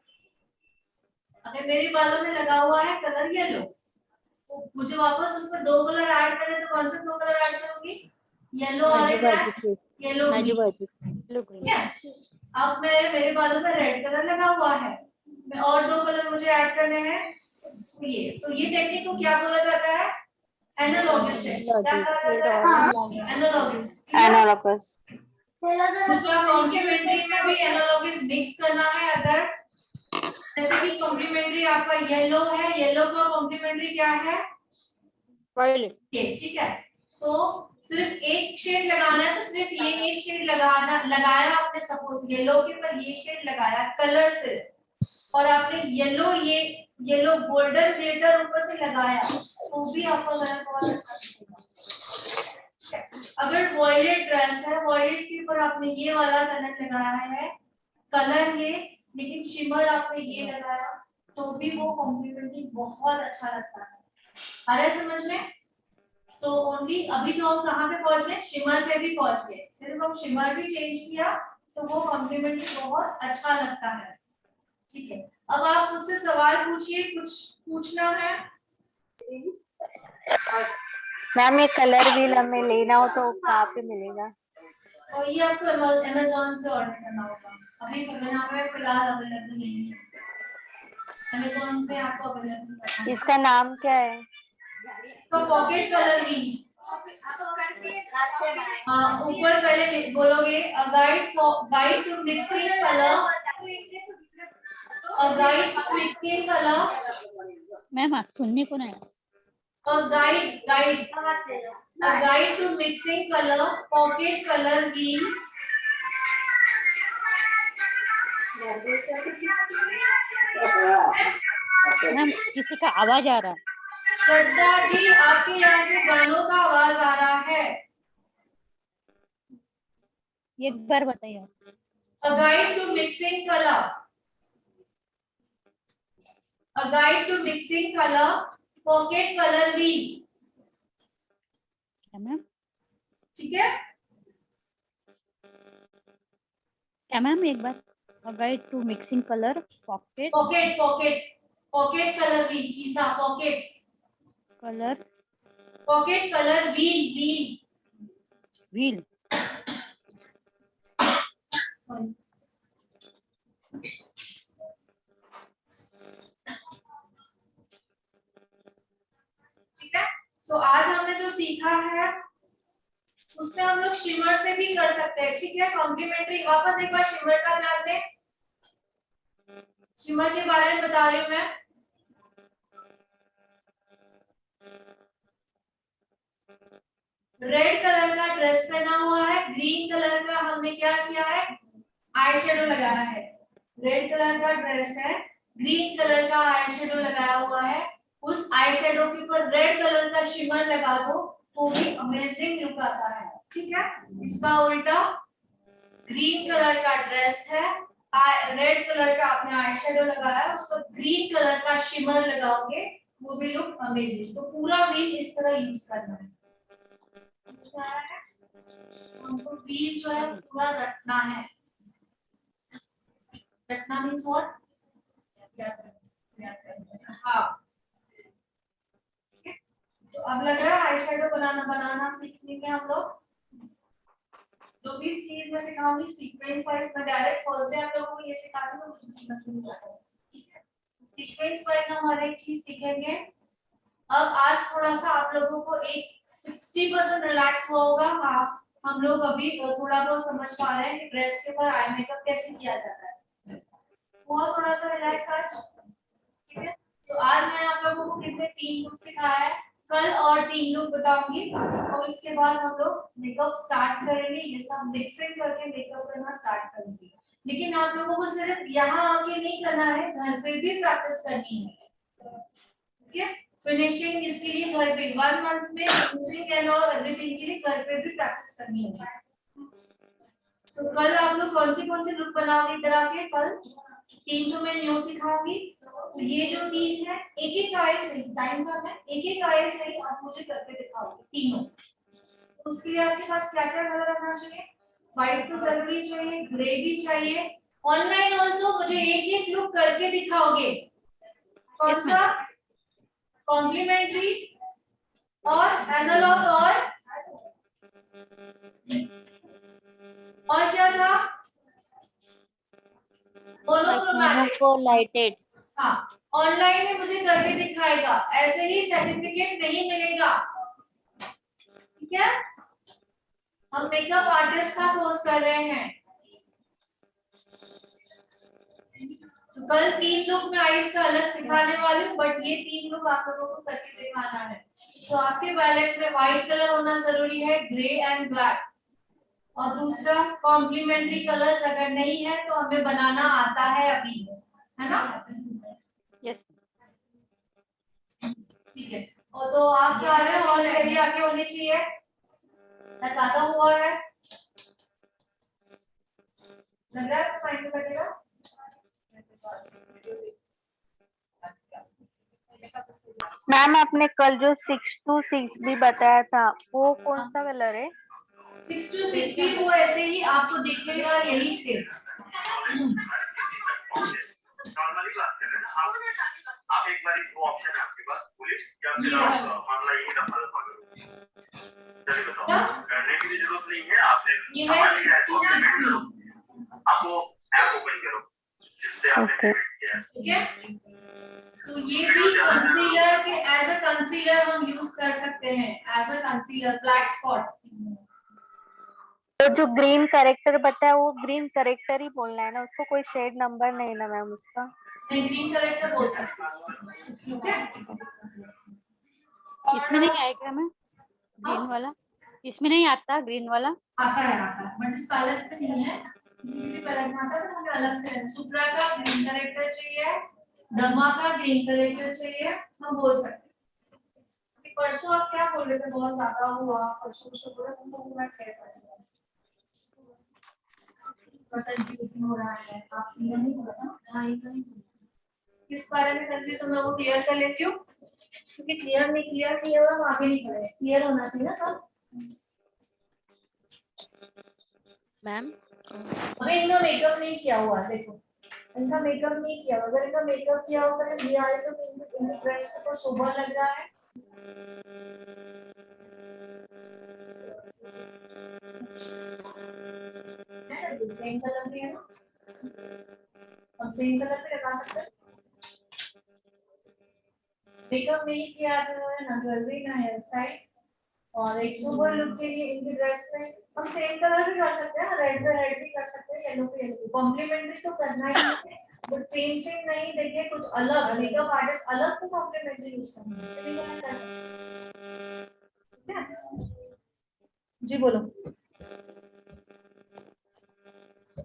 अगर मेरे बालों में लगा हुआ है कलर येलो, तो मुझे वापस उस पर 2 कलर ऐड करने, तो कौन से 2 कलर ऐड करूंगी? येलो और आजू बाजू ब्लैक, के येलो आजू ग्रीन। बाजू ठीक है, अब मेरे बालों में रेड कलर लगा हुआ है, मैं और 2 कलर मुझे ऐड करने हैं। तो ये टेक्निक को क्या बोला जाता है? एनालॉगस है। क्या कहा जाता है? एनालॉगस। एनालॉगस। दूसरा कॉम्प्लीमेंट्री में भी एनालॉगस मिक्स करना है। अगर जैसे कि कॉम्प्लीमेंट्री आपका येलो है, येलो का कॉम्प्लीमेंट्री क्या है? वायलेट। ठीक है, सो सिर्फ एक शेड लगाना है, तो सिर्फ ये एक शेड लगाया आपने, सपोज येलो के ऊपर ये शेड लगाया कलर से, और आपने येलो गोल्डन ग्लिटर ऊपर से लगाया, तो भी आपका कलर बहुत अच्छा दिखेगा। अगर वॉयलेट ड्रेस है, वॉयलेट के ऊपर आपने ये वाला कलर लगाया है, कलर ये, लेकिन शिमर आपने ये लगाया, तो भी वो कॉम्प्लीमेंट्री बहुत अच्छा लगता है। आ रहा है समझ में? सो ओनली अभी तो हम कहाँ पे पहुंच गए? शिमर पे भी पहुंच गए। सिर्फ हम शिमर भी चेंज किया तो वो कॉम्प्लीमेंट्री बहुत अच्छा लगता है। ठीक है, अब आप मुझसे सवाल पूछिए, कुछ पूछना है? मैम ये कलर व्हील हमें लेना हो तो कहाँ पे मिलेगा? और ये आपको अमेज़न से ऑर्डर करना होगा। अभी यहाँ पे फिलहाल अवेलेबल नहीं है, अमेज़न से आपको अवेलेबल करना होगा। इसका नाम क्या है? इसका पॉकेट कलर व्हील। ऊपर पहले बोलोगे guide to mixing colour, guide to mixing colour, ma'am सुनने को नहीं। Guide to mixing colour, pocket colour wheel. Ma'am किसी का आवाज आ रहा है। श्रद्धा जी, आपके यहाँ से गानों का आवाज आ रहा है। एक बार बताइए। A guide to mixing color. A guide to mixing color, pocket color wheel. क्या मैम? ठीक है? क्या मैम एक बार? A guide to mixing color, pocket Pocket color wheel. खीसा pocket. color Pocket color wheel. wheel. Sorry. ठीक है, तो आज हमने जो सीखा है उसमें हम लोग शिमर से भी कर सकते हैं। ठीक है, कॉम्प्लीमेंट्री। वापस एक बार शिमर का ध्यान दें। शिमर के बारे में बता रही हूँ मैं। रेड कलर का ड्रेस पहना हुआ है, ग्रीन कलर का हमने क्या किया है? आई शेडो लगाया है। रेड कलर का ड्रेस है, ग्रीन कलर का आई शेडो लगाया हुआ है, उस आई शेडो के ऊपर रेड कलर का शिमर लगा दो तो भी अमेजिंग लुक आता है। ठीक है, इसका उल्टा ग्रीन कलर का ड्रेस है, रेड कलर का आपने आई शेडो लगाया, उस पर ग्रीन कलर का शिमर लगाओगे, वो भी लुक अमेजिंग। तो पूरा व्हील इस तरह यूज करना है। हमको व्हील जो है पूरा रटना है। रटना मीन्स व्हाट? हाँ, तो अब लग रहा है आई शेडो बनाना सीखेंगे हम लोग। जो भी चीज मैं सिखाऊंगी सीक्वेंस वाइज, मैं डायरेक्ट फर्स्ट डे आप लोगों को ये सिखाती हूँ, कुछ समझ में नहीं आता। ठीक है, सीक्वेंस वाइज हम हर एक चीज सीखेंगे। अब आज थोड़ा सा आप लोगों को एक 60% रिलैक्स हुआ होगा। हाँ, हम लोग अभी थोड़ा बहुत समझ पा रहे हैं कि ड्रेस के ऊपर आई मेकअप कैसे किया जाता है। बहुत थोड़ा सा रिलैक्स आज। ठीक है, तो आज मैंने आप लोगों को कितने 3 लुक सिखाया है, कल और 3 लुक बताऊंगी, और इसके बाद हम लोग मेकअप स्टार्ट करेंगे। ये सब मिक्सिंग करके मेकअप करना स्टार्ट करेंगे। लेकिन आप लोगों को सिर्फ यहाँ आके नहीं करना है, घर पे भी प्रैक्टिस करनी है। ठीक है, फिनिशिंग इसके लिए घर पे 1 मंथ में फिनिशिंग एंड ऑल एवरीथिंग के लिए घर पे भी प्रैक्टिस करनी है। सो कल आप लोग कौन से लुक बनाओगे इधर आके? कल 3 तो मैं न्यू सिखाऊंगी। तो ये जो 3 है, एक एक आए सही, टाइम कम है, एक एक आए सही आप मुझे करके दिखाओगे तीनों। तो उसके लिए आपके पास क्या क्या कलर रखना चाहिए? व्हाइट तो जरूरी चाहिए, ग्रे भी चाहिए। ऑनलाइन ऑल्सो मुझे एक एक लुक करके दिखाओगे। कौन Yes, सा? कॉम्प्लीमेंट्री और एनालॉग और क्या था? मोनोक्रोमैटिक। मोनोकोलाइटेड। हाँ, ऑनलाइन में मुझे करके दिखाएगा, ऐसे ही सर्टिफिकेट नहीं मिलेगा। ठीक है, हम मेकअप आर्टिस्ट का कोर्स कर रहे हैं। तो कल 3 लुक में आईज का अलग सिखाने वाली हूँ, बट ये 3 लुक आप लोगों को करके दिखाना है। तो आपके पैलेट में व्हाइट कलर होना जरूरी है, ग्रे एंड ब्लैक। और दूसरा कॉम्प्लीमेंट्री कलर्स अगर नहीं है तो हमें बनाना आता है अभी, है ना? यस ठीक है, और तो आप चाह रहे हो ऑलरेडी आगे होनी चाहिए, ऐसा आता हुआ है, लग रहा है टाइम कटेगा। मैम आपने कल जो 6 to 6 भी बताया था वो कौन सा कलर है? 6 to 6 भी वो ऐसे ही आपको दिखेगा, यही शेप। नॉर्मली बात कर रहे हैं आप एक बार वो ऑप्शन है आपके पास पुलिस या फिर ये है। आप मामला यही का फॉलो करो। चलिए बताओ, करने की जरूरत नहीं है, आपने ये है 6 to 6 भी। आप वो ऐप ओपन करो जिससे आपने पेमेंट किया है। ठीक है, सो ये भी कंसीलर के एज अ कंसीलर हम यूज कर सकते हैं, as a concealer black spot. तो जो ग्रीन करेक्टर बताया वो ग्रीन करेक्टर ही बोलना है ना, उसको कोई शेड नंबर नहीं ना मैम उसका? नहीं, ग्रीन करेक्टर बोल सकते हैं। ठीक है, इसमें नहीं आएगा मैम ग्रीन वाला? इसमें नहीं आता ग्रीन वाला? आता है, बट इस पैलेट पे नहीं है। किसी पैलेट में आता है, तो हमें अलग से सुप्रा का ग्रीन करेक्टर चाहिए, दमा का ग्रीन करेक्टर चाहिए, हम बोल सकते हैं। परसों आप क्या बोल रहे थे, बहुत ज्यादा हुआ परसों बोल रहे थे, तो मैं क्या करूंगा, कंफ्यूजन हो रहा है। आप क्लियर नहीं हो रहा ना? हाँ, ये नहीं किस बारे में करनी है, तो मैं वो क्लियर कर लेती हूँ, क्योंकि क्लियर नहीं क्लियर हम आगे नहीं करें। क्लियर होना चाहिए ना सब। मैम अभी इनका मेकअप नहीं किया हुआ, देखो इनका मेकअप नहीं किया हुआ। अगर इनका मेकअप किया होता तो ये आए तो इनकी ड्रेस को सुबह लग रहा है। सेम कलर भी है ना, हम सेम कलर पे लगा सकते हैं। मेकअप नहीं किया तो ना ज्वेलरी ना हेयर स्टाइल, और एक सुपर लुक के लिए इनकी ड्रेस में हम सेम कलर भी कर सकते हैं, रेड पे रेड भी कर सकते हैं, येलो पे येलो। कॉम्प्लीमेंट्री तो करना ही है, बट सेम नहीं, देखिए कुछ अलग मेकअप आर्टिस्ट अलग तो कॉम्प्लीमेंट्री यूज करना है, जी बोलो।